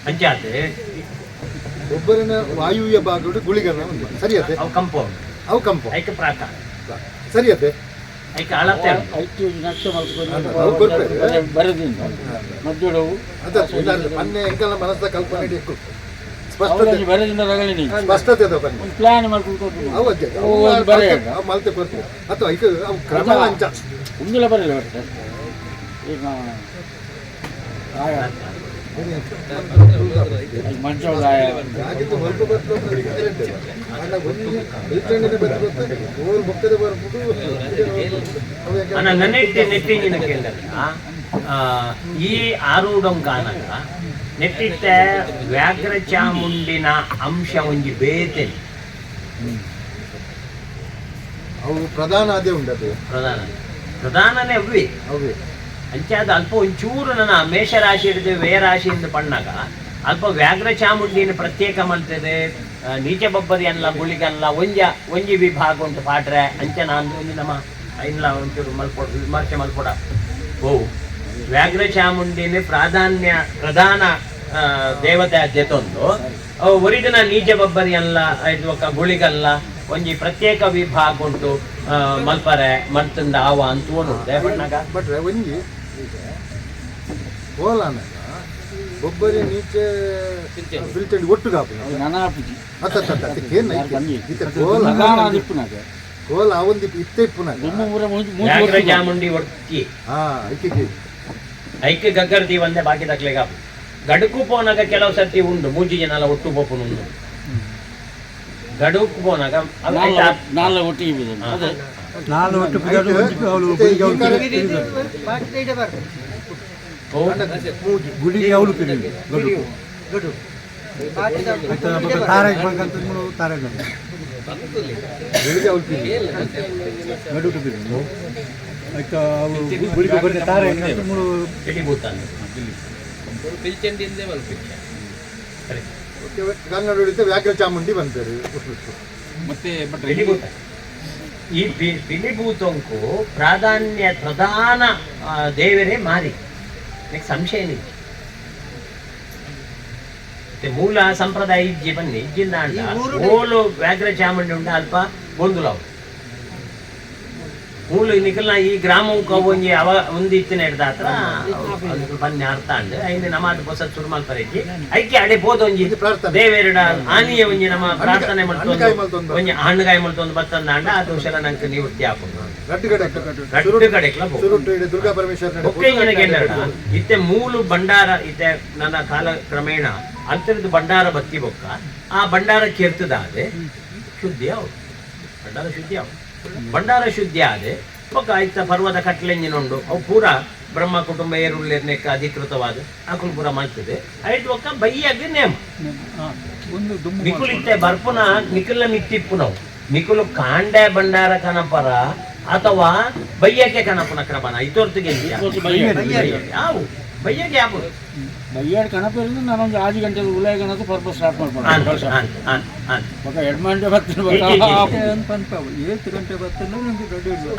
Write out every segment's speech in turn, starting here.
ಅಂಚಾತೆ ಒಬ್ಬರಿನ ವಾಯುವ್ಯ ಭಾಗಗಳು ಗುಳಿಗನ್ನ ಒಂದು ಸರಿಯತೆ ಅವು ಕಂಪೌಂಡ್ ಅವು ಕಂಪು ಐಕೆ ಪ್ರಾಕಾರ ಸರಿಯತೆ ಐಕೆ ಅಳತೆ ಐದು ನಕ್ಷೆ ಮಾಡ್ಕೊಂಡು ಬರದಿಂದ ಮದ್ದೂಡವು ಮೊನ್ನೆ ಎಂಕಲ್ಲ ಮನಸ್ಸ ಕಲ್ಪನೆ ಬರದಿಂದ ರಗಳಿ ಸ್ಪಷ್ಟತೆ ಅದ ಬನ್ನಿ ಒಂದು ಪ್ಲಾನ್ ಮಾಡ್ಕೊಂಡು ಅವು ಅಜ್ಜೆ ಅವು ಮಲ್ತೆ ಕೊಡ್ತೀವಿ ಅಥವಾ ಇದು ಅವು ಕ್ರಮ ಅಂಚ ಒಂದಿಲ್ಲ ಬರಲ್ಲ ಬರ್ತದೆ ಈಗ ಮಂಚ ಆಗಿದ್ದು ಸ್ವಲ್ಪ ಬರ್ತದೆ ಬೊಕ್ಕದ ನೆಟ್ಟಿಂಗಿನ ಕೇಳಿದ ಈ ಆರೂಢಂ ಕಾನಕ ನೆಟ್ಟಿಟ್ಟ ವ್ಯಾಘ್ರ ಚಾಮುಂಡಿನ ಅಂಶ ಒಂಜಿ ಬೇತೆ ಅವು ಪ್ರಧಾನ ಅದೇ ಉಂಟದು ಪ್ರಧಾನನೇ ಅವೇ ಅವೇ ಅಂಚಾದ ಅಲ್ಪ ಒಂಚೂರು ನನ್ನ ಮೇಷರಾಶಿ ಹಿಡಿದು ವ್ಯಯರಾಶಿಯಿಂದ ಪಣ್ಣಾಗ ಅಲ್ಪ ವ್ಯಾಘ್ರ ಚಾಮುಂಡಿನ ಪ್ರತ್ಯೇಕ ಮಾಡ್ತದೆ ನೀಚೆ ಬಬ್ಬರಿ ಅಲ್ಲ ಗುಳಿಗಲ್ಲ ಒಂಜಿ ವಿಭಾಗ ಉಂಟು ಪಾಟ್ರೆ ಅಂಚೆ ನಾನು ಒಂದು ನಮ್ಮ ಇಲ್ಲ ಒಂಚೂರು ಮಲ್ಪೊ ವಿಮರ್ಶೆ ಮಲ್ಪೊಡ ಓ ವ್ಯಾಘ್ರ ಚಾಮುಂಡಿನ ಪ್ರಧಾನ ದೇವತೆ ಅಧ್ಯತೊಂದು ಒರಿಜಿನ ನೀಚೆ ಬಬ್ಬರಿ ಅಲ್ಲ ಇದು ಗುಳಿಗಲ್ಲ ಒಂಜಿ ಪ್ರತ್ಯೇಕ ವಿಭಾಗ ಉಂಟು ಮಲ್ಪರೆ ಮರ್ತಂದ ಆವ ಅಂತ ಬಣ್ಣಾಗ ಬಟ್ರೆ ಒಂಜಿ ಓಲಾನಾಗ ಒಬ್ಬರಿ ನೀಚೆ ಪಿಲ್ಚಂಡಿ ಒಟ್ಟು ಕಾಪು ಕೋಲ ಅವೊಂದು ಇತ್ತೆ ಇಪ್ಪುನಾಗ ಚಾಮುಂಡಿ ಒಟ್ಟಿ ಹಾ ಐಕೆ ಐಕೆ ಗಗ್ಗರ್ತಿ ಒಂದೇ ಬಾಕಿ ತಕ್ಲೆಗ ಗಡುಕು ಪೋನಾಗ ಕೆಲವು ಸರ್ತಿ ಉಂಡು ಮೂಜಿ ಜನ ಒಟ್ಟು ಪೋಪುನು ಉಂಡು ಗಡುಕು ಪೋನಾಗ ಒಟ್ಟಿಗೆ ಗುಡಿಗೆ ಅವಳು ಕನ್ನಡ ವ್ಯಾಘ್ರ ಚಾಮುಂಡಿ ಬಂತಾರೆ ಮತ್ತೆ ಈ ಪಿಲಿಭೂತಂಕು ಪ್ರಧಾನ ದೇವರೇ ಮಾರಿ ಸಂಶಯ ಮೂಲ ಸಂಪ್ರದಾಯ ಇಜ್ಜಿ ಬನ್ನಿ ಇಜ್ಜಿಂದ ಓಲು ವ್ಯಾಘ್ರ ಚಾಮುಂಡಿ ಉಂಡ ಅಲ್ಪ ಗೊಂದುಲಾವು ಮೂಲ ನಿಖಲ್ನ ಈ ಗ್ರಾಮಕ್ಕೆ ಒಂಜಿ ಒಂದು ಇತ್ತಿನ ಹಿಡ್ದ ಹತ್ರ ಬನ್ನಿ ಅರ್ಥ ಅಂಡ್ ಐದು ನಮಾಜ್ ಹೊಸ ಶುರು ಮಾಡ್ತಾರೆ ಐಕೆ ಅಡೆ ಬೋದ್ ಒಂಜಿ ದೇವೇರಡ ಆನಿಯ ಒಂಜಿ ನಮ್ಮ ಪ್ರಾರ್ಥನೆ ಮಾಡ್ಕೊಂಡು ಒಂಜಿ ಹಣ್ಣುಗಾಯಿ ಮಾಡ್ಕೊಂಡು ಬತ್ತಂದ ಅಂಡ ಆ ದೋಷಲ ನಂಗೆ ನಿವೃತ್ತಿ ಹಾಕೊಂಡು ದುರ್ಗಾ ಪರಮೇಶ್ವರ ಇತ್ತೆ ಮೂಲು ಭಂಡಾರ ಇತ್ತೆ ನನ್ನ ಕಾಲ ಕ್ರಮೇಣ ಅಂತರದ್ದು ಭಂಡಾರ ಬತ್ತಿ ಬೊಕ್ಕ ಆ ಭಂಡಾರ ಕೆರ್ತದಾದೆ ಶುದ್ಧಿ ಅವು ಭಂಡಾರ ಶುದ್ಧಿ ಆದೆ ಬೊಕ್ಕ ಆಯ್ತ ಪರ್ವತ ಕಟ್ಲೆಂಜಿನುಂಡು ಅವು ಪೂರ ಬ್ರಹ್ಮ ಕುಟುಂಬ ಏರುಳ್ಳೆರ್ನೆಕ್ಕ ಅಧಿಕೃತವಾದ ಆಕುಲು ಪೂರ ಮಾಡ್ತದೆ ಆಯ್ತು ಬೊಕ್ಕ ಬೈಯಾಗೆ ನೇಮ ನಿಕುಲ್ ಇತ್ತೆ ಬರ್ಪುನ ನಿಖಿಲ್ನ ಮಿತ್ತಿಪ್ಪು ನಾವು ನಿಕುಲು ಕಾಂಡೆ ಭಂಡಾರ ಕನಪರ ಅಥವಾ ಬಯ್ಯಕ್ಕೆ ಕನಪನ ಕ್ರಮನ ಇತೊರ್ತಿಗೆ ಯಾವ ಬಯ್ಯಕ್ಕೆ ಯಾವ ಬಯ್ಯಾಡ ಕಣಪ ನಾನೊಂದು 5 ಗಂಟೆ ಉಲಾಯ ಗಣಕ ಪರ್ಪಸ್ ಸ್ಟಾರ್ಟ್ ಮಾಡ್ಕೊಂಡು ಎರಡು ಗಂಟೆ ಬರ್ತೀನಿ 8 ಗಂಟೆ ಬರ್ತೀನಿ ನಮ್ಗೆ ದೊಡ್ಡ ಒಂದು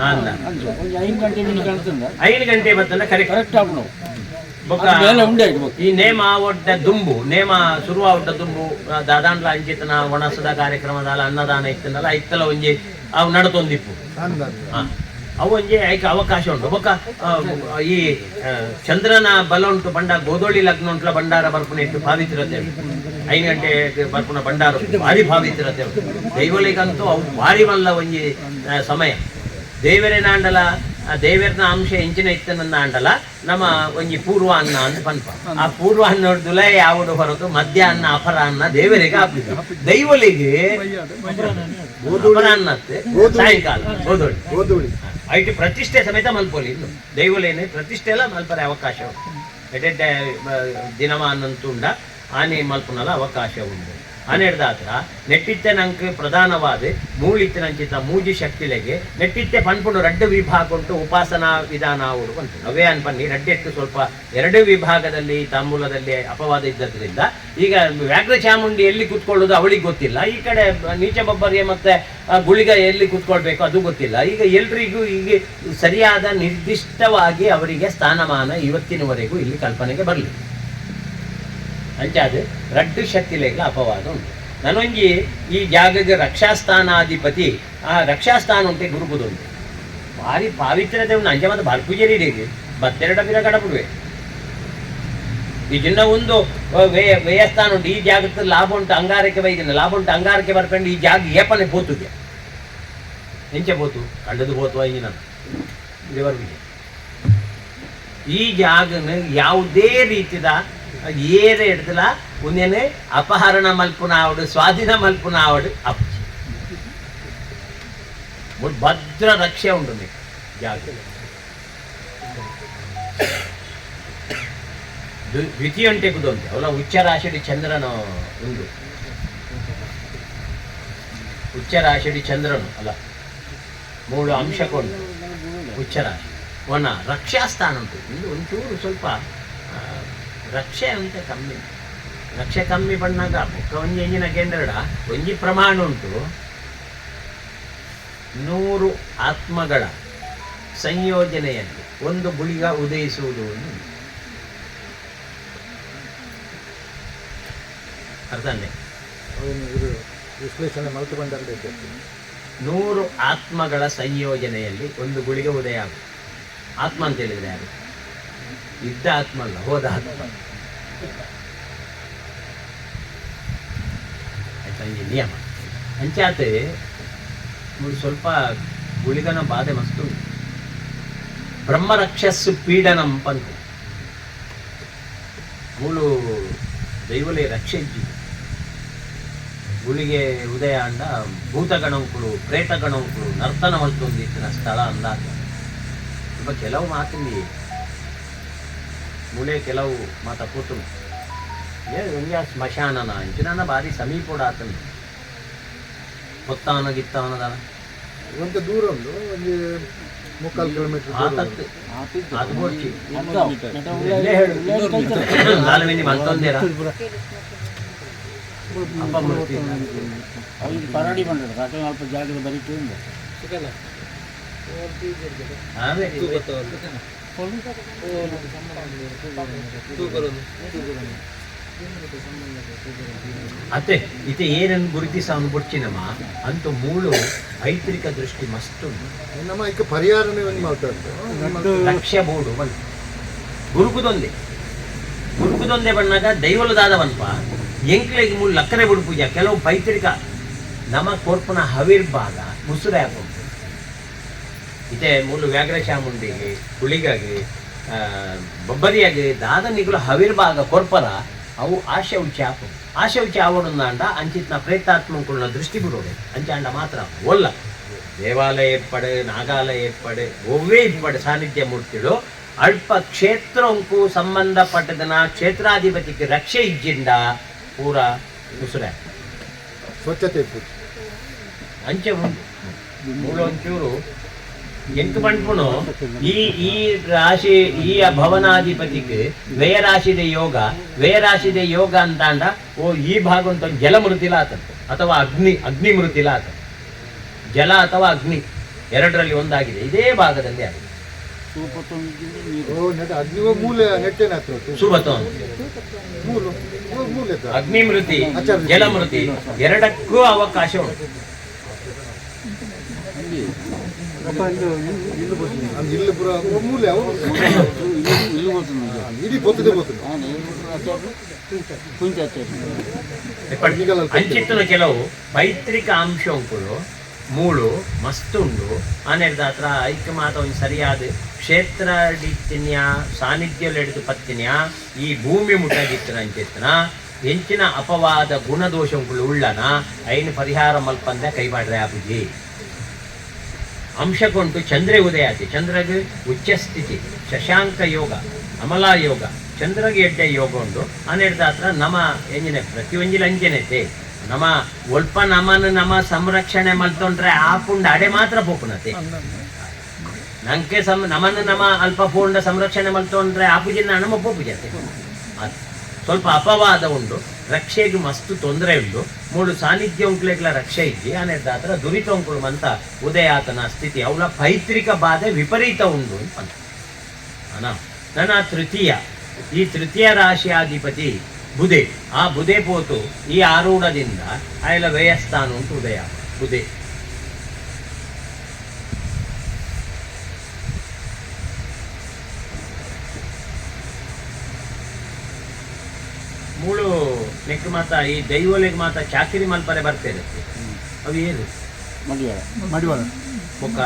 5 ಗಂಟೆ ಮಿನಿ ಕಾಣ್ತಂದ 5 ಗಂಟೆ ಬರ್ತಲ್ಲ ಕರೆಕ್ಟ್ ಆಪ್ ನಾವು ಮೇಲೆ ಉಂಡೆ ಈ ನೇಮ ಒಡ್ಡ ದುಂಬು ನೇಮ ಶುರುವ ಒಡ್ಡ ದುಂಬು ದಾದಾಂಡ್ಲ ಅಂಚಿತನ ಒಣಸದ ಕಾರ್ಯಕ್ರಮದ ಅನ್ನದಾನ ಇತ್ತನಲ್ಲ ಇತ್ತಲ್ಲ ಒಂಜಿ ಅವು ನಡತೊಂದಿಪ್ಪು ಅವು ಒಂಜಿ ಐಕೆ ಅವಕಾಶ ಉಂಟು ಬೊಕ್ಕ ಈ ಚಂದ್ರನ ಬಲ ಉಂಟು ಬಂಡ ಗೋಧೋಳಿ ಲಗ್ನ ಉಂಟ್ಲ ಭಂಡಾರ ಬರ್ಪುನ ಇಟ್ಟು ಪಾವಿತ್ರತೆ 5 ಗಂಟೆ ಬರ್ಪುನ ಭಂಡಾರ ಭಾರಿ ಪಾವಿತ್ರತೆ ದೈವಲಿಗಂತೂ ಅವು ಭಾರಿ ಮಲ್ಲ ಒಂಜಿ ಸಮಯ ದೇವರೇನ ಆಂಡಲ ದೇವರನ ಅಂಶ ಎಂಚಿನ ಇತ್ತನನ್ನ ಆಂಡಲ ನಮ್ಮ ಒಂಜಿ ಪೂರ್ವ ಅನ್ನ ಅಂತ ಪನ್ಪ ಆ ಪೂರ್ವ ಅನ್ನ ದುಲೈ ಯಾವುದು ಹೊರತು ಮಧ್ಯಾಹ್ನ ಅಪರಾಹ್ನ ದೇವರಿಗೆ ಹಾಕಿದ್ರು ದೈವಲಿಗೆ ಅಪರಾಹ್ನತ್ತೆ ಸಾಯಂಕಾಲ ಗೋಧೋಳಿ ಐಟಿ ಪ್ರತಿಷ್ಠೆ ಸಮೇತ ಮಲ್ಪೋಲಿ ಇನ್ನು ದೈವಲೇನೆ ಪ್ರತಿಷ್ಠೆ ಎಲ್ಲ ಮಲ್ಪರೆ ಅವಕಾಶ ಉಂಟು ಎಡೆ ದಿನಮಾನಂತುಂಡ ಆನೆ ಮಲ್ಪನಲ್ಲ ಅವಕಾಶ ಉಂಟು ಹನ್ನೆರಡು ಹತ್ರ ನೆಟ್ಟಿತ್ತೆ ನಂಗೆ ಪ್ರಧಾನವಾದ ಮೂಳಿತ್ತಿನಂಚಿತ ಮೂಜಿ ಶಕ್ತಿಲೆಗೆ ನೆಟ್ಟಿತ್ತೆ ಪನ್ಪುಂಡು 2 ವಿಭಾಗ ಉಂಟು ಉಪಾಸನಾ ವಿಧಾನ ಅವರು ಬಂತು ಅವೇ ಅನ್ಪನ್ನಿ ರಡ್ಡೆಟ್ಟು ಸ್ವಲ್ಪ 2 ವಿಭಾಗದಲ್ಲಿ ತಾಂಬೂಲದಲ್ಲಿ ಅಪವಾದ ಇದ್ದದ್ರಿಂದ ಈಗ ವ್ಯಾಘ್ರ ಚಾಮುಂಡಿ ಎಲ್ಲಿ ಕೂತ್ಕೊಳ್ಳೋದು ಅವಳಿಗೆ ಗೊತ್ತಿಲ್ಲ, ಈ ಕಡೆ ನೀಚ ಬಬ್ಬರಿಗೆ ಮತ್ತೆ ಗುಳಿಗ ಎಲ್ಲಿ ಕೂತ್ಕೊಳ್ಬೇಕು ಅದು ಗೊತ್ತಿಲ್ಲ. ಈಗ ಎಲ್ರಿಗೂ ಈಗ ಸರಿಯಾದ ನಿರ್ದಿಷ್ಟವಾಗಿ ಅವರಿಗೆ ಸ್ಥಾನಮಾನ ಇವತ್ತಿನವರೆಗೂ ಇಲ್ಲಿ ಕಲ್ಪನೆಗೆ ಬರಲಿ. ಅಂಚಾದ ರಡ್ಡು ಶಕ್ತಿಲೆಗ್ಲ ಅಪವಾದ ಉಂಟು ನನೊಂಜಿ ಈ ಜಾಗಗೆ ರಕ್ಷಾಸ್ಥಾನಾಧಿಪತಿ ಆ ರಕ್ಷಾಸ್ಥಾನ ಉಂಟೆ ಗುರುಪುದುಂಟು ಭಾರಿ ಪಾವಿತ್ರ್ಯತೆ ಉಂಟು ಅಂಚೆ ಮತ್ತೆ ಬರ್ಪೂಜೆರಿ ಹಿಡಿಗೆ ಬತ್ತೆರಡ ಬಿರ ಕಡಪುಡುವೆ ಈ ಚಿನ್ನ ಒಂದು ವ್ಯಯಸ್ಥಾನ ಉಂಟು ಈ ಜಾಗದ ಲಾಭ ಉಂಟು ಅಂಗಾರಕ್ಕೆ ಬೈದಿನ ಲಾಭ ಉಂಟು ಅಂಗಾರಕ್ಕೆ ಬರ್ಕೊಂಡು ಈ ಜಾಗ ಏಪನೆ ಪೋತುಗೆ ಎಂಚೆ ಪೋತು ಕಂಡದು ಪೋತು ಐನ ದೇವರಿಗೆ ಈ ಜಾಗನ ಯಾವುದೇ ರೀತಿದ ಏರೆ ಹಿಡ್ದಲ ಒಂದೇನೆ ಅಪಹರಣ ಮಲ್ಪುನ ಆವಡು ಸ್ವಾಧೀನ ಮಲ್ಪುನ ಆವಡು ಅಪ್ಪ ಭದ್ರ ರಕ್ಷೆ ಉಂಟು ನೀವು ಜಾಗ ದ್ವಿತೀಯ ಉಂಟೆ ಕುದುಂಟೆ ಅವಳ ಉಚ್ಚರಾಶಿಡಿ ಚಂದ್ರನು ಉಂಟು ಉಚ್ಚರಾಶಿಡಿ ಚಂದ್ರನು ಅಲ್ಲ 3 ಅಂಶಕ್ಕೊಂದು ಉಚ್ಚರಾಶಿ ವನ ರಕ್ಷಾಸ್ಥಾನ ಉಂಟು ಇಂದು ಒಂಚೂರು ಸ್ವಲ್ಪ ರಕ್ಷೆ ಅಂತ ಕಮ್ಮಿ ರಕ್ಷೆ ಕಮ್ಮಿ ಬಣ್ಣಾಗ ಒಂಜಿ ಎಂಜಿನ ಕೇಂದ್ರಡ ಒಂಜಿ ಪ್ರಮಾಣ ಉಂಟು 100 ಆತ್ಮಗಳ ಸಂಯೋಜನೆಯಲ್ಲಿ ಒಂದು ಗುಳಿಗ ಉದಯಿಸುವುದು ಅರ್ಥನೇ ವಿಶ್ಲೇಷಣೆ ಮಲ್ತು ಬಂದರೆ 100 ಆತ್ಮಗಳ ಸಂಯೋಜನೆಯಲ್ಲಿ ಒಂದು ಗುಳಿಗೆ ಉದಯ ಆಗುತ್ತೆ ಆತ್ಮ ಅಂತ ಹೇಳಿದ್ರೆ ಯಾರು ಇದ್ದ ಆತ್ಮ ಅಲ್ಲ ಹೋದ ಆತ್ಮ ಆಯ್ತಾ ಈ ನಿಯಮ ಅಂಚಾತೆ ನೋಡಿ ಸ್ವಲ್ಪ ಗುಳಿಗನ ಬಾಧೆ ಮಸ್ತು ಬ್ರಹ್ಮರಕ್ಷಸ್ಸು ಪೀಡನಂ ಪಂತು ಮೂಲು ದೈವಲೇ ರಕ್ಷೆ ಇಜ್ಜಿ ಗುಳಿಗೆ ಉದಯ ಅಂಡ ಭೂತಗಣಂಕುಳು ಪ್ರೇತಗಣಂಕುಳು ನರ್ತನ ಮಲ್ತೊಂದಿತ್ತಿನ ಸ್ಥಳ ಅಂದಾಗ ತುಂಬ ಕೆಲವು ಮಾತಿಂದಿ ಮೂಲೆ ಕೆಲವು ಮಾತ ಕೂತು ಒಂಜ ಸ್ಮಶಾನನ ಅಂಚಿನ ಭಾರಿ ಸಮೀಪೋಡ ಆತನು ಗೊತ್ತಾವನ ಗಿತ್ತವನದ ಒಂದು ದೂರ ಉಂಟು ಒಂದು 3 ಕಿಲೋಮೀಟರ್ ಆತತ್ತು ಅದು ಬೋಡ್ಚಿ ನಾಲ್ವೆಂದಿ ಮಲ್ತೊಂದೇರ ಅಪ್ಪ ಮೂರ್ತಿ ಅವ್ರಿಗೆ ಪರಾಡಿ ಬಂದರು ರಾತ್ರಿ ಸ್ವಲ್ಪ ಜಾಗದ ಬರೀತು ಅತ್ತೆ ಇತೆ ಏನನ್ನು ಗುರುತಿಸವನು ಬೊಚ್ಚಿನಮ್ಮ ಅಂತೂ ಮೂಳು ಐತ್ರಿಕ ದೃಷ್ಟಿ ಮಸ್ತು ನಮ್ಮ ಈಗ ಪರಿಹಾರನೇ ಒಂದು ಮಾತಾಡ್ತಾರೆ ಲಕ್ಷ್ಯ ಬೋಡು ಬಂದು ಗುರುಕುದೊಂದೆ ಬಣ್ಣಾಗ ದೈವಲದಾದವನ್ಪ ಎಂಕ್ಲೆಗೆ ಮೂಲ ಲಕ್ಕನೆ ಬಿಡು ಪೂಜಾ ಕೆಲವು ಪೈತ್ರಿಕ ನಮ ಕೋರ್ಪನ ಹವಿರ್ಭಾಗ ಮುಸುರೆ ಹಾಕೊಂಡು ಇದೇ ಮೂಲು ವ್ಯಾಘ್ರ ಚಾಮುಂಡಿಗೆ ಹುಳಿಗಾಗಿ ಬೊಬ್ಬರಿಯಾಗಿ ದಾದ ನಿಗುಲು ಹವಿರ್ಭಾಗ ಕೊರ್ಪರ ಅವು ಆಶೆ ಉಚ್ಚಿ ಹಾಕು ಆಶೆ ಉಚ್ಚಿ ಆವಡಂದಾಂಡ ಅಂಚಿತ್ನ ಪ್ರೇತಾತ್ಮಕುಳ್ನ ದೃಷ್ಟಿ ಬಿಡೋಡೆ ಅಂಚಾಂಡ ಮಾತ್ರ ಒಲ್ಲ ದೇವಾಲಯ ಏರ್ಪಡೆ ನಾಗಾಲಯ ಏರ್ಪಡೆ ಒವ್ವೇ ಇಪ್ಪಡೆ ಸಾನ್ನಿಧ್ಯ ಮೂರ್ತಿಗಳು ಅಲ್ಪ ಕ್ಷೇತ್ರಕ್ಕೂ ಸಂಬಂಧಪಟ್ಟದನ ಕ್ಷೇತ್ರಾಧಿಪತಿಗೆ ರಕ್ಷೆ ಇಜ್ಜಿಂದ ಪೂರ ಮುಸುರೆ ಸ್ವಚ್ಛತೆ ಅಂಚೆ ಉಂಟು ಮೂಲ ಒಂಚೂರು ಎಂಟು ಪಂಪುನು ಈ ರಾಶಿ ಈ ಭವನಾಧಿಪತಿಗೆ ವ್ಯಯರಾಶಿದೆ ಯೋಗ ಅಂತಾಂಡ ಓ ಈ ಭಾಗ ಅಂತ ಜಲಮೃತಿಲ ಆತಂತೆ ಅಥವಾ ಅಗ್ನಿ ಮೃತಿಲ ಆತ ಜಲ ಅಥವಾ ಅಗ್ನಿ ಎರಡರಲ್ಲಿ ಒಂದಾಗಿದೆ ಇದೇ ಭಾಗದಲ್ಲಿ ಆಗಿದೆ ಅಗ್ನಿ ಮೃತಿ ಜಲಮೃತಿ ಎರಡಕ್ಕೂ ಅವಕಾಶ ಉಂಟು ಅಂಚಿತ್ತಿನ ಕೆಲವು ಪೈತ್ರಿಕ ಅಂಶ ಉಂಟು ಮೂಳು ಮಸ್ತುಂಡು ಆನೆಡ್ದ ಹತ್ರ ಐಕ್ಯ ಮಾತ ಒಂದು ಸರಿಯಾದ ಕ್ಷೇತ್ರ ಹಿಡಿತಿನ್ಯ ಸಾನ್ನಿಧ್ಯ ಹಿಡಿದು ಪತ್ತಿನ್ಯ ಈ ಭೂಮಿ ಮುಟ್ಟಾಗಿತ್ತಿನ ಅಂಚಿತ್ತಿನ ಹೆಂಚಿನ ಅಪವಾದ ಗುಣದೋಷಗಳು ಉಳ್ಳನ ಐನು ಪರಿಹಾರ ಮಲ್ಪಂದ ಕೈಮಾಡ್ರೆ ಆಪುಜಿ ಅಂಶಕೊಂಟು ಚಂದ್ರೆ ಉದಯಾತಿ ಚಂದ್ರಗೆ ಉಚ್ಚಸ್ಥಿತಿ ಶಶಾಂಕ ಯೋಗ ಅಮಲಾ ಯೋಗ ಚಂದ್ರಗೆ ಎಡ್ಡೆ ಯೋಗ ಉಂಟು ಆನೆಡ್ದ ಹತ್ರ ನಮ ಎಂಜಿನ ಪ್ರತಿಯೊಂಜಿಲ ಅಂಜನತೆ ನಮ ಒಲ್ಪ ನಮ ಸಂರಕ್ಷಣೆ ಮಲ್ತೊಂಡ್ರೆ ಆಪುಂಡ ಅಡೆ ಮಾತ್ರ ಪೋಪುನತೆ ನಂಗೆ ನಮ ಅಲ್ಪ ಪೂರ್ಣ ಸಂರಕ್ಷಣೆ ಮಲ್ತೊಂಡ್ರೆ ಆಪುಜಿನ ನಮ ಪೋಪುಜತೆ ಸ್ವಲ್ಪ ಅಪವಾದ ಉಂಟು ರಕ್ಷೆಗೆ ಮಸ್ತು ತೊಂದರೆ ಉಂಟು ಮೂಡು ಸಾನ್ನಿಧ್ಯ ಉಂಕ್ಲೆಗ್ಲ ರಕ್ಷೆ ಇದ್ದಿ ಆನೆಡ್ದ ಹತ್ರ ದುರಿತ ಉಂಕುಳು ಅಂತ ಉದಯಾತನ ಸ್ಥಿತಿ ಅವಳ ಪೈತ್ರಿಕ ಬಾಧೆ ವಿಪರೀತ ಉಂಟು ಅಂತ ನನ್ನ ತೃತೀಯ ಈ ತೃತೀಯ ರಾಶಿಯಾಧಿಪತಿ ಬುಧೆ ಆ ಬುಧೆ ಪೋತು ಈ ಆರೂಢದಿಂದ ಆಯಲ ವ್ಯಯಸ್ಥಾನ ಉಂಟು ಉದಯ ಬುಧೆ ಮೂಳು ನೆಕ್ ಮಾತ ಈ ದೈವಲೆಗ್ ಮಾತ ಚಾಕಿರಿ ಮಲ್ಪರೆ ಬರ್ತೇನೆ ಅವು ಏನು ಮಡಿವಾಳ ಬೊಕ್ಕ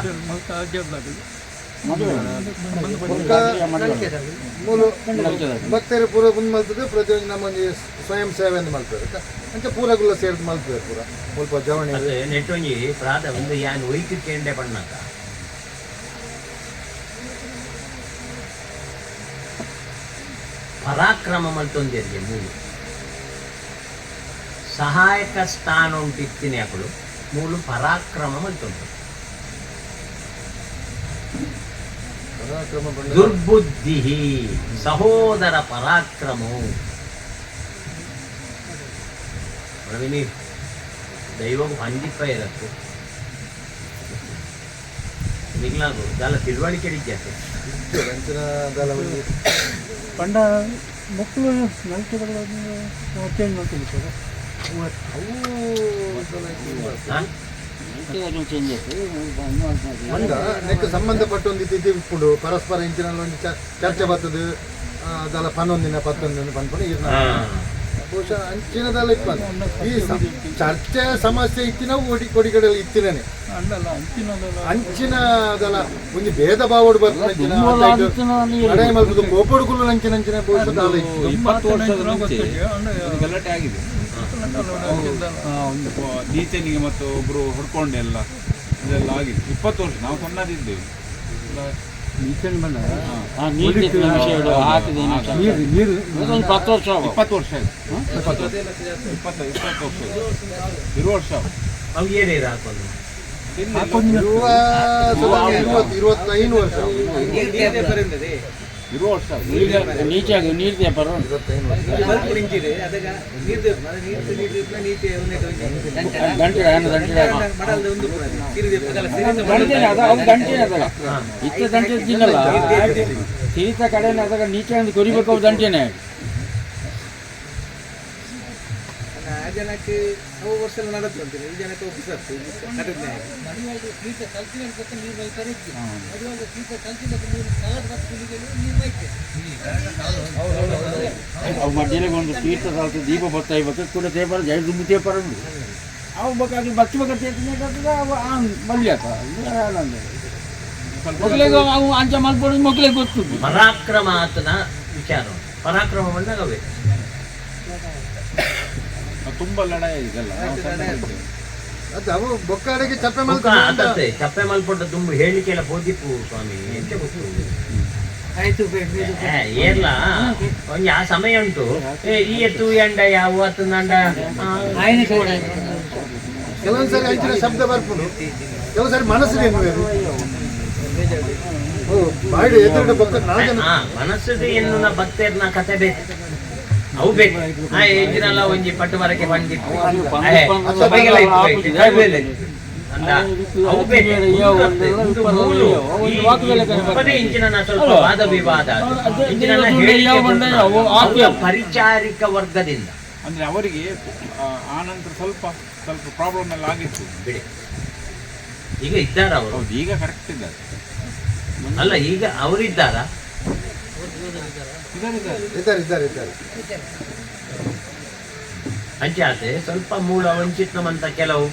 ಮೂಲು ಭಕ್ತರು ಪೂರ ಮುಂದೆ ಮಲ್ತದೆ ಪ್ರತಿಯೊಂದು ನಮ್ಮೊಂದು ಸ್ವಯಂ ಸೇವೆಯನ್ನು ಮಲ್ತಾರೆ ಅಂಚ ಪೂರಗುಲ್ಲ ಸೇರಿದು ಮಲ್ತದೆ ಪೂರ ಸ್ವಲ್ಪ ಜವಣಿ ಅದು ನೆಟ್ಟೊಂಜಿ ಪ್ರಾತ ಒಂದು ಯಾನ್ ಒಯ್ತು ಕೇಂಡೆ ಬಣ್ಣಕ ಪರಾಕ್ರಮ ಮಲ್ತೊಂದಿರಿಗೆ ಮೂಲು ಸಹಾಯಕ ಸ್ಥಾನ ಉಂಟಿತ್ತಿನಿ ಅಕಳು ಮೂಲು ಪರಾಕ್ರಮ ಮಲ್ತೊಂದು ದುರ್ಬುದ್ಧಿ ಸಹೋದರ ಪರಾಕ್ರಮವು ಪ್ರವೀಣಿ ದೈವವು ಹಂಜಿಪ್ಪ ಇರತ್ತು ನಿಗ್ಲಾಗು ಜಾಲ ತಿಳುವಳಿಕೆ ಇದ್ಯಾಕೆ ಪಂಡ ಮಕ್ಕಳು ನಲ್ಕೆಗಳು ಚೇಂಜ್ ಮಾಡ್ತೀವಿ ಸರ್ ನೆಕ್ ಸಂಬಂಧಪಟ್ಟ ಒಂದು ಇದು ಇಪ್ಪುಡು ಪರಸ್ಪರ ಇಂಚಿನಲ್ಲಿ ಒಂದು ಚರ್ಚೆ ಬರ್ತದೆ ಅದೆಲ್ಲ ಪನ್ನೊಂದಿನ ಪತ್ತೊಂದಿನ ಪನ್ಪಣ ಬಹುಶಃ ಅಂಚಿನದೆಲ್ಲ ಇಪ್ಪಂದು ಈ ಚರ್ಚೆ ಸಮಸ್ಯೆ ಇತ್ತಿನ ಕೊಡಿಗಡೆಯಲ್ಲಿ ಇತ್ತಿನೇ ಅಂಚಿನ ಅದೆಲ್ಲ ಒಂದು ಭೇದ ಭಾವಡು ಬರ್ತದೆ ಮಲ್ಪದು ಕೋಪಡುಗಳು ಅಂಚಿನ ಬಹುಶಃ ಇತ್ತು 20 ವರ್ಷದ ಮುಂಚೆ ಗಲಾಟೆ ಆಗಿದೆ ಒಂದು ನೀಚನಿಗೆ ಮತ್ತು ಒಬ್ರು ಹೊಡ್ಕೊಂಡೆಲ್ಲ ಇದೆಲ್ಲ ಆಗಿದೆ 20 ವರ್ಷ ನಾವು ಸಣ್ಣದಿದ್ದೇವೆ ನೀಚನ್ ಬಂದ ನೀರು 10 ವರ್ಷ 20 ವರ್ಷ ಆಯ್ತು 20 ವರ್ಷ ಇರುವ ವರ್ಷ ಅವು ಏನೇನು ಹಾಕೋದು 25 ವರ್ಷ ಇರುವ ವರ್ಷ ನೀಚಾಗಿ ನೀರು ವ್ಯಾಪಾರ ಇತ್ತ ದಂಟೆ ತಿನ್ನಲ್ಲ ತಿರಿತ ಕಡೆ ಅದಾಗ ನೀಚೆ ಒಂದು ಕೊರಿಬೇಕು ಅವು ದಂಟೆನೆ ಜನಕ್ಕೆ ಅವು ವರ್ಷ ನಡತ್ತಂತೀನಿ ಈ ಜನಕ್ಕೆ ಅವು ಮಧ್ಯದಲ್ಲಿ ಒಂದು ತೀರ್ಥ ಸಾಲ್ತು ದೀಪ ಬರ್ತಾ ಇವಾಗ ಕೂಡ ತೇಪಾರ ಜೈ ದುಂಬು ತೇಪಾರ ಅವು ಬೇಕಾದ್ರೆ ಭಕ್ತಿ ಬೇಕಾದ್ರೆ ಅವು ಮಲ್ಲಿ ಮಕ್ಕಳಿಗೆ ಅವು ಅಂಚ ಮಲ್ಪಡೋದು ಮಕ್ಕಳಿಗೆ ಗೊತ್ತು ಪರಾಕ್ರಮ ಆತನ ವಿಚಾರ ಪರಾಕ್ರಮ ಬಂದಾಗವೇ ತುಂಬಾ ಲಡಾಯಿ ಇದೆಲ್ಲ ಅದು ಅವು ಬೊಕ್ಕಾಡೆಗೆ ಚಪ್ಪೆ ಆತತ್ತೆ ಚಪ್ಪೆ ಮಲ್ಪಟ್ಟ ತುಂಬ ಹೇಳಿಕೆಲ್ಲ ಬೋದಿಪ್ಪು ಸ್ವಾಮಿ ಎಂತ ಗೊತ್ತು ಏರ್ಲ ಒಂಜಿ ಆ ಸಮಯ ಉಂಟು ಈ ಎತ್ತು ಎಂಡ ಯಾವ ನಂಡ ಕೆಲವೊಂದ್ಸರಿ ಅಂಚಿನ ಶಬ್ದ ಬರ್ಬೋದು ಕೆಲವೊಂದ್ಸರಿ ಮನಸ್ಸಿಗೆ ಬಾಯಿಡೆ ಎದುರುಗಡೆ ಬೊಕ್ಕ ಮನಸ್ಸಿಗೆ ಎನ್ನುವ ಭಕ್ತರ್ನ ಕತೆ ಬೇಕು ಅವು ಬೇಕು ಎಂಜಿನೆಲ್ಲ ಒಂಜಿ ಪಟ್ಟು ಮರಕ್ಕೆ ಬಂದಿತ್ತು ಸಭೆಗೆಲ್ಲ ಇಂಚಿನ ಸ್ವಲ್ಪ ವಾದ ವಿವಾದ ಪರಿಚಾರಿಕ ವರ್ಗದಿಂದ ಅಂದ್ರೆ ಅವರಿಗೆ ಆನಂತರ ಸ್ವಲ್ಪ ಸ್ವಲ್ಪ ಪ್ರಾಬ್ಲಮ್ ಎಲ್ಲ ಆಗಿತ್ತು ಬಿಡಿ ಈಗ ಇದ್ದಾರ ಅವರು ಈಗ ಕರೆಕ್ಟ್ ಇದ್ದಾರೆ ಅಲ್ಲ ಈಗ ಅವರಿದ್ದಾರಾ ಇದ್ದಾರೆ ಅಂಚೆ ಆತೆ ಸ್ವಲ್ಪ ಮೂಲ ವಂಚಿತನಂತ ಕೆಲವು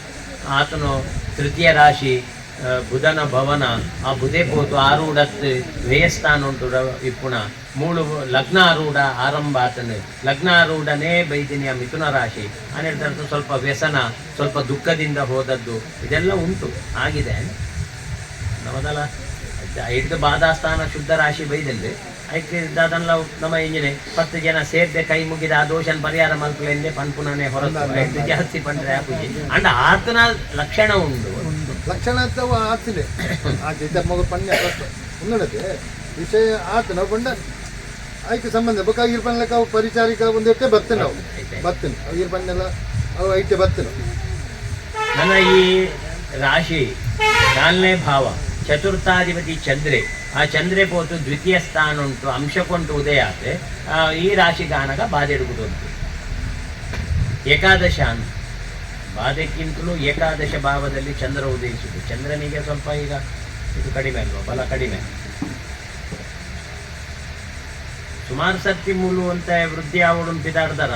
ಆತನು ತೃತೀಯ ರಾಶಿ ಬುಧನ ಭವನ ಆ ಬುಧೆ ಪೋತು ಆರೂಢತ್ ವ್ಯಯಸ್ಥಾನ ಉಂಟು ಇಪ್ಪುಣ ಮೂಳು ಲಗ್ನ ಆರೂಢ ಆರಂಭ ಆತನು ಲಗ್ನ ಆರೂಢನೇ ಬೈದಿನಿಯ ಮಿಥುನ ರಾಶಿ ಅನ್ನಿರ್ತಂತ ಸ್ವಲ್ಪ ವ್ಯಸನ ಸ್ವಲ್ಪ ದುಃಖದಿಂದ ಹೋದದ್ದು ಇದೆಲ್ಲ ಉಂಟು ಆಗಿದೆ ನಮ್ಮದಲ್ಲ ಹಿಡಿದು ಬಾಧಾಸ್ಥಾನ ಶುದ್ಧ ರಾಶಿ ಬೈದಲ್ಲಿ ಅದಕ್ಕೆ ಅದನ್ನೆಲ್ಲ ನಮ್ಮ ಇಂಜಿನೆ 10 ಜನ ಸೇರ್ದೆ ಕೈ ಮುಗಿದ ಆ ದೋಷನ ಪರಿಹಾರ ಮಲ್ಪಲೆಂದೆ ಪನ್ಪುನನೆ ಹೊರತು ಜಾಸ್ತಿ ಪಂಡ್ರೆ ಆಪುಜಿ ಅಂಡ ಆತನ ಲಕ್ಷಣ ಉಂಟು ಲಕ್ಷಣ ಅಂತ ಆತಿದೆ ಆತ ಮಗ ಪಣ್ಯ ಉನ್ನಡತೆ ವಿಷಯ ಆತ ನಾವು ಬಂಡ ಆಯ್ಕೆ ಸಂಬಂಧ ಬೇಕಾಗಿ ಇರ್ಪನ್ಲಕ್ಕ ಅವು ಪರಿಚಾರಿಕ ಒಂದು ಇಟ್ಟೆ ಬರ್ತೇನೆ ನಾವು ಬರ್ತೇನೆ ಅವು ಇರ್ಪನ್ನೆಲ್ಲ ಅವು ಐಟೆ ಬರ್ತೇನೆ ನನ್ನ ಈ ರಾಶಿ 4ನೇ ಭಾವ ಚತುರ್ಥಾಧಿಪತಿ ಚಂದ್ರೆ ಆ ಚಂದ್ರೆ ಪೋತು ದ್ವಿತೀಯ ಸ್ಥಾನ ಉಂಟು ಅಂಶಕೊಂಟು ಉದಯ ಆತೆ ಈ ರಾಶಿ ಗಾನಗ ಬಾಧೆಡುಗುದು ಏಕಾದಶ ಅಂತ ಬಾಧೆಕ್ಕಿಂತಲೂ ಏಕಾದಶ ಭಾವದಲ್ಲಿ ಚಂದ್ರ ಉದಯಿಸಿದ್ದು. ಚಂದ್ರನಿಗೆ ಸ್ವಲ್ಪ ಈಗ ಇದು ಕಡಿಮೆ ಅಲ್ವಾ, ಬಲ ಕಡಿಮೆ. ಸುಮಾರು ಸರ್ತಿ ಮೂಲುವಂತ ವೃದ್ಧಿ ಆವಡನ್ನು ಪಿದಾಡ್ದಾರ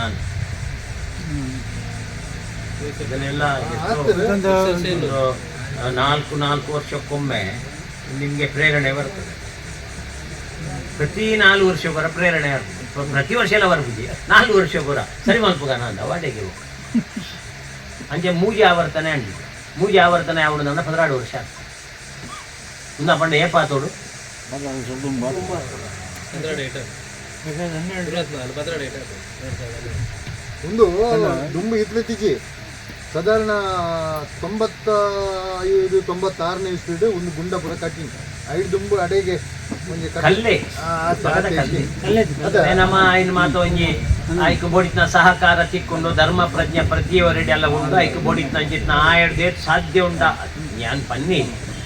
ಇದನ್ನೆಲ್ಲ ನಾಲ್ಕು ವರ್ಷಕ್ಕೊಮ್ಮೆ ನಿಮಗೆ ಪ್ರೇರಣೆ ಬರ್ತದೆ. ಪ್ರತಿ 4 ವರ್ಷ ಬರ ಪ್ರೇರಣೆ ಪ್ರತಿ ವರ್ಷ ಎಲ್ಲ ಬರ್ಬುದಿ 4 ವರ್ಷ ಬರ ಸರಿ ಮಲ್ಪುಗ ನಾನು ವಾಡೆಗೆ ಅಂಚೆ ಮೂಜಿ ಆವರ್ತನೆ ಅಂಡಿ ಮೂಜಿ ಆವರ್ತನೆ ಆವಡು ನನ್ನ 16 ವರ್ಷ ಉಂದ ಪಂಡ ಏಪಾತೋಡು ಒಂದು ದುಂಬು ಇತ್ಲೀಚೆಗೆ ಸಾಧಾರಣ 95-96ನೇ ಇಸ್ವಿಡ್ ಒಂದು ಗುಂಡಪುರ ಕಟ್ಟಿಂಗ್ 5 ದುಂಬು ಅಡೆಗೆ ಕಲ್ಲೆ ನಮ್ಮ ಐನ್ ಮಾತು ಒಂಜಿ ಐಕ್ ಬೋಡಿತ್ನ ಸಹಕಾರ ತಿಕ್ಕೊಂಡು ಧರ್ಮ ಪ್ರಜ್ಞೆ ಪ್ರತಿಯವರೆಡೆ ಎಲ್ಲ ಉಂಡು ಐಕ್ ಬೋಡಿತ್ನ ಅಂಚಿತ್ನ ಆಯಡ್ದೆ ಸಾಧ್ಯ ಉಂಡ ಯಾನ್ ಪನ್ನಿ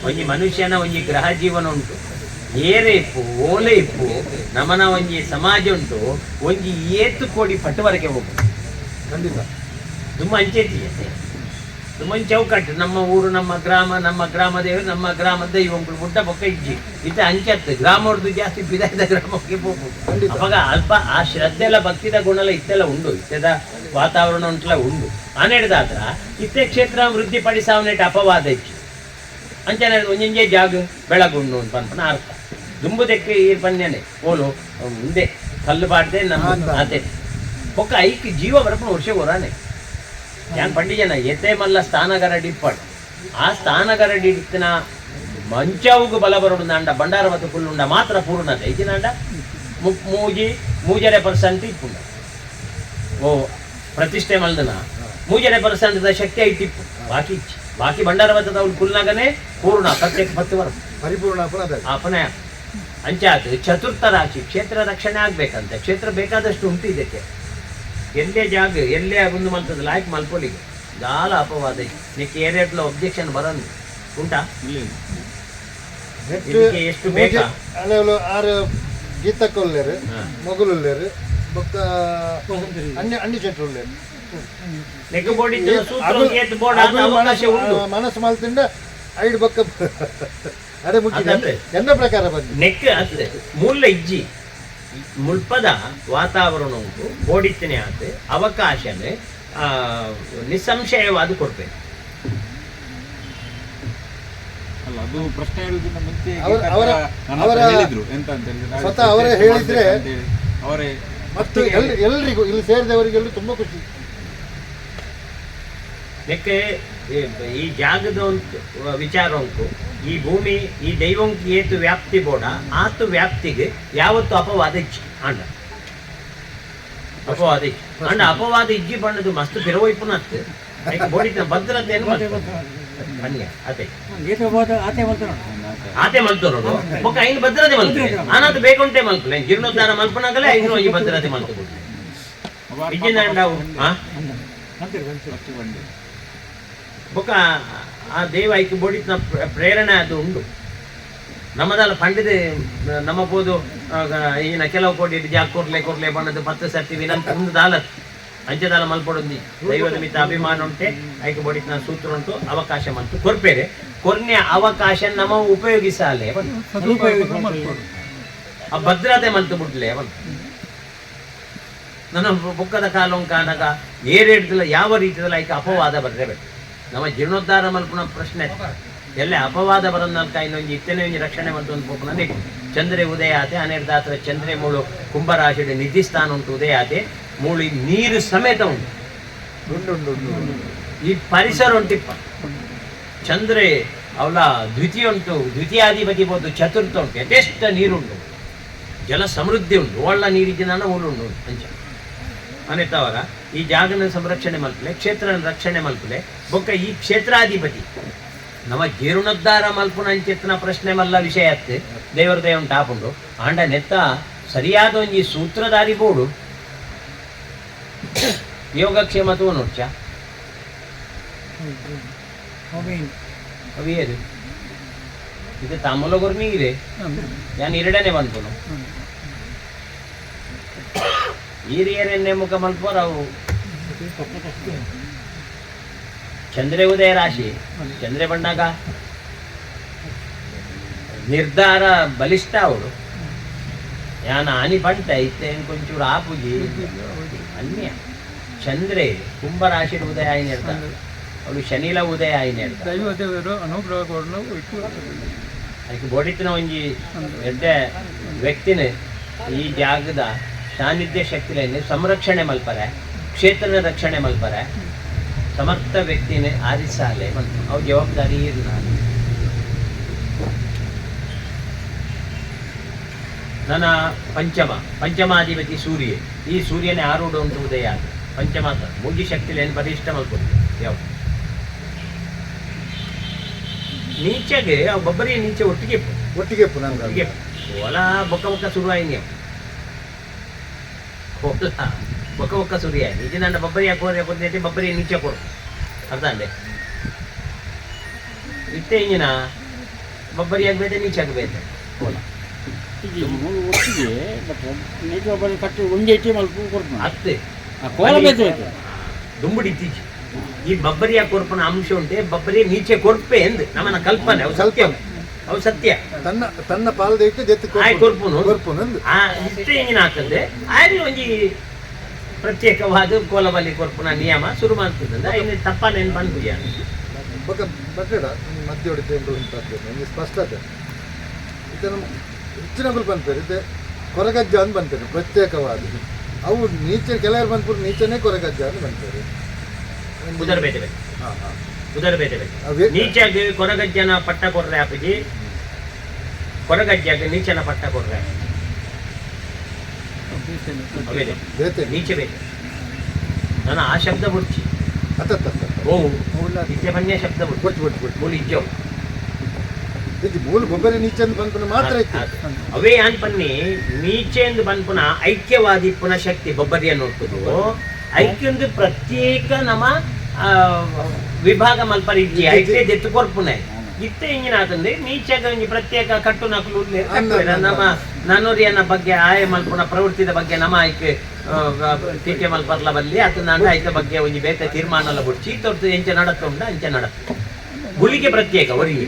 ಒಂಜಿ ಮನುಷ್ಯನ ಒಂಜಿ ಗ್ರಹ ಜೀವನ ಉಂಟು ಏರೆ ಇಪ್ಪು ಓಲೆ ಇಪ್ಪು ನಮನ ಒಂಜಿ ಸಮಾಜ ಉಂಟು ಒಂಜಿ ಏತು ಕೋಡಿ ಪಟ್ಟುವರೆಗೆ ಹೋಗು ಖಂಡಿತ ತುಂಬ ಅಂಚೆತಿ ತುಂಬ ಚೌಕಟ್ಟು ನಮ್ಮ ಊರು ನಮ್ಮ ಗ್ರಾಮ ದೇವರು ನಮ್ಮ ಗ್ರಾಮದ ಇವಂಗಳು ಮುಟ್ಟ ಬೊಕ್ಕ ಇಜ್ಜಿ ಇತ್ತ ಅಂಚತ್ತು ಗ್ರಾಮವ್ರದ್ದು ಜಾಸ್ತಿ ಬಿದಾಯದ ಗ್ರಾಮಕ್ಕೆ ಹೋಗ್ಬೋದು ಅವಾಗ ಅಲ್ಪ ಆ ಶ್ರದ್ಧೆ ಎಲ್ಲ ಭಕ್ತಿದ ಗುಣ ಎಲ್ಲ ಇತ್ತೆಲ್ಲ ಉಂಡು ಇತ್ತೆದ ವಾತಾವರಣ ಉಂಟೆಲ್ಲ ಉಂಡು ಆನೆಡ್ದಾತ್ರ ಇತ್ತೆ ಕ್ಷೇತ್ರ ವೃದ್ಧಿ ಪಡಿಸಾವನೆಟ್ ಅಪವಾದ ಇಚ್ಚು ಅಂಚನೆ ಒಂಜೆ ಜಾಗ ಬೆಳಗುಂಡು ಅಂತ ಪನ್ಪನ ಅರ್ಥ ದುಂಬುದಕ್ಕೆ ಈ ಪನ್ಯನೆ ಓಲು ಮುಂದೆ ಕಲ್ಲು ಬಾಡ್ದೆ ನಮ್ಮ ಅದೇ ಬೊಕ್ಕ ಐಕ್ ಜೀವ ಬರಪನ ವರ್ಷ ಹೊರಾನೆ ಯಾನ್ ಪಂಡಿಜನ ಎತ್ತೆ ಮಲ್ಲ ಸ್ಥಾನಗರಡಿ ಇಪ್ಪಡು ಆ ಸ್ಥಾನಗರಡಿ ಇತ್ತಿನ ಮಂಚವುಗು ಬಲ ಬರೋಡು ನಾಂಡ ಬಂಡಾರ ಮತ್ತು ಫುಲ್ಲುಂಡ ಮಾತ್ರ ಪೂರ್ಣತೆ ಇಜಿನಾಂಡ ಮೂಜರೆ ಪರ್ಸೆಂಟ್ ಇಪ್ಪುಂಡ ಓ ಪ್ರತಿಷ್ಠೆ ಮಲ್ದನ ಮೂಜರೆ ಪರ್ಸೆಂಟ್ ಶಕ್ತಿ ಐತಿಪ್ಪು ಬಾಕಿ ಬಂಡಾರ ಬತ್ತದ ಅವ್ಳು ಕುಲ್ನಾಗನೇ ಪೂರ್ಣ ಪ್ರತ್ಯೇಕ 10 ವರ್ಷ ಪರಿಪೂರ್ಣ ಅಪನಯ ಅಂಚಾತು ಚತುರ್ಥ ರಾಶಿ ಕ್ಷೇತ್ರ ರಕ್ಷಣೆ ಆಗ್ಬೇಕಂತೆ ಕ್ಷೇತ್ರ ಬೇಕಾದಷ್ಟು ಉಂಟು ಇದಕ್ಕೆ ಎಲ್ಲೇ ಜಾಗ ಎಲ್ಲೇ ಒಂದು ಮಲ್ತದ ಲಾಯ್ಕ್ ಮಲ್ಪೊಲಿಗೆ ಜಾಲ ಅಪವಾದ ನಿಕ್ಕೆ ಏರಿಯಾಟ್ಲ ಒಬ್ಜೆಕ್ಷನ್ ಬರಲ್ಲ ಉಂಟಾ ಎಷ್ಟು ಬೇಕಾ ಆರು ಗೀತಕ್ಕೊಲ್ಲೇರು ಮೊಗಲುಲ್ಲೇರು ಬೊಕ್ಕ ಅಣ್ಣಿ ಚೆಟ್ರು ಉಲ್ಲೇರು ಮನಸ್ಸು ಮಲ್ತಿಂಡ 5 ಬೊಕ್ಕ ಅಡೆ ಮುಚ್ಚಿ ಎನ್ನ ಪ್ರಕಾರ ಬಂದು ನೆಕ್ ಅದೇ ಮೂಲ ಇಜ್ಜಿ ಮುಲ್ಪದ ವಾತಾವರಣ ಉಂಟು ಬೋಡಿತ್ತನೆ ಆತು ಅವಕಾಶನೇ ನಿಸ್ಸಂಶಯವಾದ ಕೊಡ್ಬೇಕು ಅಲ್ಲ ಅದು ಪ್ರಶ್ನೆ ಹೇಳುವುದಕ್ಕಿಂತ ಮುಂಚೆ ಹೇಳಿದ್ರು ಎಂತ ಅಂತ ಹೇಳಿದ್ರೆ ಸ್ವತಃ ಅವರೇ ಹೇಳಿದ್ರೆ ಅವರೇ ಮತ್ತು ಎಲ್ರಿಗೂ ಇಲ್ಲಿ ಸೇರಿದವರಿಗೆಲ್ಲರೂ ತುಂಬಾ ಖುಷಿ. ನೆಕ್ಕೆ ಈ ಜಾಗದ ಉಂಟು ವಿಚಾರ ಉಂಟು ಈ ಭೂಮಿ ಈ ದೈವಂಕಿ ಏತು ವ್ಯಾಪ್ತಿ ಬೋಡ ಆತು ವ್ಯಾಪ್ತಿಗೆ ಯಾವತ್ತು ಅಪವಾದ ಇಚ್ಚಿ ಅಂಡ ಅಪವಾದ ಇಚ್ಚಿ ಅಂಡ ಅಪವಾದ ಇಜ್ಜಿ ಬಣ್ಣದು ಮಸ್ತ್ ಪಿರವೈಪುನತ್ ಬೋಡಿತ ಭದ್ರತೆಯನ್ನು ಅನ್ಯ ಅದೇ ಆತೆ ಮಲ್ತೋರು ಬೊಕ್ಕ ಐನು ಭದ್ರತೆ ಮಲ್ಪೆ ಆನಂತ ಬೇಕುಂಟೆ ಮಲ್ಪಲೆ ಜೀರ್ಣೋದ್ಧಾರ ಮಲ್ಪನಾಗಲೇ ಐನು ಈ ಭದ್ರತೆ ಮಲ್ತಬಿಡ್ಲೆ ವಿಜಯನಾಂಡವು ಬೊಕ್ಕ ಆ ದೇವ ಐಕ್ಯ ಬೋಡಿತ್ನ ಪ್ರೇರಣೆ ಅದು ಉಂಡು ನಮ್ಮದಲ್ಲ ಪಂಡಿದೆ ನಮ್ಮ ಬೋದು ಈಗಿನ ಕೆಲವು ಕೋಟಿ ಜಾಗ ಕೊರ್ಲೆ ಬಣ್ಣದ 10 ಸರ್ತಿ ವಿನಂತ ಒಂದು ದಾಲ ಅಂಚೆದಾಲ ಮಲ್ಪಡೊಂದಿ ದೈವದ ಮಿತ ಅಭಿಮಾನ ಉಂಟೆ ಐಕ್ಯ ಬೋಡಿತ್ನ ಸೂತ್ರ ಉಂಟು ಅವಕಾಶ ಮಂತು ಕೊರ್ಪೇರೆ ಕೊರ್ನೆ ಅವಕಾಶ ನಮ್ಮ ಉಪಯೋಗಿಸಲೇ ಆ ಭದ್ರತೆ ಮಂತು ಬಿಡ್ಲೆ ನನ್ನ ಬುಕ್ಕದ ಕಾಲಂಕಾದಾಗ ಏರಿಡ್ದಿಲ್ಲ ಯಾವ ರೀತಿಯಲ್ಲಿ ಐಕ ಅಪವಾದ ಬರ್ರೇಬೇಕು ನಮ್ಮ ಜೀರ್ಣೋದ್ಧಾರ ಮಲ್ಪನ ಪ್ರಶ್ನೆ ಎಲ್ಲ ಅಪವಾದ ಬರೋದಲ್ಕ ಇನ್ನೊಂದು ಇತ್ತನೇ ಒಂದು ರಕ್ಷಣೆ ಒಂದು ಪೋಪನೇ ಚಂದ್ರೆ ಉದಯ ಆತೆ ಅನಿರ್ದಾತ್ರ ಚಂದ್ರೆ ಮೂಳು ಕುಂಭರಾಶಿ ನಿಧಿ ಸ್ಥಾನ ಉಂಟು ಉದಯ ಆತೆ ಮೂಳು ನೀರು ಸಮೇತ ಉಂಟು ಈ ಪರಿಸರ ಉಂಟಿಪ್ಪ ಚಂದ್ರೆ ಅವಳ ದ್ವಿತೀಯ ಉಂಟು ದ್ವಿತೀಯಾಧಿಪತಿ ಬೋದು ಚತುರ್ಥ ಉಂಟು ಯಥೇಷ್ಟ ನೀರುಂಟು ಜಲ ಸಮೃದ್ಧಿ ಉಂಟು ಒಳ್ಳ ನೀರಿದ್ದ ಊರುಂಟು ಅಂಚ ಅನಿತವರ ಈ ಜಾಗನ ಸಂರಕ್ಷಣೆ ಮಲ್ಪಲೆ ಕ್ಷೇತ್ರ ರಕ್ಷಣೆ ಮಲ್ಪಲೆ ಬೊಕ್ಕ ಈ ಕ್ಷೇತ್ರಾಧಿಪತಿ ನಮ್ಮ ಜೀರ್ಣೋದ್ಧಾರ ಮಲ್ಪುನ ಅಂಚೆತ್ತಿನ ಪ್ರಶ್ನೆ ಮಲ್ಲ ವಿಷಯ ಅತ್ತೆ ದೇವರ ದೇವ ಟಾಪುಂಡು ಆಂಡ ನೆತ್ತ ಸರಿಯಾದ ಒಂಜಿ ಸೂತ್ರಧಾರಿ ಬೋಡು ಯೋಗಕ್ಷೇಮತ್ವ ನೋಡ್ಚ ಅವಿಯದು ಇದು ತಾಮೂಲ ಗೊರ್ಮಿಗಿದೆ ನಾನು 2ನೇ ಬಂತು ಹಿರಿಯರನ್ನೇ ಮುಖ ಮಲ್ಪೋರು ಅವು ಚಂದ್ರೆ ಉದಯ ರಾಶಿ ಚಂದ್ರೆ ಬಂದಾಗ ನಿರ್ಧಾರ ಬಲಿಷ್ಠ ಅವಳು ಯಾನ ಹಾನಿ ಪಂಟ ಇತ್ತೆ ಕೊಂಚೂರು ಆಪುಜಿ ಅನ್ಯ ಚಂದ್ರೆ ಕುಂಭರಾಶಿ ಉದಯ ಆಯ್ನ ಇರ್ತಾನೆ ಅವಳು ಶನಿಲ ಉದಯ ಆಯ್ನ ಇರ್ತಾನೆ ಅದಕ್ಕೆ ಬೋಡಿತ್ತಿನ ಒಂಜಿ ಎಡ್ಡೆ ವ್ಯಕ್ತಿನ ಈ ಜಾಗದ ಸಾನ್ನಿಧ್ಯ ಶಕ್ತಿಯನ್ನು ಸಂರಕ್ಷಣೆ ಮಲ್ಪರೆ ಕ್ಷೇತ್ರದ ರಕ್ಷಣೆ ಮಲ್ಪರೆ ಸಮರ್ಥ ವ್ಯಕ್ತಿನ ಆರಿಸಾಲೆ ಅವು ಜವಾಬ್ದಾರಿ ಇಲ್ಲ. ನನ್ನ ಪಂಚಮಾಧಿಪತಿ ಸೂರ್ಯ ಈ ಸೂರ್ಯನೇ ಆರೂಢ ಉಂಟು ಉದಯ ಆದ ಪಂಚಮಾತ ಮೂಜಿ ಶಕ್ತಿಲೇನು ಬಲಿಷ್ಠ ಮಲ್ಕೊಂಡು ಯಾವ ನೀಚೆಗೆ ಅವು ಬಬ್ಬರಿ ನೀಚೆ ಒಟ್ಟಿಗೆ ಒಟ್ಟಿಗೆ ಹೊಲ ಬೊಕ್ಕ ಬೊಕ್ಕ ಶುರುವಾಯಿನಿ ಹೊಲ ಬೊಕ್ಕ ಬೊಕ್ಕ ಶುರುವಾಯಿ ಇದು ನನ್ನ ಬಬ್ಬರಿ ಹಾಕೋದ್ರೆ ಬಬ್ಬರಿ ನೀಚೆ ಕೊಡು ಅರ್ಥ ಅಂದೆ ಇತ್ತೆ ಇಂಜಿನ ಬಬ್ಬರಿ ಆಗಬೇಕು ನೀಚೆ ಆಗಬೇಕು ಹೊಲ ಒಟ್ಟಿಗೆ ನೀಚೆ ಒಬ್ಬರು ಕಟ್ಟಿ ಒಂದೇ ಟೀಮ್ ಅಲ್ಲಿ ಕೊಡ್ತೀನಿ ಅತ್ತೆ ಕೋಲ ಬೇಕು ದುಂಬುಡಿ ಇತ್ತೀಚೆ ಈ ಬಬ್ಬರಿಯ ಕೊರ್ಪನ ಅಂಶ ಉಂಟೆ ಬಬ್ಬರಿ ನೀಚೆ ಕೊರ್ಪೆ ಎಂದು ನಮ್ಮನ ಕಲ್ಪನೆ ಅವು ಸತ್ಯ ಅವು ಸತ್ಯ ತನ್ನ ಪಾಲದ ಇಟ್ಟು ಜೊತೆ ಆಯ್ ಕೊರ್ಪುನು ಇಷ್ಟೇ ಹಿಂಗಿನ ಆಗ್ತದೆ ಆಯ್ತು ಒಂಜಿ ಪ್ರತ್ಯೇಕವಾದ ಕೋಲಬಲ್ಲಿ ಕೊರ್ಪುನ ನಿಯಮ ಶುರು ಮಾಡ್ತದೆ ಇನ್ನು ತಪ್ಪನೇನು ಬಂದ್ಬಿಯ ಬಟ್ಟಡ ಮಧ್ಯ ಹೊಡಿತು ಒಂದು ಸ್ಪಷ್ಟತೆ ಇದನ್ನು ಹೆಚ್ಚಿನಗಳು ಬಂದ್ಪೇರು ಇದೆ ಕೊರಗಜ್ಜ ಅಂತ ಬಂತೇನೆ ಪ್ರತ್ಯೇಕವಾದ ಅವು ನೀಚೆ ಕೆಲವರು ಬಂದ್ಬಿಟ್ಟು ನೀಚೆನೇ ಕೊರಗಜ್ಜ ಅಂತ ಬಂತೇವೆ ನೀಚಾಗಿ ಕೊರಗಜ್ಜನ ಪಟ್ಟ ಕೊರ್ರೆ ಅಪ್ಪಜಿ ಕೊರಗಜ್ಜಾಗ ನೀಚನ ಪಟ್ಟ ಕೊರ್ರೆ ನೀಚೆ ಬೇಕು ನಾನು ಆ ಶಬ್ದ ಬಿಡ್ಚಿ ಓ ನಿತ್ಯ ಬನ್ಯ ಶಬ್ದ ಬಿಟ್ಟು ಇಜ್ಜವು ಮೂಲ ಗೊಬ್ಬರ ನೀಚೆ ಬಂದ್ಪುನ ಮಾತ್ರ ಅವೇ ಯಾನ್ ಪನ್ನಿ ನೀಚೆಂದು ಬಂದ್ಪುನ ಐಕ್ಯವಾದಿ ಪುನಃ ಶಕ್ತಿ ಬೊಬ್ಬರಿಯ ನೋಡ್ಬೋದು ಐಕ್ಯೊಂದು ಪ್ರತ್ಯೇಕ ನಮ್ಮ ವಿಭಾಗ ಮಲ್ಪರ ಇಜ್ಜಿ ಐಕ್ಯ ದೆತ್ತು ಕೊರ್ಪುನೆ ಇತ್ತೆ ಹಿಂಗಿನಾತಂದ್ರೆ ನೀಚಾಗ ಪ್ರತ್ಯೇಕ ಕಟ್ಟು ನಕಲು ನಮ್ಮ ನಾನೂರಿಯನ್ನ ಬಗ್ಗೆ ಆಯ ಮಲ್ಪುನ ಪ್ರವೃತ್ತಿದ ಬಗ್ಗೆ ನಮ್ಮ ಆಯ್ಕೆ ಟೀಕೆ ಮಲ್ಪರ್ಲ ಬಲ್ಲಿ ಅದು ನಾನು ಆಯ್ಕೆ ಬಗ್ಗೆ ಒಂಜಿ ಬೇತೆ ತೀರ್ಮಾನ ಬಿಡ್ಚಿ ತೊಡ್ತು ಎಂಚ ನಡತ್ತ ಉಂಡ ಅಂಚೆ ನಡತ್ತ ಗುಳಿಗೆ ಪ್ರತ್ಯೇಕ ಹೊರಿಗೆ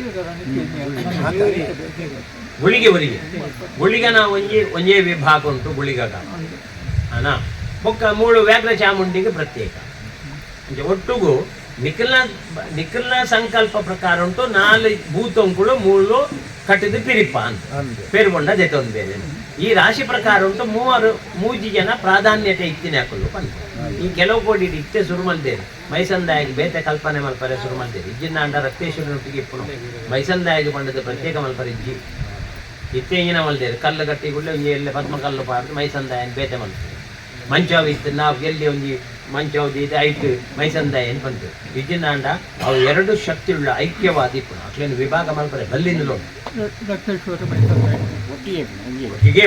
ಗುಳಿಗನ ಒಂಜೇ ವಿಭಾಗ ಉಂಟು ಗುಳಿಗಗ ಅನಾ ಬೊಕ್ಕ ಮೂಳು ವ್ಯಾಘ್ರ ಚಾಮುಂಡಿಗೆ ಪ್ರತ್ಯೇಕ ಒಟ್ಟುಗು ನಿಖಿಲ್ನ ಸಂಕಲ್ಪ ಪ್ರಕಾರ ಉಂಟು 4 ಭೂತೊಂಕುಳು ಮೂಳು ಕಟ್ಟಿದ ಪಿರಿಪ ಅಂತ ಪೇರುಗೊಂಡ ಜೊತೆ ಬೇರೆ ಈ ರಾಶಿ ಪ್ರಕಾರ ಉಂಟು ಮೂಜಿ ಜನ ಪ್ರಾಧಾನ್ಯತೆ ಇತ್ತಿನ ಹಾಕಲು ಬಂತು ಈ ಕೆಲವು ಕೋಡಿ ಇತ್ತೆ ಸುರುಮಲ್ದೇರಿ ಮೈಸಂದಾಯಿಗೆ ಬೇತೆ ಕಲ್ಪನೆ ಮಲ್ಪರೆ ಸುರುಮಲ್ದೇರಿ ಇಜ್ಜಿನ ಅಂಡ ರಕ್ತೇಶ್ವರನೊಟ್ಟಿಗೆ ಇಪ್ಪು ಮೈಸಂದಾಯಿಗೆ ಬಂಡದ ಪ್ರತ್ಯೇಕ ಮಲ್ಪರೆ ಇಜ್ಜಿ ಇತ್ತೆ ಇಂಗಿನ ಮಲ್ದೇರಿ ಕಲ್ಲು ಗಟ್ಟಿಗುಳ್ಳೆ ಒಂಜಿ ಎಲ್ಲೆ ಪದ್ಮಕಲ್ಲು ಪಾರ್ದು ಮೈಸಂದಾಯನ್ ಬೇತೆ ಮಲ್ಪರೆ ಮಂಚವ್ ಇತ್ತು ನಾವು ಎಲ್ಲಿ ಒಂಜಿ ಮಂಚವ್ದು ಇದು ಐಟು ಮೈಸಂದಾಯ ಏನು ಬಂತು ಇಜ್ಜಿನಾಂಡ ಅವು 2 ಶಕ್ತಿಯುಳ್ಳ ಐಕ್ಯವಾದಿ ಅಕ್ಲೇನು ವಿಭಾಗ ಮಲ್ಪರೆ ಬಲ್ಲಿಂದಲೋ ಒಟ್ಟಿಗೆ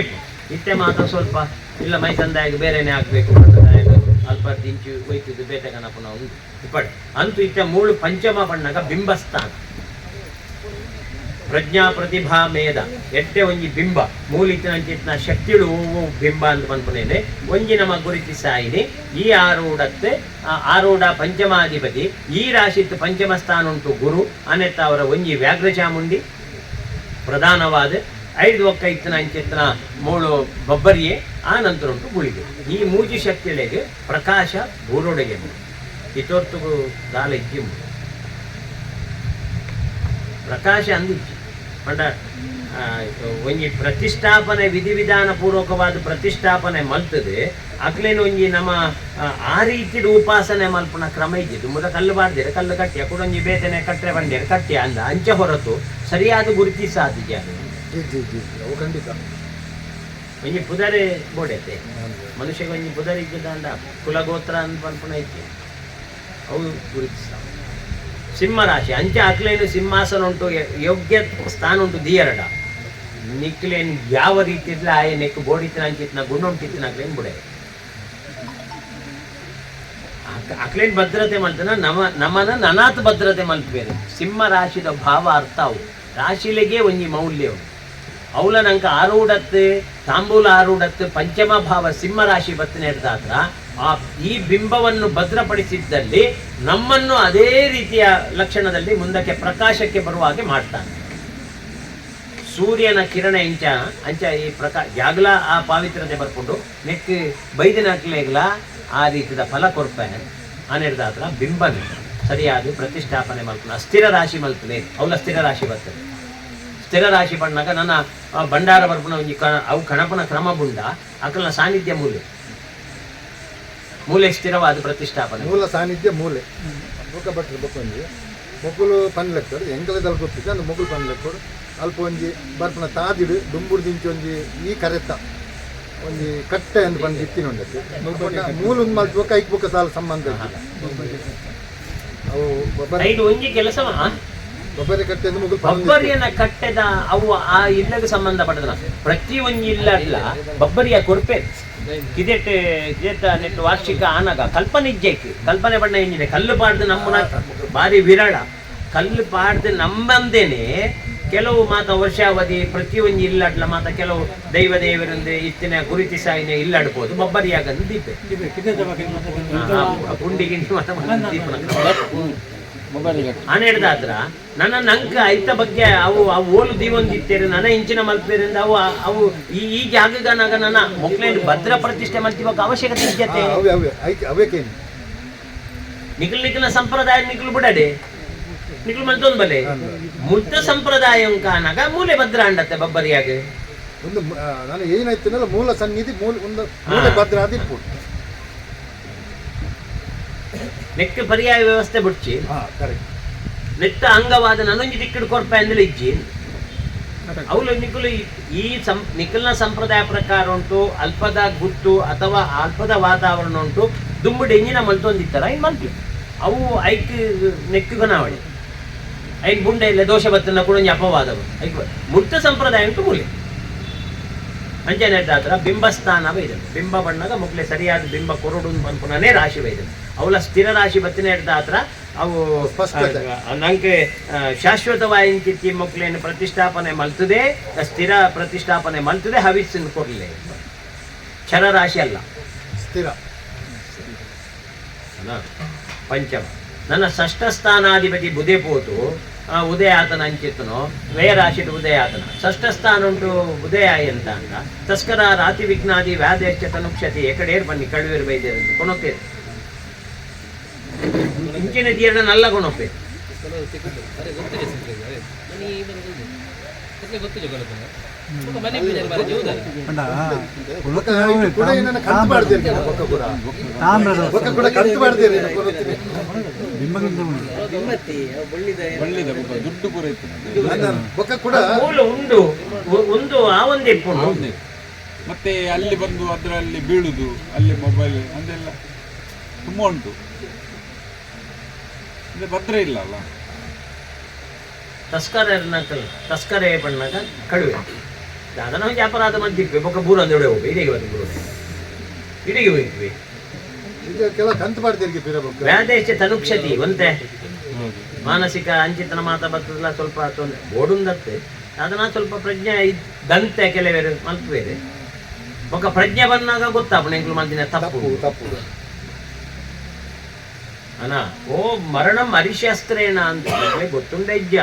ಇತ್ತೆ ಮಾತ್ರ ಸ್ವಲ್ಪ ಇಲ್ಲ ಮೈಸಂದಾಯಿಗೆ ಬೇರೆನೆ ಆಗಬೇಕು ಅಲ್ಪ ದಿಂಚು ಒಯ್ತಿದ್ದು ಬೇಟೆ ಕನಪುನ ಉಂಟು ಇಪ್ಪಡೆ ಅಂತೂ ಇತ್ತೆ ಮೂಳು ಪಂಚಮ ಬಣ್ಣಗ ಬಿಂಬಸ್ಥಾನ ಪ್ರಜ್ಞಾ ಪ್ರತಿಭಾ ಮೇಧ ಎಟ್ಟೆ ಒಂಜಿ ಬಿಂಬ ಮೂಲಿತನ ಶಕ್ತಿಳು ಬಿಂಬ ಅಂತ ಬಂದ್ಪನೇನೆ ಒಂಜಿ ನಮ್ಮ ಗುರುತಿಸಾಯಿನಿ ಈ ಆರೂಢ ಪಂಚಮಾಧಿಪತಿ ಈ ರಾಶಿತ್ತು ಪಂಚಮ ಸ್ಥಾನ ಉಂಟು ಗುರು ಅನ್ನೆತ್ತ ಅವರ ಒಂಜಿ ವ್ಯಾಘ್ರ ಚಾಮುಂಡಿ ಪ್ರಧಾನವಾದ 5 ಒಕ್ಕ ಇತ್ತನ ಅಂಚಿತ್ತನ ಮೂಳು ಬಬ್ಬರಿಯೇ ಆ ನಂತರ ಉಂಟು ಗುಳಿಗೆ ಈ ಮೂಜಿ ಶಕ್ತಿಳೆಗೆ ಪ್ರಕಾಶ ಊರೊಡೆಗೆ ಇತೊರ್ತುಗು ದಾಲ ಇಜ್ಜಿ ಪ್ರಕಾಶ ಅಂದಿಜ್ಜಿ ಪಂಡ ಒಂಜಿ ಪ್ರತಿಷ್ಠಾಪನೆ ವಿಧಿವಿಧಾನ ಪೂರ್ವಕವಾದ ಪ್ರತಿಷ್ಠಾಪನೆ ಮಲ್ತದೆ ಅಕ್ಲೇನು ಒಂಜಿ ನಮ್ಮ ಆ ರೀತಿದ ಉಪಾಸನೆ ಮಲ್ಪನ ಕ್ರಮ ಇದ್ದಿದ್ದು ಮುದ ಕಲ್ಲು ಬಾರ್ದಿರ ಕಲ್ಲು ಕಟ್ಟಿ ಅಕ್ಕಡೊಂಜಿ ಬೇತನೆ ಕಟ್ಟರೆ ಬಂದಿರ ಕಟ್ಟಿ ಅಂದ ಅಂಚೆ ಹೊರತು ಸರಿಯಾದ ಗುರುತಿಸಾದಿದ್ಯ ಅವು ಖಂಡಿತ ಒಂಜಿ ಪುದರೆ ಬೋಡೈತೆ ಮನುಷ್ಯಗೆ ಒಂಜಿ ಪುದರ್ ಇದ್ದಂಡ ಕುಲಗೋತ್ರ ಅಂತ ಪನ್ಪುನ ಐತಿ ಅವು ಗುರುತಿಸ್ತಾವ ಸಿಂಹರಾಶಿ ಅಂಚೆ ಅಕ್ಲೇನು ಸಿಂಹಾಸನ ಉಂಟು ಯೋಗ್ಯ ಸ್ಥಾನ ಉಂಟು ದಿಯರಡ ನಿಕ್ಲೇನು ಯಾವ ರೀತಿ ಇದ್ಲ ಆಯ ನೆಕ್ ಬೋಡಿತಿನ ಅಂಚಿತ್ನ ಗುಣ ಉಂಟಿತ್ತಿನ ಅಕ್ಲೇನು ಬುಡೆ ಅಕ್ಲೇನು ಭದ್ರತೆ ಮಲ್ತನ ನಮ್ಮನ ನನಾತ್ ಭದ್ರತೆ ಮಲ್ಪೇರು ಸಿಂಹ ರಾಶಿದ ಭಾವ ಅರ್ಥ ಅವು ರಾಶಿಲೆಗೆ ಒಂಜಿ ಮೌಲ್ಯ ಅವಳ ನಂಗೆ ಆರೂಢತ್ತು ತಾಂಬೂಲ ಆರೂಢತ್ತು ಪಂಚಮ ಭಾವ ಸಿಂಹ ರಾಶಿ ಬತ್ತನೆ ಹಿಡ್ದಾತ್ರ ಈ ಬಿಂಬವನ್ನು ಭದ್ರಪಡಿಸಿದ್ದಲ್ಲಿ ನಮ್ಮನ್ನು ಅದೇ ರೀತಿಯ ಲಕ್ಷಣದಲ್ಲಿ ಮುಂದಕ್ಕೆ ಪ್ರಕಾಶಕ್ಕೆ ಬರುವ ಹಾಗೆ ಮಾಡ್ತಾನೆ. ಸೂರ್ಯನ ಕಿರಣ ಅಂಚ ಈ ಜಾಗಲ ಆ ಪಾವಿತ್ರತೆ ಬರ್ಕೊಂಡು ನೆಕ್ ಬೈದಿನಾಕ್ಲೇಗ್ಲ ಆ ರೀತಿಯ ಫಲ ಕೊಡ್ತಾನೆ ಅನ್ನಿಡ್ದಾತ್ರ ಬಿಂಬನೆ ಸರಿಯಾಗಿ ಪ್ರತಿಷ್ಠಾಪನೆ ಮಾಡ್ತಾನೆ. ಅಸ್ಥಿರ ರಾಶಿ ಮಲ್ತದೆ ಅವಳ ಸ್ಥಿರ ರಾಶಿ ಬರ್ತದೆ. ಸ್ಥಿರ ರಾಶಿ ಬಂದಾಗ ನನ್ನ ಭಂಡಾರ ಬರ್ಪುನ ಅವು ಕಣಪನ ಕ್ರಮ ಬುಂಡ ಅಕಲ್ನ ಸಾನ್ನಿಧ್ಯ ಮೂಲೆ ಸ್ಥಿರವಾದ ಪ್ರತಿಷ್ಠಾಪನೆ ಮೂಲ ಸಾನ್ನಿಧ್ಯ ಮೂಲೆ ಬೊಕ್ಕ ಬಟ್ಟರೆ ಬೊಕ್ಕೊಂಜಿ ಮೊಗ್ಗುಲು ಪನ್ಲೆಕ್ಕಡು ಎಂಕಲೆದಲ್ಲಿ ಗೊತ್ತಿದ್ದ ಅಂದು ಮೊಗ್ಗುಲು ಪನ್ಲೆಕ್ಕಡು ಅಲ್ಪ ಒಂಜಿ ಬರ್ಪನ ತಾದಿಡು ದುಂಬುಡು ದಿಂಚಿ ಒಂಜಿ ಈ ಕರೆತ್ತ ಒಂಜಿ ಕಟ್ಟೆ ಅಂದು ಬಂದು ಇತ್ತಿನೊಂಡಕ್ಕೆ ಮೂಲ ಒಂದು ಮಲ್ತು ಕೈಕ್ ಬೊಕ್ಕ ಸಾಲ ಸಂಬಂಧ ಅವು ಒಂಜಿ ಕೆಲಸ ಒಬ್ಬರೇ ಕಟ್ಟೆ ಎಂದು ಮೊಗ್ಗುಲು ಬಬ್ಬರಿಯನ್ನ ಕಟ್ಟೆದ ಅವು ಆ ಇಲ್ಲಗೆ ಸಂಬಂಧಪಟ್ಟದ ಪ್ರತಿ ಒಂಜಿ ಇಲ್ಲ ಬಬ್ಬರಿಯ ಕೊರ್ಪೆ ಕಿದೆಟ್ ನೆಟ್ಟು ವಾರ್ಷಿಕ ಆನಾಗ ಕಲ್ಪನೆ ಇಜ್ಜೈತಿ ಕಲ್ಪನೆ ಬಣ್ಣ ಎಂಜಿದೆ ಕಲ್ಲು ಪಾಡ್ದು ನಮ್ಮನ ಭಾರಿ ವಿರಳ ಕಲ್ಲು ಪಾಡ್ದು ನಮ್ಮಂದೇನೆ ಕೆಲವು ಮಾತ ವರ್ಷಾವಧಿ ಪ್ರತಿಯೊಂದು ಇಲ್ಲಡ್ಲ ಮಾತ ಕೆಲವು ದೇವರಿಂದ ಇತ್ತಿನ ಗುರುತಿ ಸಾಯಿನ ಇಲ್ಲಡ್ಬೋದು ಬಬ್ಬರಿಯಾಗಂದು ದೀಪೆ ಗುಂಡಿಗಿಂಡಿ ಆನೆಡ್ದಾದ್ರ ನನ್ನ ನಂಕ ಐತ ಬಗ್ಗೆ ಅವು ಓಲು ದೀವೊಂದಿತ್ತೇರಿ ನನ್ನ ಇಂಚಿನ ಮಲ್ಪೇರಿಂದ ಅವು ಈ ಜಾಗಗನಾಗ ನನ್ನ ಮಕ್ಕಳೇನು ಭದ್ರ ಪ್ರತಿಷ್ಠೆ ಮಲ್ತಿವಾಗ ಅವಶ್ಯಕತೆ ಇದ್ಯತೆ ನಿಖಿಲ್ನ ಸಂಪ್ರದಾಯ ನಿಖಿಲ್ ಬಿಡಡೆ ನಿಖಿಲ್ ಮಲ್ತೊಂದು ಬಲೆ ಮುದ್ದ ಸಂಪ್ರದಾಯ ಕಾನಾಗ ಮೂಲೆ ಭದ್ರ ಅಂಡತ್ತೆ ಬಬ್ಬರಿಯಾಗ ಒಂದು ನಾನು ಏನಾಯ್ತು ಮೂಲ ಸನ್ನಿಧಿ ಮೂಲೆ ಭದ್ರ ಅದಿಪ್ಪು ನೆಕ್ ಪರ್ಯಾಯ ವ್ಯವಸ್ಥೆ ಬಿಡ್ಚಿ ನೆಟ್ಟ ಅಂಗವಾದ ನನೊಂಜಿ ದಿಕ್ಕಡು ಕೊರ್ಪ ಅಂದ್ರೆ ಇಜ್ಜಿ ಅವಳು ನಿಖಲು ಈ ನಿಖಲ್ನ ಸಂಪ್ರದಾಯ ಪ್ರಕಾರ ಉಂಟು ಅಲ್ಪದ ಗುಟ್ಟು ಅಥವಾ ಅಲ್ಪದ ವಾತಾವರಣ ಉಂಟು ದುಂಬುಡು ಎಂಜಿನ ಮಲ್ತೊಂದಿತ್ತಾರ ಇನ್ ಮಲ್ಪಿ ಅವು ಐಕ್ ನೆಕ್ಕುಗನಾವಳಿ ಐಕ್ ಬುಂಡೆ ಇಲ್ಲ ದೋಷ ಬತ್ತನ ಕೂಡ ಒಂಜಿ ಅಪವಾದವು ಐಕ್ ಮುಕ್ತ ಸಂಪ್ರದಾಯ ಉಂಟು ಮೂಲೆ ಅಂಚನೆ ಹೇಳ್ತಾತ್ರ ಬಿಂಬಸ್ಥಾನ ಬೈದನು ಬಿಂಬ ಬಣ್ಣಗ ಮುಕ್ಲೆ ಸರಿಯಾದ ಬಿಂಬ ಕೊರಡು ಅನ್ಪುನೇ ರಾಶಿ ಬೈದನು ಅವಳ ಸ್ಥಿರ ರಾಶಿ ಬತ್ತಿನ ಹೇಳ್ತಾತ್ರ ಅವು ನಂಗೆ ಶಾಶ್ವತವಾಯಿತಿ ಮಕ್ಕಳೇನು ಪ್ರತಿಷ್ಠಾಪನೆ ಮಲ್ತದೆ ಸ್ಥಿರ ಪ್ರತಿಷ್ಠಾಪನೆ ಮಲ್ತದೆ ಹವಿಸ್ಸನ್ನು ಕೊಡ್ಲೆ ಕ್ಷರ ರಾಶಿ ಅಲ್ಲ ಸ್ಥಿರ ಪಂಚಮ ನನ್ನ ಷಷ್ಠ ಸ್ಥಾನಾಧಿಪತಿ ಬುಧೆ ಪೋತು ಉದಯ ಆತನ ಅಂಚಿತ್ತನು ವ್ಯಯ ರಾಶಿದ ಉದಯ ಆತನ ಷಷ್ಠ ಸ್ಥಾನ ಉಂಟು ಉದಯ ಅಂತ ಅಂದ ತಸ್ಕರ ರಾತಿ ವಿಘ್ನಾದಿ ವ್ಯಾಧೇಶ್ಚ ತನುಕ್ಷತಿ ಎಕಡೇರ್ ಬನ್ನಿ ಕಳುವೇರು ಬೈದೇರು ಕೊಣೊಪ್ಪೇರು ಇಂಚಿನ ತೀರ್ಣ ನಲ್ಲ ಕೊಣೊಪ್ಪೇರು ಉಂಡು ಒಂದು ಆ ಒಂದೇ ಮತ್ತೆ ಅಲ್ಲಿ ಬಂದು ಅದರಲ್ಲಿ ಬೀಳುದು ಅಲ್ಲಿ ಮೊಬೈಲ್ ಅದೆಲ್ಲ ತುಂಬಾ ಉಂಟು ಭದ್ರ ಇಲ್ಲ ಅಲ್ಲ ತಸ್ಕರೆ ಬಣ್ಣಗ ಕಳುವೆ ಅದನ್ನ ವ್ಯಾಪಾರ ಮಾಡ್ತಿದ್ವಿ ಬೊಕ್ಕ ಬೂರ ಅಂದ್ರೆ ಹೋಗಿ ಇಡಿಗೆ ಬಂದು ಬೂರ ಇಡಿಗೆ ಹೋಗಿದ್ವಿ ವ್ಯಾದೇಶ ತನುಕ್ಷತಿ ಒಂತೆ ಮಾನಸಿಕ ಅಂಚಿತನ ಮಾತ ಬರ್ತದಲ್ಲ ಸ್ವಲ್ಪ ತೊಂದರೆ ಓಡುಂದತ್ತೆ ಅದನ್ನ ಸ್ವಲ್ಪ ಪ್ರಜ್ಞೆ ಇದ್ದಂತೆ ಕೆಲವೇರು ಮಲ್ಪುವೇರೆ ಒಕ್ಕ ಪ್ರಜ್ಞೆ ಬಂದಾಗ ಗೊತ್ತಾಪ ಎಂಕ್ಲು ಮಂದಿನ ತಪ್ಪು ತಪ್ಪು ಅನ ಓ ಮರಣಂ ಅರಿಶಾಸ್ತ್ರೇನ ಅಂತ ಗೊತ್ತುಂಡ ಇಜ್ಜ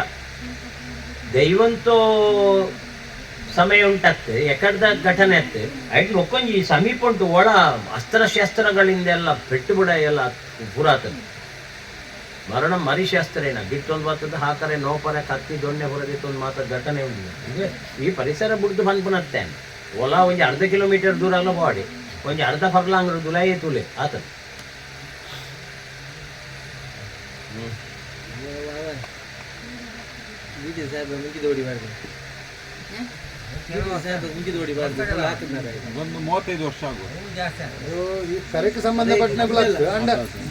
ದೈವಂತೋ ಸಮಯ ಉಂಟತ್ತೆ ಎಕಡ್ದ ಘಟನೆ ಅತ್ತೆ ಆಯ್ತು ಒಕ್ಕೊಂಜಿ ಸಮೀಪ ಉಂಟು ಒಳ ಅಸ್ತ್ರಶಸ್ತ್ರಗಳಿಂದ ಎಲ್ಲ ಪೆಟ್ಟು ಬಿಡ ಎಲ್ಲ ಪುರಾತನ ಮರಣ ಮರಿಶಾಸ್ತ್ರೇನ ಗಿಟ್ಟೊಂದು ಬರ್ತದೆ ಹಾಕರೆ ನೋಪರೆ ಕತ್ತಿ ದೊಣ್ಣೆ ಹೊರದಿತ್ತು ಒಂದು ಮಾತ್ರ ಘಟನೆ ಉಂಟು ಅಂದ್ರೆ ಈ ಪರಿಸರ ಬಿಡ್ದು ಬಂದ್ಪುನತ್ತೆ ಓಲ ಒಂಜಿ ಅರ್ಧ ಕಿಲೋಮೀಟರ್ ದೂರ ಎಲ್ಲ ಬಾಡಿ ಒಂಜಿ ಅರ್ಧ ಫರ್ಲಾಂಗ್ರ ದುಲಾಯೇ ತುಲೆ ಆತ ಒಂದು 35 ವರ್ಷ ಆಗುವ ಈ ಕರೆಗೆ ಸಂಬಂಧಪಟ್ಟ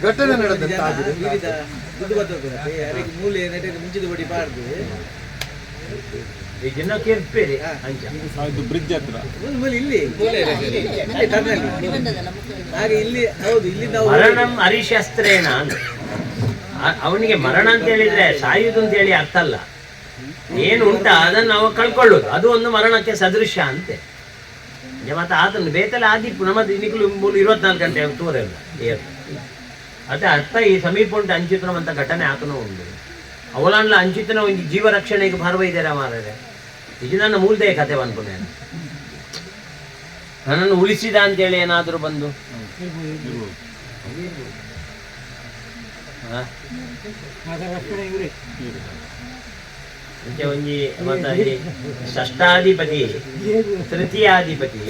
ಘಟನೆ ನಡೆದಂತ ಬ್ರಿಡ್ಜ್ ಹತ್ರ ಮರಣಂ ಅರಿಶಾಸ್ತ್ರೇನ ಅವನಿಗೆ ಮರಣ ಅಂತ ಹೇಳಿದ್ರೆ ಸಾಯುದು ಅಂತ ಹೇಳಿ ಅರ್ಥ ಅಲ್ಲ. ಏನು ಉಂಟ ಅದನ್ನು ನಾವು ಕಳ್ಕೊಳ್ಳೋದು ಅದು ಒಂದು ಮರಣಕ್ಕೆ ಸದೃಶ್ಯ ಅಂತೆ. ಮತ್ತೆ ಆತನು ಬೇತಲ್ಲ ಆದಿಪ್ಪು ನಮ್ಮದು ಇನ್ನಿಕಲು 24 ಗಂಟೆ ತೋರಲ್ಲ ಅದೇ ಅರ್ಥ ಈ ಸಮೀಪ ಉಂಟು ಅಂಚಿತನವಂತ ಘಟನೆ ಆತನೂ ಉಂಟು ಅವಲಂಡ್ಲ ಅಂಚಿತನ ಒಂದು ಜೀವ ರಕ್ಷಣೆಗೆ ಭಾರವೈದ್ಯರ ಮಾರದೆ ಇದು ನನ್ನ ಮೂಲದೇ ಕತೆ ಬಂದ್ಕೊಂಡೆ ನನ್ನನ್ನು ಉಳಿಸಿದ ಅಂತೇಳಿ ಏನಾದರೂ ಬಂದು ಒಂಜಿ ಮತ್ತ ಷಷ್ಠಾಧಿಪತಿ ತೃತೀಯಾಧಿಪತಿ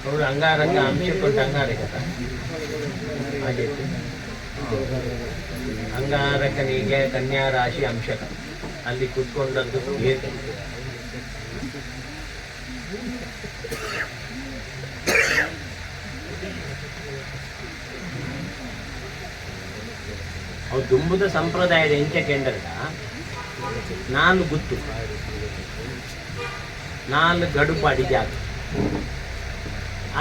ಅವರು ಅಂಗಾರಂಗ ಅಂಶ ಕೊಟ್ಟು ಅಂಗಾರಕ ಹಾಗೆ ಅಂಗಾರಕನಿಗೆ ಕನ್ಯಾ ರಾಶಿ ಅಂಶಕ ಅಲ್ಲಿ ಕೂತ್ಕೊಂಡದ್ದು ಏಕೆ ಅವು ದುಂಬುದ ಸಂಪ್ರದಾಯದ ಎಂಚ ಕೆಂಡರ್ಗ 4 ಗುತ್ತು 4 ಗಡುಪಾಡಿ ಜಾಗ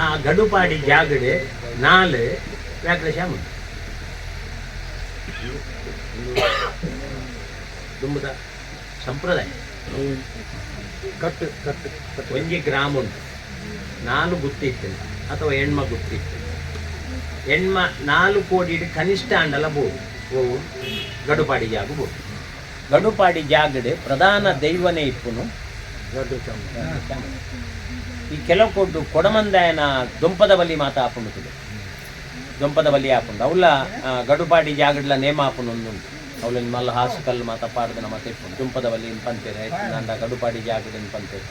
ಆ ಗಡುಪಾಡಿ ಜಾಗಡೆ 4 ವ್ಯಾಘ್ರಶ್ಯಾಮ ದುಂಬುದ ಸಂಪ್ರದಾಯ ಕಟ್ಟು ಒಂಜಿ ಗ್ರಾಮ ಉಂಟು 4 ಗುತ್ತಿತ್ತು ಅಥವಾ ಹೆಣ್ಮ ಗುತ್ತಿತ್ತು ಹೆಣ್ಮ 4 ಕೋಡಿ ಕನಿಷ್ಠ ಅಂಡಲ ಬೋದು ಗಡುಪಾಡಿ ಜಾಗ ಬೋದು ಗಡುಪಾಡಿ ಜಾಗಡೆ ಪ್ರಧಾನ ದೈವನೇ ಇಪ್ಪುನು ಈ ಕೆಲವು ಕೊಡ್ಡು ಕೊಡಮಂದಾಯನ ದೊಂಪದ ಬಲಿ ಮಾತ ಹಾಪುಂಡುತ್ತದೆ ದೊಂಪದ ಬಲಿ ಹಾಪುಂಡು ಅವಳ ಗಡುಪಾಡಿ ಜಾಗಡ್ಲ ನೇಮ ಹಾಪುನು ಒಂದುಂಟು ಅವಳನ್ನು ಮಲ್ಲ ಹಾಸುಕಲ್ಲು ಮಾತ ಪಾಡ್ದನ ಮತ್ತೆ ಇಪ್ಪುಂಡು ದುಂಪದ ಬಲಿ ಪಂತೇರೆ ನಂದ ಗಡುಪಾಡಿ ಜಾಗಡನ್ನು ಪಂತೇರೆ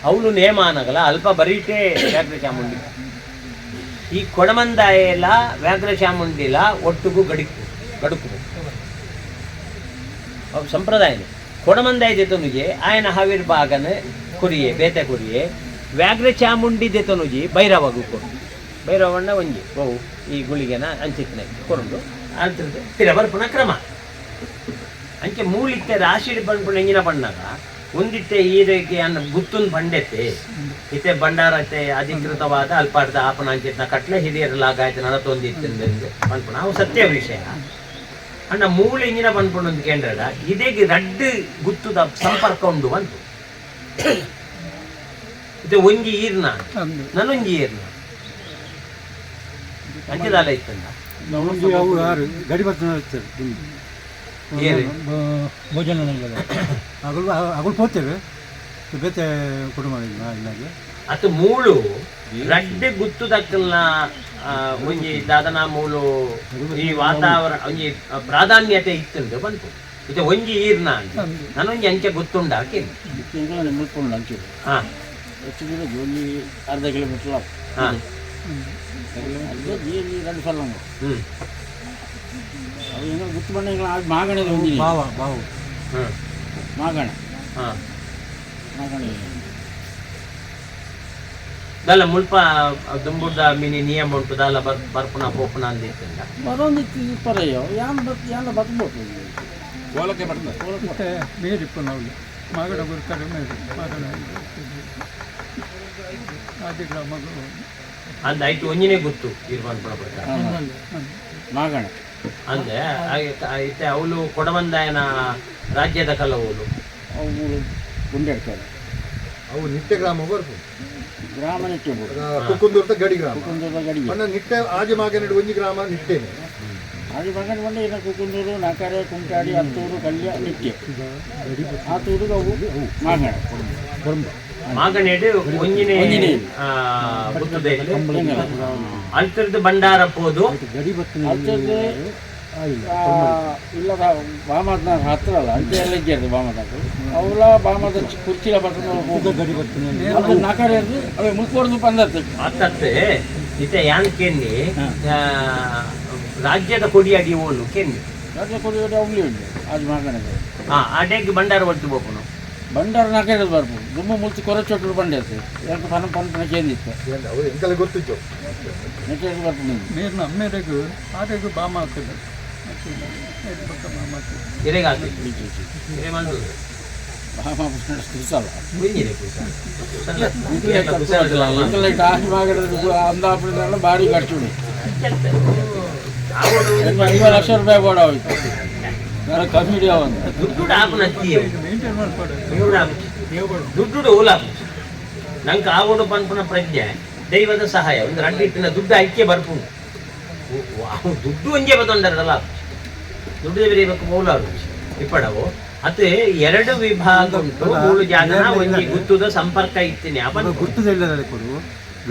ಅವಳು ನೇಮ ಅನ್ನಗಲ ಅಲ್ಪ ಬರೀಟೇ ವ್ಯಾಘ್ರ ಚಾಮುಂಡಿ ಈ ಕೊಡಮಂದಾಯೆಲ್ಲ ವ್ಯಾಘ್ರ ಚಾಮುಂಡಿಲ ಒಟ್ಟಿಗೂ ಗಡುಕು ಅವು ಸಂಪ್ರದಾಯನೇ ಕೊಡಮಂದಾಯ ಜೊತೆನುಜೆ ಆಯನ ಹಾವಿರ್ಬಾಗನ ಕುರಿಯೆ ಬೇತೆ ಕುರಿಯೆ ವ್ಯಾಘ್ರ ಚಾಮುಂಡಿ ಜೊತೆನುಜಿ ಭೈರವಗೂ ಕೊಡು ಭೈರವಣ್ಣ ಒಂಜಿ ಓವು ಈ ಗುಳಿಗೆನ ಅಂಚಿತ್ನ ಕೊರಡು ಅಂತದ್ದು ತಿರ ಬರ್ಪುನ ಕ್ರಮ ಅಂಚೆ ಮೂಲಿತ್ತೆ ರಾಶಿ ಬಂದ್ಪುಣ ಎಂಗಿನ ಬಣ್ಣಗ ಒಂದಿತ್ತೆ ಈರೆಗೆ ಅನ್ನ ಗುತ್ತುನ್ ಬಂಡೆತ್ತೆ ಇತ್ತೆ ಭಂಡಾರತೆ ಅಧಿಕೃತವಾದ ಅಲ್ಪಾರ್ಧ ಆಪನ ಅಂಚಿತ್ನ ಕಟ್ಲೆ ಹಿರಿಯರಲಾಗಾಯ್ತು ನಡತೊಂದಿತ್ತು ಬಂದ್ಪುಣ ಅವು ಸತ್ಯ ವಿಷಯ ಅಣ್ಣ ಮೂಳೆ ಇಂಜಿನ ಬಂದ್ಕೊಂಡು ಒಂದು ಕೇಂದ್ರದ ಇದೇಗೆ ರಡ್ಡು ಗುತ್ತುದ ಸಂಪರ್ಕ ಉಂಡು ಬಂತು ಇದು ಒಂಜಿ ಈರ್ನ ನನ್ನೊಂಜಿ ಈರ್ನ ಅಂಚೆದಾಲ ಇತ್ತಂದ ಭೋಜನ ಅಗಳು ಹೋಗ್ತೇವೆ ಬೇತೆ ಕುಟುಂಬ ಅದು ಮೂಳು ರಡ್ಡೆ ಗುತ್ತು ದಕ್ಕಲ್ನ ಒಂಜಿ ದಾದನ ಮೂಲು ಈ ವಾತಾವರಣ ಒಂಜಿ ಪ್ರಾಧಾನ್ಯತೆ ಇತ್ತುಂಡು ಬಂತು ಇದು ಒಂಜಿ ಈರ್ನ ನಾನೊಂಜಿ ಅಂಚೆ ಗೊತ್ತುಂಡ ಹಾಕಿ ಹಾ ಜೋಲಿ ಅರ್ಧ ಕಿಲೋಮೀಟರ್ ಹಾ 2 ಸಲ ಅವು ಗುತ್ತು ಬಣ್ಣ ಮಾಗಣೆ ಮಾಗಣ ಮಾಗಣೆ ದಲ್ಲ ಮುಲ್ಪ ದುಂಬುದ ಮಿನಿ ನಿಯಮ ಉಂಟು ದಾಲ ಬರ್ಪುನ ಪೋಪುನ ಅಂದಿತ್ತಂದ ಬರೋಂದಿತ್ತು ಪರಯ್ಯೋ ಯಾನ ಬತ್ಬೋದು ಓಲಕ್ಕೆ ಬರ್ತದೆ ಮೇರಿಪ್ಪು ನಾವು ಮಾಗಡ ಬರ್ತಾರೆ ಮಾಗಡ ಆದಿ ಗ್ರಾಮಗಳು ಅಂದ ಆಯ್ತು ಒಂಜಿನೇ ಗೊತ್ತು ಇರ್ಬಂದ್ಪುಣ ಪ್ರಕಾರ ಮಾಗಣ ಅಂದ್ರೆ ಐತೆ ಅವಳು ಕೊಡಮಂದಾಯನ ರಾಜ್ಯದ ಕಲವೋಲು ಅವು ಗುಂಡೆಡ್ತಾರೆ ಅವು ನಿತ್ಯ ಗ್ರಾಮ ಬರ್ಬೋದು ಗ್ರಾಮ ನಿತ್ಯ ಕುಕ್ಕುಂದೂರ್ದ ಗಡಿ ಗ್ರಾಮ ಕುಕ್ಕುಂದೂರ ಗಡಿ ನಿತ್ಯ ಆಜೆ ಮಾಗನೆಡು ಒಂಜಿ ಗ್ರಾಮ ನಿತ್ಯನೇ ಆಜೆ ಮಾಗನ ಬಂದು ಇನ್ನು ಕುಕ್ಕುಂದೂರು ನಾಕರೆ ಕುಂಟಾಡಿ ಹತ್ತೂರು ಕಲ್ಯ ನಿತ್ಯ ಆತೂರು ಅವು ಮಾಗಣ ಮಾಗನೇಡು ಒಂಜಿನೇ ಬುತ್ತದೆ ಅಲ್ತರದ್ದು ಭಂಡಾರ ಪೋದು ಅಲ್ತರದ್ದು ಇಲ್ಲ ಬಾಮದ ಹತ್ರ ಅಲ್ಲ ಅಂಚೆ ಎಲ್ಲ ಇದ್ದಾರೆ ಬಾಮದ ಅವಳ ಬಾಮದ ಕುರ್ಚಿಲ ಬರ್ತದೆ ನಾಕರೆ ಅವೇ ಮುಲ್ಕೋರ್ದು ಬಂದತ್ತೆ ಅತ್ತತ್ತೆ ಇತ್ತೆ ಯಾನ್ ಕೆನ್ನಿ ರಾಜ್ಯದ ಕೊಡಿ ಅಡಿ ಓಲು ಕೆನ್ನಿ ರಾಜ್ಯ ಕೊಡಿ ಅವಳಿ ಉಂಟು ಅದು ಮಾಗಣದ ಅಡೆಗೆ ಭಂಡಾರ ಒಟ್ಟು ಬೋಪನು ಬಂಡಾರ ನಾಲ್ಕೈದು ಬರ್ಬೋದು ತುಂಬ ಮುಲ್ತಿ ಕೊರಚೊಟ್ಟು ಬಂಡೆ ಎರಡು ಪನ ಕೇಂದಿತ್ತು ಅವ್ರು ಎಂತೆಲ್ಲ ಗೊತ್ತಿತ್ತು ನೆಟ್ಟೆದು ಬರ್ತೀನಿ ನೀರಿನ ಅಮ್ಮೆರೆಗೂ ಆರೆಗೂ ಬಾಮ ಹಾಕಿದ್ರು ಬಾಮ ಕುಸಲ್ಲ ಕುಸಲ್ಲ ಅಂದಾಪುರದೆಲ್ಲ ಭಾರಿ ಖರ್ಚು 5 ಲಕ್ಷ ರೂಪಾಯಿ ಕೂಡ ಹೋಯ್ತು ಕಮ್ಮಿ ದುಡ್ಡು ಆಪನ ಮೇಂಟೈನ್ ಮಾಡ್ಕೊಡೋದು ದುಡ್ಡು ಉಲಾಪ ನಂಗೆ ಆಗೋಡು ಪನ್ಪುನ ಪ್ರಜ್ಞೆ ದೈವದ ಸಹಾಯ ಒಂದು ರಂಡಿಟ್ಟಿನ ದುಡ್ಡು ಐಕ್ಯ ಬರ್ಪುಂಡು ದುಡ್ಡು ಒಂಜೆ ಬತ್ತೊಂಡರಲ್ಲ ದುಡ್ಡು ಬರೀಬೇಕು ಮೌಲಾಡು ಇಪ್ಪಡವು ಅತ್ತೆ ಎರಡು ವಿಭಾಗ ಉಂಟು ಮೂರು ಜಾಗ ಒಂಜಿ ಗುತ್ತುದ ಸಂಪರ್ಕ ಇತ್ತೀನಿ ಅವನು ಗುರ್ತದ ಇಲ್ಲದೆ ಕೊಡು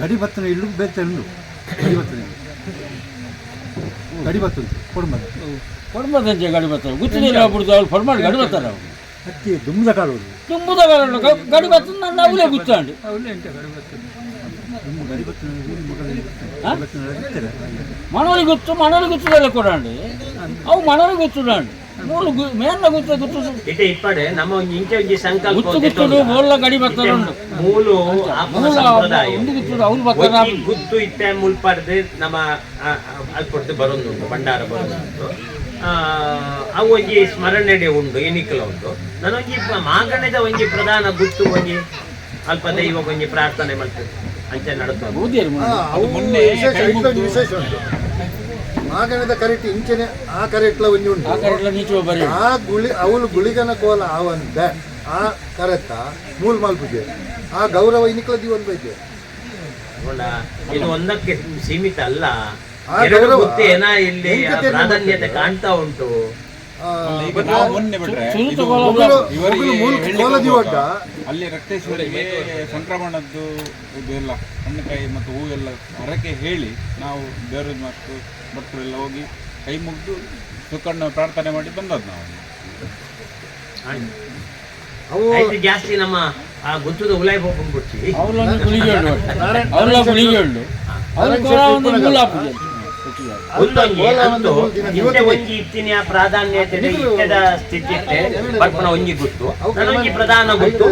ಗಡಿ ಬತ್ತನ ಇಲ್ಲು ಬೇತಂಡು ಗಡಿ ಬತ್ತನ ಗಡಿ ಬತ್ತುಂಟು ಕೊಡ್ಮದ ಕೊಡ್ಮದಂತೆ ಗಾಡಿ ಬರ್ತಾರೆ ಗುತ್ತಿಲ್ಲ ಬಿಡ್ದು ಅವ್ರು ಫೋನ್ ಮಾಡಿ ಗಾಡಿ ಬರ್ತಾರೆ ಅವ್ರು ಅಕ್ಕಿ ದುಮ್ಮದ ಕಾಲು ತುಂಬುದ ಗಾಡಿ ಬರ್ತದೆ ನಾನು ಅವಲೇ ಗುತ್ತಾಂಡು ಅವಲೇ ಎಂಟ ಗಡಿ ಬತ್ತನ ನಿಮ್ಮ ಗಡಿ ಬತ್ತನ ಮನವರಿಗೆ ಗುತ್ತದಲ್ಲ ಕೊಡಂడి ಅವು ಮನವರಿಗೆ ಗುತ್ತುಂಡು ಮೂಲ ಮೇಲ ಗುತ್ತದು ಇಟೆ ಇಪ್ಪಡೆ ನಮ್ಮ ಒಂಜಿ ಇಂಚೆ ಒಂಜಿ ಸಂಕಲ್ಪ ಗುತ್ತು ಗುತ್ತದು ಮೂಲ ಗಡಿ ಬರ್ತಾರೆ ಮೂಲು ಆಪನ ಸಂಪ್ರದಾಯ ಒಂದು ಗುತ್ತದು ಅವ್ರು ಬರ್ತಾರೆ ಒಂಜಿ ಗುತ್ತು ಇತ್ತೆ ಮುಲ್ಪಡ್ದು ನಮ್ಮ ಅಲ್ಪೊಟ್ಟು ಬರೋದುಂಟು ಭಂಡಾರ ಬರೋದುಂಟು ಅವು ಒಂಜಿ ಸ್ಮರಣೆಡೆ ಉಂಟು ಎಣಿಕಲ ಉಂಟು ನಾನೊಂಜಿ ಮಾಗಣದ ಒಂಜಿ ಪ್ರಧಾನ ಗುತ್ತು ಒಂಜಿ ಅಲ್ಪ ದೈವ ಒಂಜಿ ಪ್ರಾರ್ಥನೆ ಮಾಡ್ತೇವೆ ಅಂಚೆ ನಡ್ಕೊಂಡು ಅವು ವಿಶೇಷ ಇಲ್ಲೊಂದು ವಿಶೇಷ ಉಂಟು ಮಾಗಣದ ಕರೆಕ್ಟ್ ಇಂಚನೆ ಆ ಕರೆಕ್ಟ್ಲ ಒಂಜಿ ಉಂಟು ಆ ಗುಳಿ ಅವಳು ಗುಳಿಗನ ಕೋಲ ಆವಂದ ಆ ಕರೆತ್ತ ಮೂಲ್ ಮಲ್ಪುಜೆ ಆ ಗೌರವ ಇನ್ನಿಕ್ಲದಿ ಒಂದು ಬೈತೆ ಇದು ಒಂದಕ್ಕೆ ಸೀಮಿತ ಅಲ್ಲ ಆ ಎರಡು ಗೌರವ ಗುತ್ತು ಏನ ಇಲ್ಲಿ ಪ್ರಾಧಾನ್ಯತೆ ಕಾಣ್ತಾ ಉಂಟು ಈಗ ನಾವು ಮೊನ್ನೆ ಬಿಟ್ರೆ ಅಲ್ಲಿ ರಕ್ತೇಶ್ವರಿಗೆ ಸಂಕ್ರಮಣದ್ದು ಇದೆಲ್ಲ ಹಣ್ಣುಕಾಯಿ ಮತ್ತು ಹೂ ಎಲ್ಲ ಹರಕೆ ಹೇಳಿ ನಾವು ದೇವರ ಮತ್ತು ಭಕ್ತರೆಲ್ಲ ಹೋಗಿ ಕೈ ಮುಗಿದು ಸುಖಣ್ಣ ಪ್ರಾರ್ಥನೆ ಮಾಡಿ ಬಂದದ್ದು ನಾವು ಅವು ಆಯ್ತು ಜಾಸ್ತಿ ನಮ್ಮ ಆ ಗುತ್ತದ ಉಲಾಯ್ ಹೋಗ್ಬಿಡ್ತೀವಿ ಅವಳನ್ನು ಗುಳಿಗೆ ಉಂಡು ಒಂಜಿ ಇತ್ತಿನ ಪ್ರಾಧಾನ್ಯತೆ ಇಟ್ಟದ ಸ್ಥಿತಿ ಪಡ್ಪನ ಒಂಜಿ ಗುತ್ತು ನನೊಂಜಿ ಪ್ರಧಾನ ಗುತ್ತು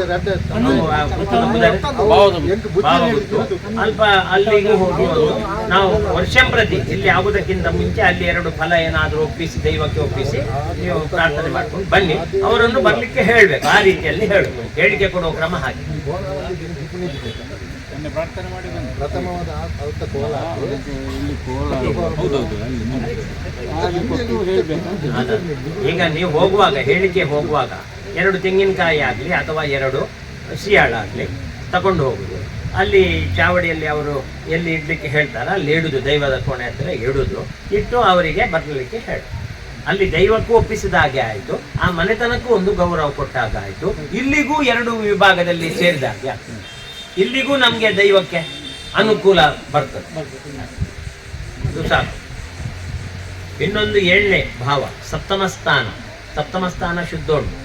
ಅಲ್ಪ ಅಲ್ಲಿಗೂ ಹೋಗುವುದು ನಾವು ವರ್ಷಂಪ್ರತಿ ಇಲ್ಲಿ ಆಗುವುದಕ್ಕಿಂತ ಮುಂಚೆ ಅಲ್ಲಿ ಎರಡು ಫಲ ಏನಾದರೂ ಒಪ್ಪಿಸಿ ದೈವಕ್ಕೆ ಒಪ್ಪಿಸಿ ನೀವು ಪ್ರಾರ್ಥನೆ ಮಾಡ್ಕೊಂಡು ಬನ್ನಿ ಅವರನ್ನು ಬರ್ಲಿಕ್ಕೆ ಹೇಳ್ಬೇಕು ಆ ರೀತಿಯಲ್ಲಿ ಹೇಳಬೇಕು ಹೇಳಿಕೆ ಕೊಡುವ ಕ್ರಮ ಹಾಗೆ ಪ್ರಾರ್ಥನೆ ಮಾಡಿ ಪ್ರಥಮವಾದ ಈಗ ನೀವು ಹೋಗುವಾಗ ಹೇಳಿಕೆ ಹೋಗುವಾಗ 2 ತೆಂಗಿನಕಾಯಿ ಆಗಲಿ ಅಥವಾ 2 ಸಿಯಾಳ ಆಗಲಿ ತಗೊಂಡು ಹೋಗುದು ಅಲ್ಲಿ ಚಾವಡಿಯಲ್ಲಿ ಅವರು ಎಲ್ಲಿ ಇಡ್ಲಿಕ್ಕೆ ಹೇಳ್ತಾರ ಅಲ್ಲಿ ಇಡುದು ದೈವದ ಕೋಣೆ ಹತ್ರ ಇಡುದು ಇಟ್ಟು ಅವರಿಗೆ ಬರಲಿಕ್ಕೆ ಹೇಳು ಅಲ್ಲಿ ದೈವಕ್ಕೂ ಒಪ್ಪಿಸಿದ ಹಾಗೆ ಆಯಿತು ಆ ಮನೆತನಕ್ಕೂ ಒಂದು ಗೌರವ ಕೊಟ್ಟಾಗ ಆಯಿತು ಇಲ್ಲಿಗೂ 2 ವಿಭಾಗದಲ್ಲಿ ಸೇರಿದ ಹಾಗೆ ಆಗ್ತದೆ ಇಲ್ಲಿಗೂ ನಮಗೆ ದೈವಕ್ಕೆ ಅನುಕೂಲ ಬರ್ತದೆ ಅದು ಸಾಕು ಇನ್ನೊಂದು 7ನೇ ಭಾವ ಸಪ್ತಮ ಸ್ಥಾನ ಶುದ್ಧೋಣ್ಣು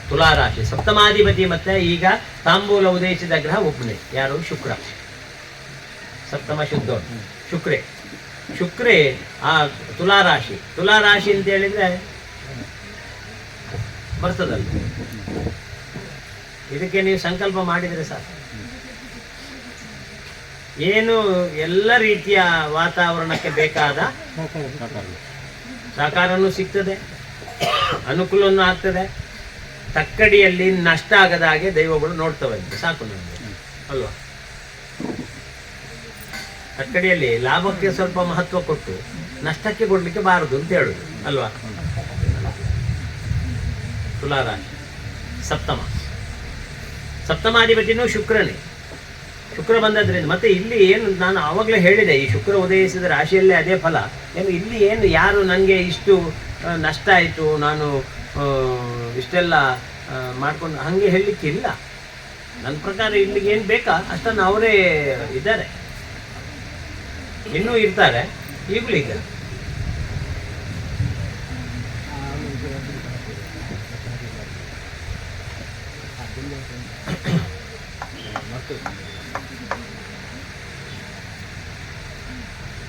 ತುಲಾ ರಾಶಿ ಸಪ್ತಮಾಧಿಪತಿ ಮತ್ತೆ ಈಗ ತಾಂಬೂಲ ಉದಯಿಸಿದ ಗ್ರಹ ಒಬ್ಬನೇ ಯಾರು ಶುಕ್ರ ಸಪ್ತಮ ಶುದ್ಧೋಣ್ಣು ಶುಕ್ರೇ ಆ ತುಲಾ ರಾಶಿ ಅಂತ ಹೇಳಿದ್ರೆ ಬರ್ತದಲ್ಲ ಇದಕ್ಕೆ ನೀವು ಸಂಕಲ್ಪ ಮಾಡಿದರೆ ಸಾಕು ಏನು ಎಲ್ಲ ರೀತಿಯ ವಾತಾವರಣಕ್ಕೆ ಬೇಕಾದ ಸಹಕಾರನೂ ಸಿಗ್ತದೆ ಅನುಕೂಲವನ್ನು ಆಗ್ತದೆ ತಕ್ಕಡಿಯಲ್ಲಿ ನಷ್ಟ ಆಗದ ಹಾಗೆ ದೈವಗಳು ನೋಡ್ತವೆ ಸಾಕು ನಮಗೆ ಅಲ್ವಾ ತಕ್ಕಡಿಯಲ್ಲಿ ಲಾಭಕ್ಕೆ ಸ್ವಲ್ಪ ಮಹತ್ವ ಕೊಟ್ಟು ನಷ್ಟಕ್ಕೆ ಕೊಡ್ಲಿಕ್ಕೆ ಬಾರದು ಅಂತ ಹೇಳುದು ಅಲ್ವಾ ತುಲಾರಾಶಿ ಸಪ್ತಮಾಧಿಪತಿನೂ ಶುಕ್ರನೇ ಶುಕ್ರ ಬಂದದ್ರಿಂದ ಮತ್ತೆ ಇಲ್ಲಿ ಏನು ನಾನು ಆವಾಗಲೇ ಹೇಳಿದೆ ಈ ಶುಕ್ರ ಉದಯಿಸಿದ ರಾಶಿಯಲ್ಲೇ ಅದೇ ಫಲ ಏನು ಇಲ್ಲಿ ಏನು ಯಾರು ನನಗೆ ಇಷ್ಟು ನಷ್ಟ ಆಯಿತು ನಾನು ಇಷ್ಟೆಲ್ಲ ಮಾಡ್ಕೊಂಡು ಹಾಗೆ ಹೇಳಲಿಕ್ಕಿಲ್ಲ ನನ್ನ ಪ್ರಕಾರ ಇಲ್ಲಿಗೆ ಏನು ಬೇಕಾ ಅಷ್ಟನ್ನು ಅವರೇ ಇದ್ದಾರೆ ಇನ್ನೂ ಇರ್ತಾರೆ ಈಗಲೂ ಇದ್ದಾರೆ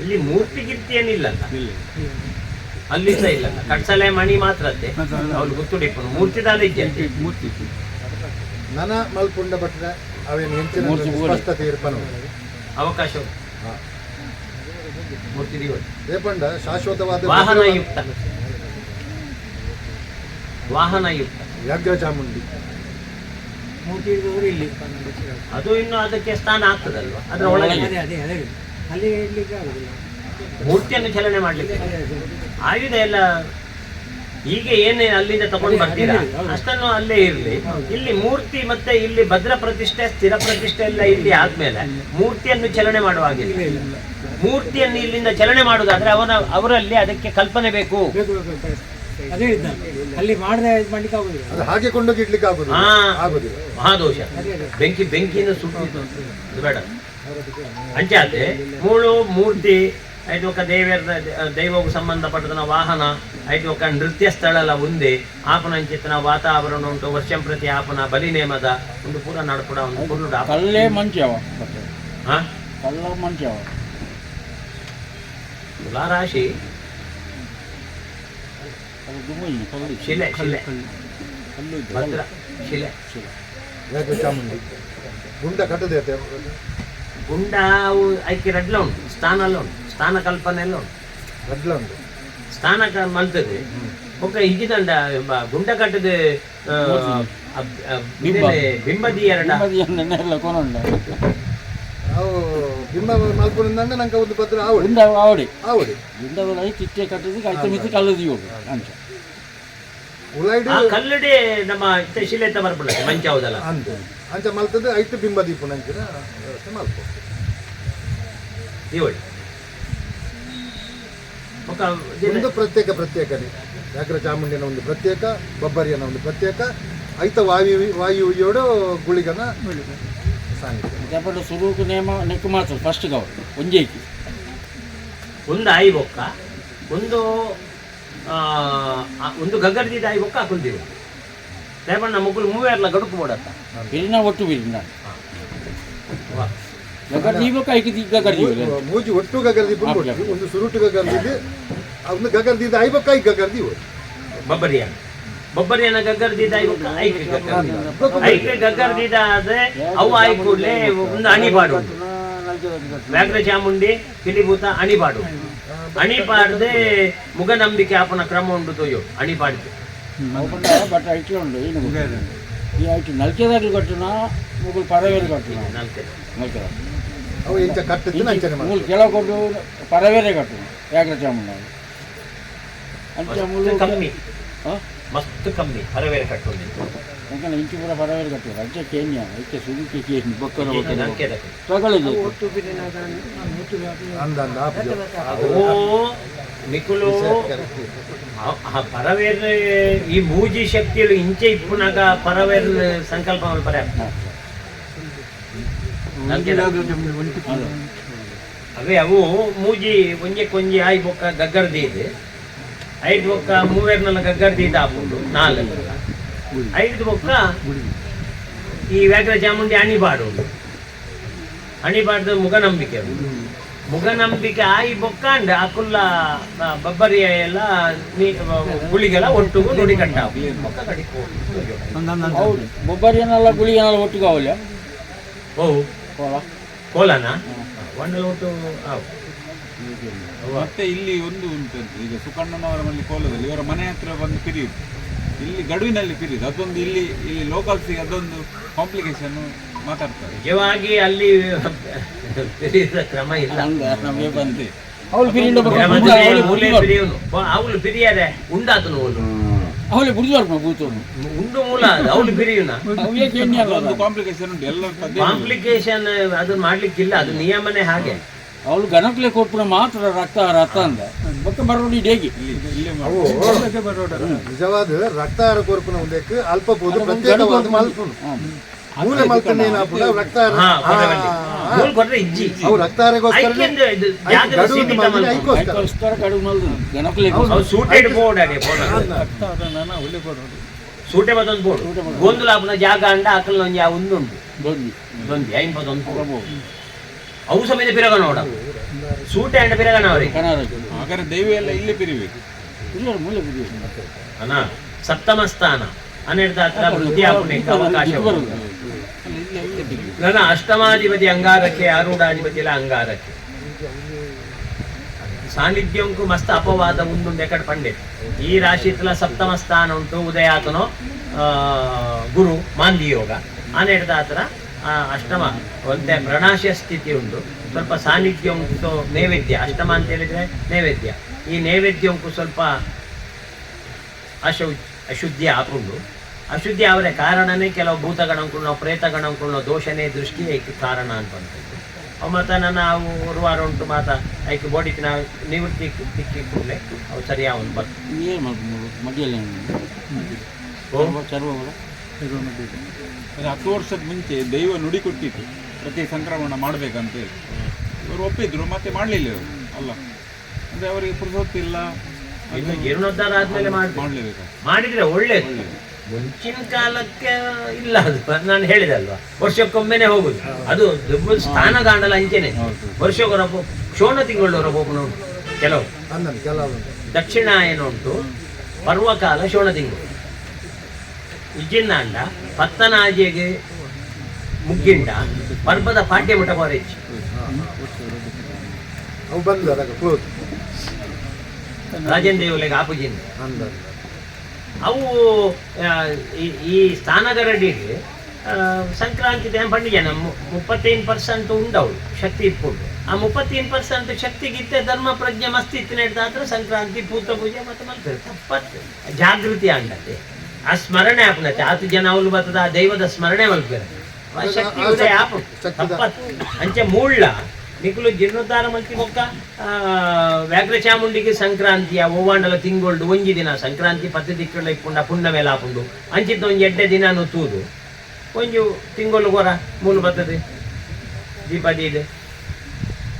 ಇಲ್ಲಿ ಮೂರ್ತಿ ಗಿರ್ತಿ ಏನಿಲ್ಲಲ್ಲ ಅಲ್ಲಿ ಸಹ ಇಲ್ಲಲ್ಲ ಕಟ್ಸಲೆ ಮಣಿ ಮಾತ್ರ ಅತ್ತೆ ಅವ್ರು ಗುತ್ತುಡಿಪ್ಪನು ಮೂರ್ತಿದಾಲ ಇದ್ದೆ ನನ ಮಲ್ಪುಂಡ ಭಟ್ರೆ ಅವೇನು ಹೆಂಚಿನ ಸ್ಪಷ್ಟತೆ ಇರ್ಪನು ಅವಕಾಶ ಮೂರ್ತಿ ರೇಪಂಡ ಶಾಶ್ವತವಾದ ವಾಹನಯುಕ್ತ ವ್ಯಾಘ್ರ ಚಾಮುಂಡಿ ಮೂರ್ತಿ ಇಲ್ಲಿ ಅದು ಇನ್ನು ಅದಕ್ಕೆ ಸ್ಥಾನ ಆಗ್ತದಲ್ವಾ ಅದ್ರ ಒಳಗೆ ಅಲ್ಲಿ ಇಡ್ಲಿಕ್ಕೆ ಆಗುದಿಲ್ಲ ಮೂರ್ತಿಯನ್ನು ಚಲನೆ ಮಾಡ್ಲಿಕ್ಕೆ ಆಯುಧ ಎಲ್ಲ ಹೀಗೆ ಏನೇ ಅಲ್ಲಿಂದ ತಗೊಂಡು ಬರ್ತೀರಾ ಅಷ್ಟನ್ನು ಅಲ್ಲೇ ಇರ್ಲಿ. ಇಲ್ಲಿ ಮೂರ್ತಿ ಮತ್ತೆ ಇಲ್ಲಿ ಭದ್ರ ಪ್ರತಿಷ್ಠೆ ಸ್ಥಿರ ಪ್ರತಿಷ್ಠೆ ಎಲ್ಲ ಇಲ್ಲಿ ಆದ್ಮೇಲೆ ಮೂರ್ತಿಯನ್ನು ಚಲನೆ ಮಾಡುವಾಗಿಲ್ಲ. ಮೂರ್ತಿಯನ್ನು ಇಲ್ಲಿಂದ ಚಲನೆ ಮಾಡುವುದಾದ್ರೆ ಅವರಲ್ಲಿ ಅದಕ್ಕೆ ಕಲ್ಪನೆ ಬೇಕು. ಅದೇ ಹೇಳಿದ್ದ ಅಲ್ಲಿ ಮಾಡದೆ ಮಾಡ್ಲಿಕ್ಕೆ ಆಗುದಿಲ್ಲ. ಅದು ಹಾಗೆ ಕೊಂಡೋಗಿ ಇಡ್ಲಿಕ್ಕೆ ಆಗುದಿಲ್ಲ. ಮಹಾದೋಷ. ಬೆಂಕಿಯನ್ನು ಸುಟ್ಟು ಬೇಡ ಅಂಚಾತೆ ಮೂಳು ಮೂರ್ತಿ ಐದು ಒಕ್ಕ ದೈವಕ್ಕೆ ಸಂಬಂಧಪಟ್ಟದನ ವಾಹನ ಐದು ಒಕ್ಕ ನೃತ್ಯ ಸ್ಥಳ ಒಂದೇ ಆಪನ ಅಂಚಿತನ ವಾತಾವರಣ ಉಂಟು ವರ್ಷಂ ಪ್ರತಿ ಆಪನ ಬಲಿ ನೇಮದ ಒಂದು ಪೂರ ನಡ್ಪುಡ ಒಂದು ಪುರುಡ ಕಲ್ಲೇ ಮಂಚವ ಹಾ ಕಲ್ಲ ಮಂಚವ ತುಲಾರಾಶಿ ಶಿಲೆ ಶಿಲೆ ಭದ್ರ ಶಿಲೆ ಯಾಕೆ ಚಾಮುಂಡಿ ಗುಂಡ ಕಟ್ಟದೆ ಗುಂಡ ಅವು ಐಕೆ ರಡ್ಲ ಉಂಟು ಸ್ಥಾನ ಎಲ್ಲ ಉಂಟು ಸ್ಥಾನ ಕಲ್ಪನೆ ಎಲ್ಲ ಉಂಟು ಗಡ್ಲ ಉಂಟು ಸ್ಥಾನ ಮಲ್ತದೆ ಒಕ್ಕ ಹಿಗಿದಂಡ ಗುಂಡ ಕಟ್ಟದ ಬಿಂಬದಿ ಎರಡ ಅವು ಬಿಂಬ ಮಲ್ಪುರಿಂದ ನಂಗೆ ಒಂದು ಪತ್ರ ಆವಡಿ ಆವಡಿ ಆವಡಿ ಬಿಂದವಲ್ಲ ಚಿಟ್ಟೆ ಕಟ್ಟದು ಕೈತ ಮಿತಿ ಕಲ್ಲದಿ ಹೋಗು ಅಂಚ ಉಲಾಯ್ಡಿ ಕಲ್ಲಡೆ ನಮ್ಮ ಶಿಲೆ ಬರ್ಬಿಡ ಮಂಚ ಹೌದಲ್ಲ ಅಂತ ಅಂಚ ಮಲ್ತದೆ ಐಟು ಬಿಂಬ ದೀಪ ನಂಚಿನ ವ್ಯವಸ್ಥೆ ಮಲ್ಪು ಇವಳಿ ಒಂದು ಪ್ರತ್ಯೇಕನೇ ವ್ಯಾಘ್ರ ಚಾಮುಂಡಿನ ಒಂದು ಪ್ರತ್ಯೇಕ ಬಬ್ಬರಿಯನ ಒಂದು ಪ್ರತ್ಯೇಕ ಐತ ವಾಯುಯೋಡು ಗುಳಿಗನ ಸಾನ್ನಿಧ್ಯ ಸುರುಕು ನೇಮ ನೆಕ್ ಮಾತ್ರ ಫಸ್ಟ್ ಗವ ಒಂಜೇಕಿ ಒಂದು ಆಯಿ ಬೊಕ್ಕ ಒಂದು ಗಗ್ಗರ್ದಿದ ಆಯಿ ಬೊಕ್ಕ ಹಾಕೊಂತೀವಿ ರೇಪಣ್ಣ ಮುಗ್ಗುಲು ಮೂವೇರ್ಲ ಗಡುಕು ಮಾಡತ್ತ ಬಿರಿನ ಒಟ್ಟು ಬಿರಿನ ಗಗರ್ದಿ ಬೊಕ್ಕ ಐಕಿ ಗಗರ್ದಿ ಮೂಜಿ ಒಟ್ಟು ಗಗರ್ದಿ ಬಂದು ಒಂದು ಸುರುಟು ಗಗರ್ದಿದ್ದು ಒಂದು ಗಗರ್ದಿದ್ದ ಆಯಿ ಬೊಕ್ಕ ಐ ಗಗರ್ದಿ ಬೊಬ್ಬರಿಯನ್ನ ಗಗ್ಗರ್ದಿದ ಐಕೆ ಗಗ್ಗರ್ದಿದ ಆದ್ರೆ ಅವು ಆಯ್ ಕೂಡಲೇ ಒಂದು ಅಣಿಪಾಡು ವ್ಯಾಘ್ರ ಚಾಮುಂಡಿ ಕಿಲಿಭೂತ ಅಣಿಪಾಡು ಅಣಿಪಾಡ್ದೆ ಮುಗನಂಬಿಕೆ ಆಪನ ಕ್ರಮ ಉಂಟು ತೊಯ್ಯೋ ಅಣಿಪಾಡ್ದು ಬಟ್ ಐಟಿ ಉಂಡು ಏನು ಈ ಐಟಿ ನಲ್ಕೆದಾಗ್ಲು ಕಟ್ಟುನ ಮುಗುಲ್ ಪರವೇರು ಕಟ್ಟುನ ನಲ್ಕೆದ ಅವು ಇಂಚ ಕಟ್ಟಿದ್ದು ನಂಚನೆ ಮೂಲ ಕೆಳಗೊಂಡು ಪರವೇರೆ ಕಟ್ಟುನ ವ್ಯಾಘ್ರ ಚಾಮುಂಡಿ ಅಂಚ ಮೂಲ ಕಮ್ಮಿ ಮಸ್ತ್ ಕಮ್ಮಿ ಪರವೇರೆ ಕಟ್ಟೋದು ಯಾಕಂದ್ರೆ ಇಂಚು ಪೂರ ಪರವೇರು ಕಟ್ಟುವ ಅಂಚೆ ಕೇನ್ಯ ಐತೆ ಸುದುಕಿ ಕೇನ್ ಬೊಕ್ಕರ ನಂಕೆದ ತಗೊಳ್ಳಿ ಒಟ್ಟು ಬಿರಿನ ಓ ನಿಕುಲು ಪರವೇರ್ ಈ ಮೂಜಿ ಶಕ್ತಿಯಲ್ಲಿ ಇಂಚೆ ಇಪ್ಪುನಾಗ ಪರವೇರ್ ಸಂಕಲ್ಪ ಪರ ಅವೇ ಅವು ಮೂಜಿ ಒಂಜೆ ಕೊಂಜಿ ಆಯ್ ಬೊಕ್ಕ ಗಗ್ಗರ್ದಿ ಇದೆ ಐದು ಬೊಕ್ಕ ಮೂವೇರ್ನಲ್ಲ ಗಗ್ಗರ್ದಿ ಇದೆ ಹಾಕೊಂಡು ನಾಲ್ಕು ಐದು ಬೊಕ್ಕ ಈ ವ್ಯಾಘ್ರ ಚಾಮುಂಡಿ ಅಣಿಬಾಡು ಅಣಿಬಾರ್ದು ಮುಗನಂಬಿಕೆ ಮುಗನಂಬಿಕೆ ಆಯಿ ಬೊಕ್ಕಾಂಡ್ ಅಕುಲ್ಲ ಬಬ್ಬರಿಯ ಎಲ್ಲ ಗುಳಿಗೆಲ್ಲ ಒಟ್ಟಿಗೂ ನುಡಿ ಕಟ್ಟ ಬೊಬ್ಬರಿಯನ್ನೆಲ್ಲ ಗುಳಿಗೆನೆಲ್ಲ ಒಟ್ಟಿಗೆ ಅವಲ್ಲ ಓ ಕೋಲನ ಒಂಡಲ ಒಟ್ಟು ಮತ್ತೆ ಇಲ್ಲಿ ಒಂದು ಉಂಟಂತೆ ಈಗ ಸುಕಣ್ಣನವರ ಮನೆ ಕೋಲದಲ್ಲಿ ಇವರ ಮನೆ ಹತ್ರ ಬಂದು ಪಿರಿಯುದು ಇಲ್ಲಿ ಗಡುವಿನಲ್ಲಿ ಪಿರಿಯುದು ಅದೊಂದು ಇಲ್ಲಿ ಲೋಕಲ್ಸಿಗೆ ಅದೊಂದು ಕಾಂಪ್ಲಿಕೇಶನ್ ಮಾತಾಡ್ತಾರೆ. ನಿಜವಾಗಿ ಅಲ್ಲಿ ಕ್ರಮ ಇಲ್ಲ. ನಮಗೆ ಬಂದೆ ಅವಳು ಪಿರಿಯರೆ ಉಂಡಾತನು ಅವಳು ಬುಡಿದವ್ರು ಕೂತವನು ಉಂಡು ಮೂಲ ಅವಳು ಪಿರಿಯುನ ಒಂದು ಕಾಂಪ್ಲಿಕೇಶನ್ ಉಂಟು ಎಲ್ಲ ಕಾಂಪ್ಲಿಕೇಶನ್ ಅದು ಮಾಡ್ಲಿಕ್ಕಿಲ್ಲ, ಅದು ನಿಯಮನೇ ಹಾಗೆ. ಅವಳು ಗಣಕ್ಲೆ ಕೊಟ್ಟು ಮಾತ್ರ ರಕ್ತ ಅಂದ ಬೊಕ್ಕ ಬರೋಡಿ ಡೇಗಿ ಅವು ನಿಜವಾದ ರಕ್ತಾಹಾರ ಕೊರಪುನ ಉಂದಕ್ಕೆ ಅಲ್ಪ ಬೋದು ಪ್ರತ್ಯೇಕವಾದ ಮಲ್ಪುನು ಮೂಲೆ ಮಲ್ಪನೆ ಏನಾಗ್ಬಿಡ ರಕ್ತಾಹಾರ ಅವು ರಕ್ತಾಹಾರಗೋಸ್ಕರ ಸೂಟೆ ಬದೊಂದು ಬೋಡು ಗೊಂದುಲಾಪನ ಜಾಗ ಅಂಡ ಅಕಲ್ ಒಂಜಿ ಒಂದುಂಟು ದೊಂದಿ ಐಂಪದೊಂದು ಅವು ಸಮೇತ ಪಿರಗ ನೋಡ ಸೂಟೆ ಅಂಡ ಪಿರಗನ ಅವರಿಗೆ ಹಾಗಾದ್ರೆ ದೇವಿ ಎಲ್ಲ ಇಲ್ಲೇ ಪಿರಿಬೇಕು ಅಣ್ಣ ಸಪ್ತಮ ಸ್ಥಾನ ಹನ್ನೆರಡು ಹತ್ರ ವೃದ್ಧಿಯಾಪುಣ್ಯಕ್ಕೆ ಅವಕಾಶ ನನ್ನ ಅಷ್ಟಮಾಧಿಪತಿ ಅಂಗಾರಕ್ಕೆ ಆರೂಢಾಧಿಪತಿ ಎಲ್ಲ ಅಂಗಾರಕ್ಕೆ ಸಾನ್ನಿಧ್ಯಂಕು ಮಸ್ತ್ ಅಪವಾದ ಉಂಡು ಎಕಡೆ ಪಂಡೆ ಈ ರಾಶಿತ್ಲ ಸಪ್ತಮ ಸ್ಥಾನ ಉಂಟು ಉದಯಾತನೋ ಗುರು ಮಾಂದಿ ಯೋಗ ಹನ್ನೆರಡು ಹತ್ರ ಅಷ್ಟಮ ಒಂದೇ ಪ್ರಣಾಶ ಸ್ಥಿತಿ ಉಂಟು, ಸ್ವಲ್ಪ ಸಾನ್ನಿಧ್ಯ ಉಂಟು, ನೈವೇದ್ಯ ಅಷ್ಟಮ ಅಂತ ಹೇಳಿದ್ರೆ ನೈವೇದ್ಯ, ಈ ನೈವೇದ್ಯ ಉಂಟು ಸ್ವಲ್ಪ ಅಶುದ್ಧಿ ಆಪುಂಡು ಅಶುದ್ಧಿ ಅವರೇ ಕಾರಣನೇ ಕೆಲವು ಭೂತಗಣಂಕುಳ್ಳ ಪ್ರೇತಗಣಂಕುಳ್ಳ ದೋಷನೇ ದೃಷ್ಟಿ ಐಕೆ ಕಾರಣ ಅಂತ ಬಂದಿದ್ದು ಅವು ಮತ್ತು ನನ್ನ ಅವು ಒಂದು ವಾರ ಉಂಟು ಮಾತ ಐಕೆ ಬೋಡಿಗೆ ನಾವು ನಿವೃತ್ತಿ ತಿಕ್ಕಿ ಕೂಡಲೇ ಅವು ಸರಿಯಾಗಿ ಒಂದು ಬರ್ತದೆ ಏನು ಮಾಡ್ಬೋದು ಮಡಿಯಲ್ಲಿ ಚರ್ಮ ಅದು 10 ವರ್ಷದ ಮುಂಚೆ ದೈವ ನುಡಿ ಕೊಟ್ಟಿತ್ತು ಪ್ರತಿ ಸಂಕ್ರಮಣ ಮಾಡಬೇಕಂತ ಹೇಳಿ ಇವರು ಒಪ್ಪಿದ್ರು ಮತ್ತೆ ಮಾಡಲಿಲ್ಲ ಇವರು ಅಲ್ಲ ಅಂದರೆ ಅವರಿಗೆ ಪುರುಸೊತ್ತಿಲ್ಲ ಇದು ಜೀರ್ಣೋದ್ಧಾರ ಆದ್ಮೇಲೆ ಮಾಡಲೇಬೇಕು ಮಾಡಿದ್ರೆ ಒಳ್ಳೇದು ಮುಂಚಿನ ಕಾಲಕ್ಕೆ ಇಲ್ಲ ಅದು ನಾನು ಹೇಳಿದೆ ಅಲ್ವಾ ವರ್ಷಕ್ಕೊಮ್ಮೆನೆ ಹೋಗುದು ಅದು ದೊಡ್ಡ ಸ್ಥಾನಗಾಂಡಲ ಅಂಚೆನೆ ವರ್ಷಕ್ಕೊರ ಶೋಣ ತಿಂಗಳವರ ಹೋಗೋಣ ಕೆಲವು ದಕ್ಷಿಣಾಯನ ಉಂಟು ಪರ್ವಕಾಲ ಶೋಣ ತಿಂಗಳು ಉಜ್ಜಿನ್ನಾಂಡ ಪತ್ತನಾಜಿಗೆ ಮುಗ್ಗಿಂಡ ಪರ್ವದ ಪಾಠ್ಯಮಠ ಹೊರೆಚ್ಚಿ ಅವು ಬಂದು ಅದಕ್ಕೆ ಕ್ಲೋಸ್ ರಾಜೇಂದ್ರ ದೇವಲೆಗೆ ಆಪುಜಿಂದ ಅವು ಈ ಸ್ಥಾನಗರಡಿಗೆ ಸಂಕ್ರಾಂತಿ ಪಂಡಿಗೆ 35% ಉಂಡವಳು ಶಕ್ತಿ ಇಟ್ಕೊಂಡು ಆ 35% ಶಕ್ತಿಗಿತ್ತೆ ಧರ್ಮ ಪ್ರಜ್ಞೆ ಮಸ್ತಿತ್ತು ನಡೆದಾದ್ರೆ ಸಂಕ್ರಾಂತಿ ಭೂತ ಪೂಜೆ ಮತ್ತೆ ಮಾಡ್ತಾರೆ ತಪ್ಪತ್ತೆ ಜಾಗೃತಿ ಆಗತ್ತೆ ಆ ಸ್ಮರಣೆ ಆಪನತ್ತೆ 10 ಜನ ಅವಳು ಬರ್ತದ ಆ ದೈವದ ಸ್ಮರಣೆ ಮಲ್ಪರೆ ಆ ಶಕ್ತಿ ಉದಯ ಆಪ ತಪ್ಪತ್ತು ಅಂಚೆ ಮೂಳ್ಳ ನಿಖಲು ಜೀರ್ಣೋದ್ಧಾರ ಮಲ್ತಿ ಮೊಕ್ಕ ವ್ಯಾಘ್ರ ಚಾಮುಂಡಿಗೆ ಸಂಕ್ರಾಂತಿಯ ಓವಾಂಡಲ ತಿಂಗೊಳ್ದು ಒಂಜಿ ದಿನ ಸಂಕ್ರಾಂತಿ 10 ದಿಕ್ಕಂಡ ಇಪ್ಪುಂಡ ಪುಣ್ಣ ಮೇಲೆ ಹಾಪುಂಡು ಅಂಚಿತ್ತು ಒಂದು 2 ದಿನ ನುತ್ತುವುದು ಒಂಜು ತಿಂಗಳು ಗೊರ ಮೂಲು ಬರ್ತದೆ ದೀಪಾದಿ ಇದೆ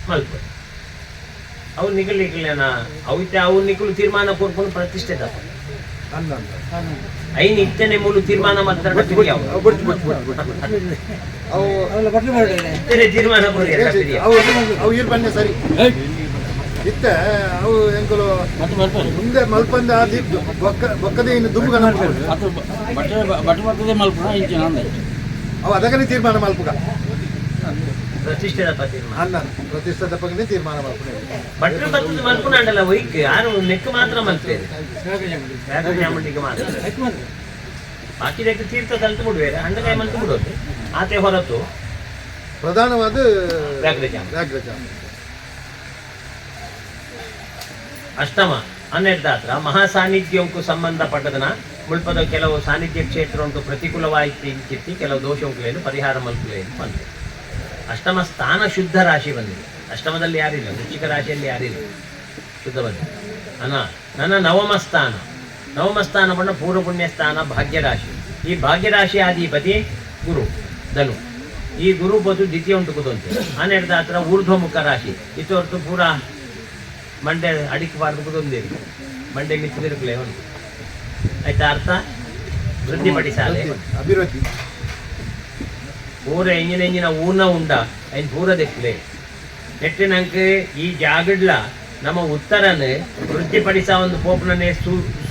ಮಲ್ಪ ಅವು ನಿಖಲಿಕ್ಲೇನ ಅವು ನಿಖಲು ತೀರ್ಮಾನ ಕೊರ್ಕೊಂಡು ಪ್ರತಿಷ್ಠೆ ತಪ್ಪ ಐನ್ ಇತ್ತನೆ ಮೂಲು ತೀರ್ಮಾನ ಮಾತಾಡ ತೀರ್ಮಾನ ಅವು ಇರ್ ಬನ್ನಿ ಸರಿ ಇತ್ತ ಅವು ಎಂಕಲು ಮುಂದೆ ಮಲ್ಪಂದ ಆದಿದ್ದು ಬೊಕ್ಕದೆ ಇನ್ನು ದುಂಬುಗ ಅವು ಅದಕ್ಕೆ ತೀರ್ಮಾನ ಮಲ್ಪುಗ ಪ್ರತಿಷ್ಠೆ ತಪ್ಪ ತೀರ್ಮಾನ ಅನ್ನ ಪ್ರತಿಷ್ಠೆ ತಪ್ಪಗೆ ತೀರ್ಮಾನ ಮಲ್ಪುಗ ಭಟ್ರು ಬರ್ತದೆ ಮಲ್ಪುನಾಂಡಲ್ಲ ವೈಕ್ ಯಾರು ನೆಕ್ಕು ಮಾತ್ರ ಮಲ್ಪೇರು ವ್ಯಾಘ್ರ ಚಾಮುಂಡಿಗೆ ಮಾತ್ರ ಬಾಕಿ ಲೆಕ್ಕ ತೀರ್ಥ ತಲ್ತು ಬಿಡುವೇರೆ ಹಣ್ಣಕಾಯಿ ಮಲ್ತು ಬಿಡೋದು ಆತೆ ಹೊರತು ಪ್ರಧಾನವಾದ ವ್ಯಾಘ್ರ ಅಷ್ಟಮ 12 ಮಹಾ ಸಾನ್ನಿಧ್ಯಕ್ಕೂ ಸಂಬಂಧಪಟ್ಟದನ ಮುಳ್ಪದ ಕೆಲವು ಸಾನ್ನಿಧ್ಯ ಕ್ಷೇತ್ರ ಉಂಟು ಪ್ರತಿಕೂಲವಾಯಿತು ಚಿತ್ತಿ ಕೆಲವು ದೋಷ ಉಂಟುಲೇನು ಪರಿಹಾರ ಮಲ್ಪುಲೇನು ಬಂತು ಅಷ್ಟಮ ಸ್ಥಾನ ಶುದ್ಧ ರಾಶಿ ಬಂದಿದೆ ಅಷ್ಟಮದಲ್ಲಿ ಯಾರಿಲ್ಲ ವೃಶ್ಚಿಕ ರಾಶಿಯಲ್ಲಿ ಯಾರಿಲ್ಲ ಶುದ್ಧ ಬಂದಿದೆ ನನ್ನ ನವಮ ಸ್ಥಾನ ಬಂದ ಪೂರ್ವ ಪುಣ್ಯ ಸ್ಥಾನ ಭಾಗ್ಯರಾಶಿ ಈ ಭಾಗ್ಯರಾಶಿ ಅಧಿಪತಿ ಗುರು ಧನು ಈ ಗುರು ಬದು ದ್ವಿತೀಯ ಉಂಟು ಕುದಂತೆ 12 ಊರ್ಧ್ವಮುಖ ರಾಶಿ ಇದು ಹೊರತು ಪೂರ ಮಂಡೆ ಅಡಿಕಬಾರ್ದು ಕುದೊಂದೇ ಮಂಡೆ ಮಿಚ್ಚಿದಿರ್ಕಲೇ ಉಂಟು ಆಯ್ತಾ ಅರ್ಥ ವೃದ್ಧಿಪಡಿಸಾಲೆ ಅಭಿವೃದ್ಧಿ ಪೂರ ಎಂಜಿನ ಊನ ಉಂಡ ಐನ್ ಪೂರ ದೆಕ್ಲೆ ನೆಟ್ಟಿನಂಗೆ ಈ ಜಾಗಡ್ಲ ನಮ್ಮ ಉತ್ತರನ ವೃದ್ಧಿಪಡಿಸ ಒಂದು ಪೋಪನೇ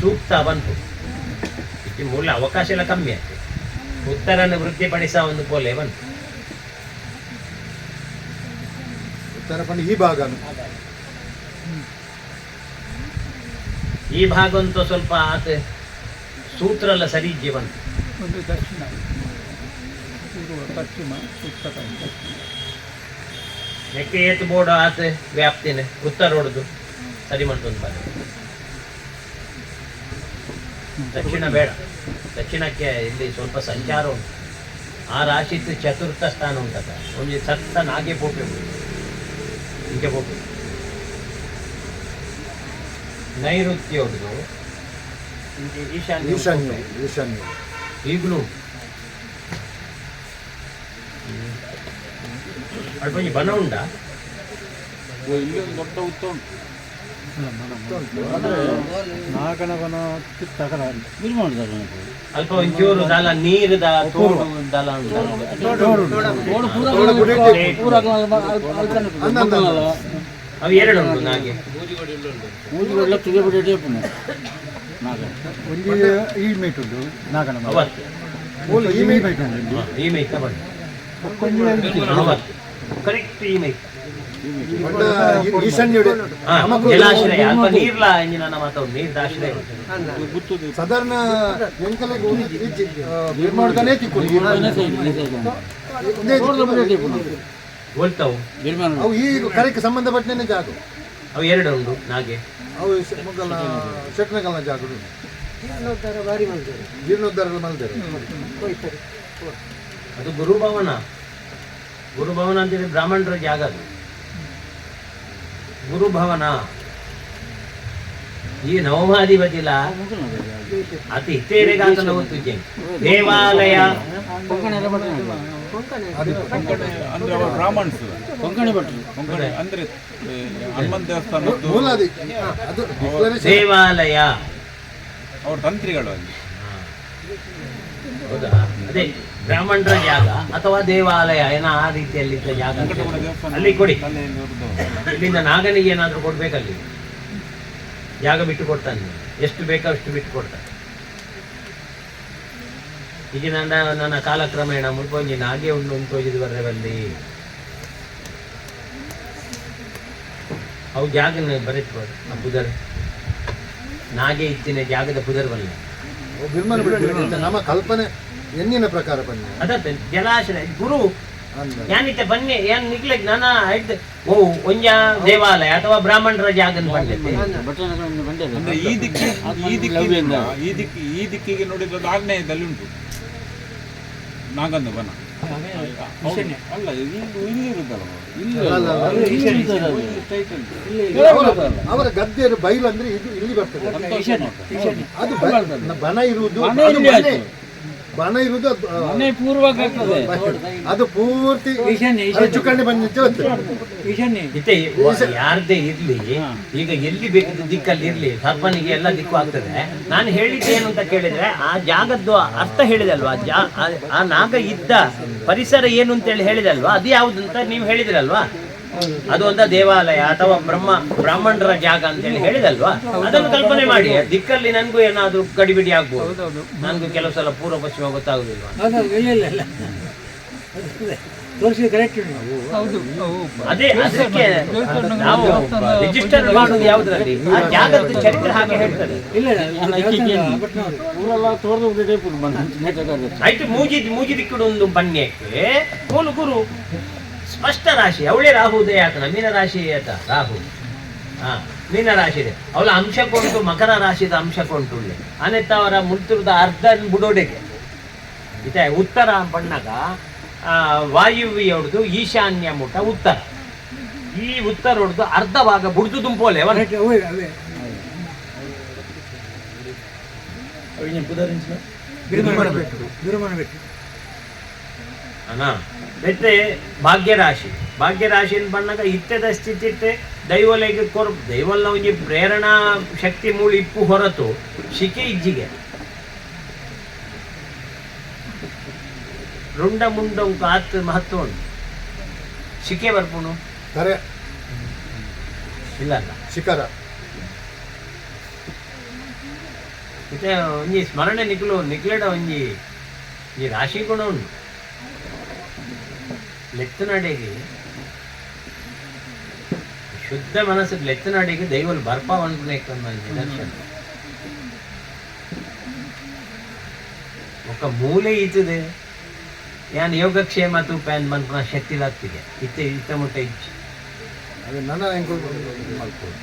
ಸೂಕ್ತ ಬಂತು ಈ ಮೂಲ ಅವಕಾಶ ಎಲ್ಲ ಕಮ್ಮಿ ಆಯ್ತು ಉತ್ತರನ ವೃದ್ಧಿಪಡಿಸ ಒಂದು ಪೋಲೆ ಬಂತು ಉತ್ತರ ಪಂಡ ಈ ಭಾಗ ಅಂತೂ ಸ್ವಲ್ಪ ಆತ ಸೂತ್ರ ಎಲ್ಲ ಸರಿ ಇಜ್ಜೆ ಬಂತು ಒಂದು ದಕ್ಷಿಣ ಪೂರ್ವ ಪಶ್ಚಿಮ ಉತ್ತರ ನೆಕ್ಕೆ ಏತು ಬೋರ್ಡ್ ಆತ ವ್ಯಾಪ್ತಿನ ಉತ್ತರ ಹೊಡೆದು ಸರಿ ಮಾಡ್ತೊಂದು ಬಾರಿ ದಕ್ಷಿಣ ಬೇಡ ದಕ್ಷಿಣಕ್ಕೆ ಇಲ್ಲಿ ಸ್ವಲ್ಪ ಸಂಚಾರ ಉಂಟು ಆ ರಾಶಿತ್ತು ಚತುರ್ಥ ಸ್ಥಾನ ಉಂಟದ ಒಂದು ಸತ್ತ ನಾಗೆ ಪೋಪೆ ಹೀಗೆ ಪೋಪೆ ನೈಋತ್ಯ ಹೊಡೆದು ಈಶಾನ್ಯ ಈಗಲೂ ಅಡ್ಬಂಜಿ ಬನ ಉಂಡ ಇಲ್ಲಿ ಒಂದು ದೊಡ್ಡ ಉತ್ತ ಉಂಟು ನಾಗನವನ ತಗರ ನಿರ್ಮಾಣ ಅಲ್ಪ ಒಂಚೂರು ದಲ ನೀರದ ತೋಡು ದಲ ಅವು 2 ಉಂಟು ನಾಗೆ ಒಂದು ಈ ಮೀಟ್ ಉಂಟು ನಾಗನ ಅವತ್ತು ಈ ಮೀಟ್ ಉಂಟು ಈ ಮೈಕ ಬಂದು ಕರೆಕ್ಟ್ ಈ ಮೈಕ ಈಶಾನ್ಯ ಜಲಾಶ್ರಯ ಅಲ್ಪ ನೀರ್ಲ ಎಂಜಿನ ಮಾತಾಡು ನೀರ್ದಾಶ್ರಯ ಸಾಧಾರಣ ನಿರ್ಮಾಣದನೇ ಹೋಲ್ತಾವು ಅವು ಈ ಕರೆಗೆ ಸಂಬಂಧಪಟ್ಟನೆ ಜಾಗ ಅವು 2 ಉಂಟು ನಾಗೆ ಅವು ಶೆಟ್ನಗಲ್ನ ಜಾಗ ಜೀರ್ಣೋದ್ಧಾರ ಭಾರಿ ಮಾಡ್ತಾರೆ. ಜೀರ್ಣೋದ್ಧಾರ ಮಲ್ದೇರು ಹೋಯ್ತಾರೆ. ಅದು ಗುರುಭವನ. ಗುರುಭವನ ಅಂತೇಳಿ ಬ್ರಾಹ್ಮಣರ ಜಾಗ ಅದು. ಗುರುಭವನ ಈ ನವಮಾಧಿಪತಿಲ ಅತಿ ಹಿತ್ತೇರೆಗಾತನ ಗೊತ್ತಿದ್ದೆ. ದೇವಾಲಯ ಅಂದ್ರೆ ಅವರು ಬ್ರಾಹ್ಮಣ್ಸ್ ಕೊಂಕಣಿ ಭಟ್ರು. ಕೊಂಕಣಿ ಅಂದ್ರೆ ಹನುಮಂತ ದೇವಸ್ಥಾನದ್ದು ಮೂಲಾದಿ ಅದು ದೇವಾಲಯ ಅವ್ರ ತಂತ್ರಿಗಳು ಅಲ್ಲಿ. ಹೌದಾ? ಅದೇ ಬ್ರಾಹ್ಮಣರ ಜಾಗ ಅಥವಾ ದೇವಾಲಯ ಏನೋ ಆ ರೀತಿಯಲ್ಲಿ ಜಾಗ ಅಂತ. ಅಲ್ಲಿ ಕೊಡಿ. ತಲೆಯಲ್ಲಿ ಹೊರದು ಇಲ್ಲಿಂದ ನಾಗನಿಗೆ ಏನಾದರೂ ಕೊಡ್ಬೇಕಲ್ಲಿ, ಜಾಗ ಬಿಟ್ಟು ಕೊಡ್ತಾನೆ. ಎಷ್ಟು ಬೇಕೋ ಅಷ್ಟು ಬಿಟ್ಟು ಕೊಡ್ತಾನೆ. ಈಗ ನನ್ನ ಕಾಲಕ್ರಮೇಣ ಮುಲ್ಪೊಂಜಿ ನಾಗೆ ಉಂಟೋಜಿದು ಬರ್ರೆ ಬಲ್ಲಿ ಅವು ಜಾಗನ ಬರೀತ್ಬೋದು. ಆ ಪುದರ್ ನಾಗೆ ಇತ್ತಿನ ಜಾಗದ ಪುದರ್ ಬಲ್ಲ ಬಿರ್ಮನ ಬಿಟ್ಟು ನಮ್ಮ ಕಲ್ಪನೆ ಎನ್ನಿನ ಪ್ರಕಾರ ಬನ್ನಿ ಅದತ್ತೆ ಜಲಾಶಯ ಗುರು ಅಂದ್ರೆ ಯಾನಿತ್ತೆ ಬನ್ನಿ ಏನ್ ನಿಕ್ಲಿಕ್ ನಾನ ಆಯ್ತು ಓ ಒಂಜ ದೇವಾಲಯ ಅಥವಾ ಬ್ರಾಹ್ಮಣರ ಜಾಗನ ಬಂದೈತೆ. ಭಟ್ರನಗರದಿಂದ ಬಂದಿದೆ. ಅಂದ್ರೆ ಈ ದಿಕ್ಕಿಗೆ ನೋಡಿದ್ರೆ ಆಗ್ನೇಯದಲ್ಲಿ ಉಂಟು ನಾಗಂದು ಬನ. ಅಲ್ಲ ಇಲ್ಲಿ ಇರುದಲ್ಲ, ಅಲ್ಲ, ಅಲ್ಲ. ಅವರ ಗದ್ದೆಯ ಬೈಲು ಅಂದ್ರೆ ಇದು ಇಲ್ಲಿ ಬರ್ತದೆ. ಅದು ಬನ ಇರುವುದು ಅದು ಬನ ಇರುವುದು ಮನೆ ಪೂರ್ವಕ್ಕೆ ಆಗ್ತದೆ. ಅದು ಪೂರ್ತಿ ಚುಕ್ಕಂಡಿ ಬಂದಿತ್ತು. ಇತ್ತೆ ಯಾರ್ದೇ ಇರ್ಲಿ, ಈಗ ಎಲ್ಲಿ ಬೇಕಿದ್ದ ದಿಕ್ಕಲ್ಲಿ ಇರ್ಲಿ, ಸರ್ಪನಿಗೆ ಎಲ್ಲ ದಿಕ್ಕು ಆಗ್ತದೆ. ನಾನು ಹೇಳಿದ್ದೆ ಏನು ಅಂತ ಕೇಳಿದ್ರೆ ಆ ಜಾಗದ್ದು ಅರ್ಥ ಹೇಳಿದಲ್ವಾ, ಆ ನಾಗ ಇದ್ದ ಪರಿಸರ ಏನು ಅಂತೇಳಿ ಹೇಳಿದಲ್ವಾ, ಅದು ಯಾವುದು ಅಂತ ನೀವು ಹೇಳಿದ್ರಲ್ವಾ. ಅದು ಒಂದ ದೇವಾಲಯ ಅಥವಾ ಬ್ರಾಹ್ಮಣರ ಜಾಗ ಅಂತೇಳಿ ಹೇಳಿದಲ್ವಾ. ಅದನ್ನು ಕಲ್ಪನೆ ಮಾಡಿ. ದಿಕ್ಕಲ್ಲಿ ನನಗೂ ಏನಾದ್ರು ಗಡಿಬಿಡಿ ಆಗ್ಬೋದು. ನನಗೂ ಕೆಲವು ಸಲ ಪೂರ್ವ ಪಶ್ಚಿಮ ಗೊತ್ತಾಗುದಿಲ್ವಾ. ಅದೇ ಅದಕ್ಕೆ ನಾವು ರಿಜಿಸ್ಟರ್ ಮಾಡುದು ಯಾವುದ್ರಲ್ಲಿ, ಆ ಜಾಗದ ಚರಿತ್ರೆ ಹಾಗೆ ಹೇಳ್ತದೆ. ಆಯ್ತು ಮೂಜಿ ದಿಕ್ಕುಡು ಒಂದು ಬನ್ಯಕ್ಕೆ ಮೂಲ ಗುರು ಸ್ಪಷ್ಟ ರಾಶಿ. ಅವಳೇ ರಾಹು ಉದಯ ಆತನ ಮೀನ ರಾಶಿ ಆತ ರಾಹು. ಮೀನ ರಾಶಿ ಇದೆ ಅವಳ ಅಂಶ ಕೊಂಡು ಮಕರ ರಾಶಿದ ಅಂಶ ಕೊಂಡುಳ್ಳೆ ಅನೆತ್ತ ಅವರ ಮುಲ್ತುರದ ಅರ್ಧ ಬುಡೋಡೆಗೆ ಇದೆ ಉತ್ತರ ಬಣ್ಣಗ ವಾಯುವ್ಯ ಹೊಡೆದು ಈಶಾನ್ಯ ಮುಟ ಉತ್ತರ. ಈ ಉತ್ತರ ಹೊಡೆದು ಅರ್ಧ ಭಾಗ ಬುಡ್ದು ತುಂಬೋಲೆ ಮತ್ತೆ ಭಾಗ್ಯರಾಶಿ. ಭಾಗ್ಯರಾಶಿ ಬಣ್ಣಗ ಇತ್ತೆದ ಸ್ಥಿತಿ ದೈವಲೆಗೆ ದೈವಲ್ನ ಒಂಜಿ ಪ್ರೇರಣಾ ಶಕ್ತಿ ಮೂಳಿ ಇಪ್ಪು ಹೊರತು ಶಿಕೆ ಇಜ್ಜಿಗೆ ರುಂಡ ಮುಂಡ ಆತ್ ಮಹತ್ವ ಉಂಟು. ಶಿಕೆ ಬರ್ಪುಣು ಕರೆ ಇಲ್ಲ ಅಲ್ಲ ಶಿಖರ ಮತ್ತೆ ಒಂಜಿ ಸ್ಮರಣೆ ನಿಕ್ಲೇಡ ಒಂಜಿ ಈ ರಾಶಿ ಗುಣ ಉಂಟು. ಲೆತ್ತನಡೆಗೆ ಶುದ್ಧ ಮನಸ್ಸು ಲೆತ್ತನಡೆಗೆ ದೈವಲ್ ಬರ್ಪ ಅನ್ಬೇಕು ನಿದರ್ಶನ. ఒక ಮೂಲೆ ಇತ್ತದೆ ಯಾನ್ ಯೋಗಕ್ಷೇಮ ತೂಪ ಮನ್ಪುನ ಶಕ್ತಿ ಲಾಗ್ತಿದೆ ಇತ್ತ ಮುಟ್ಟ ಇಚ್ಚಿ ಅದು ನನ್ನ ಮಾಡ್ಬೋದು.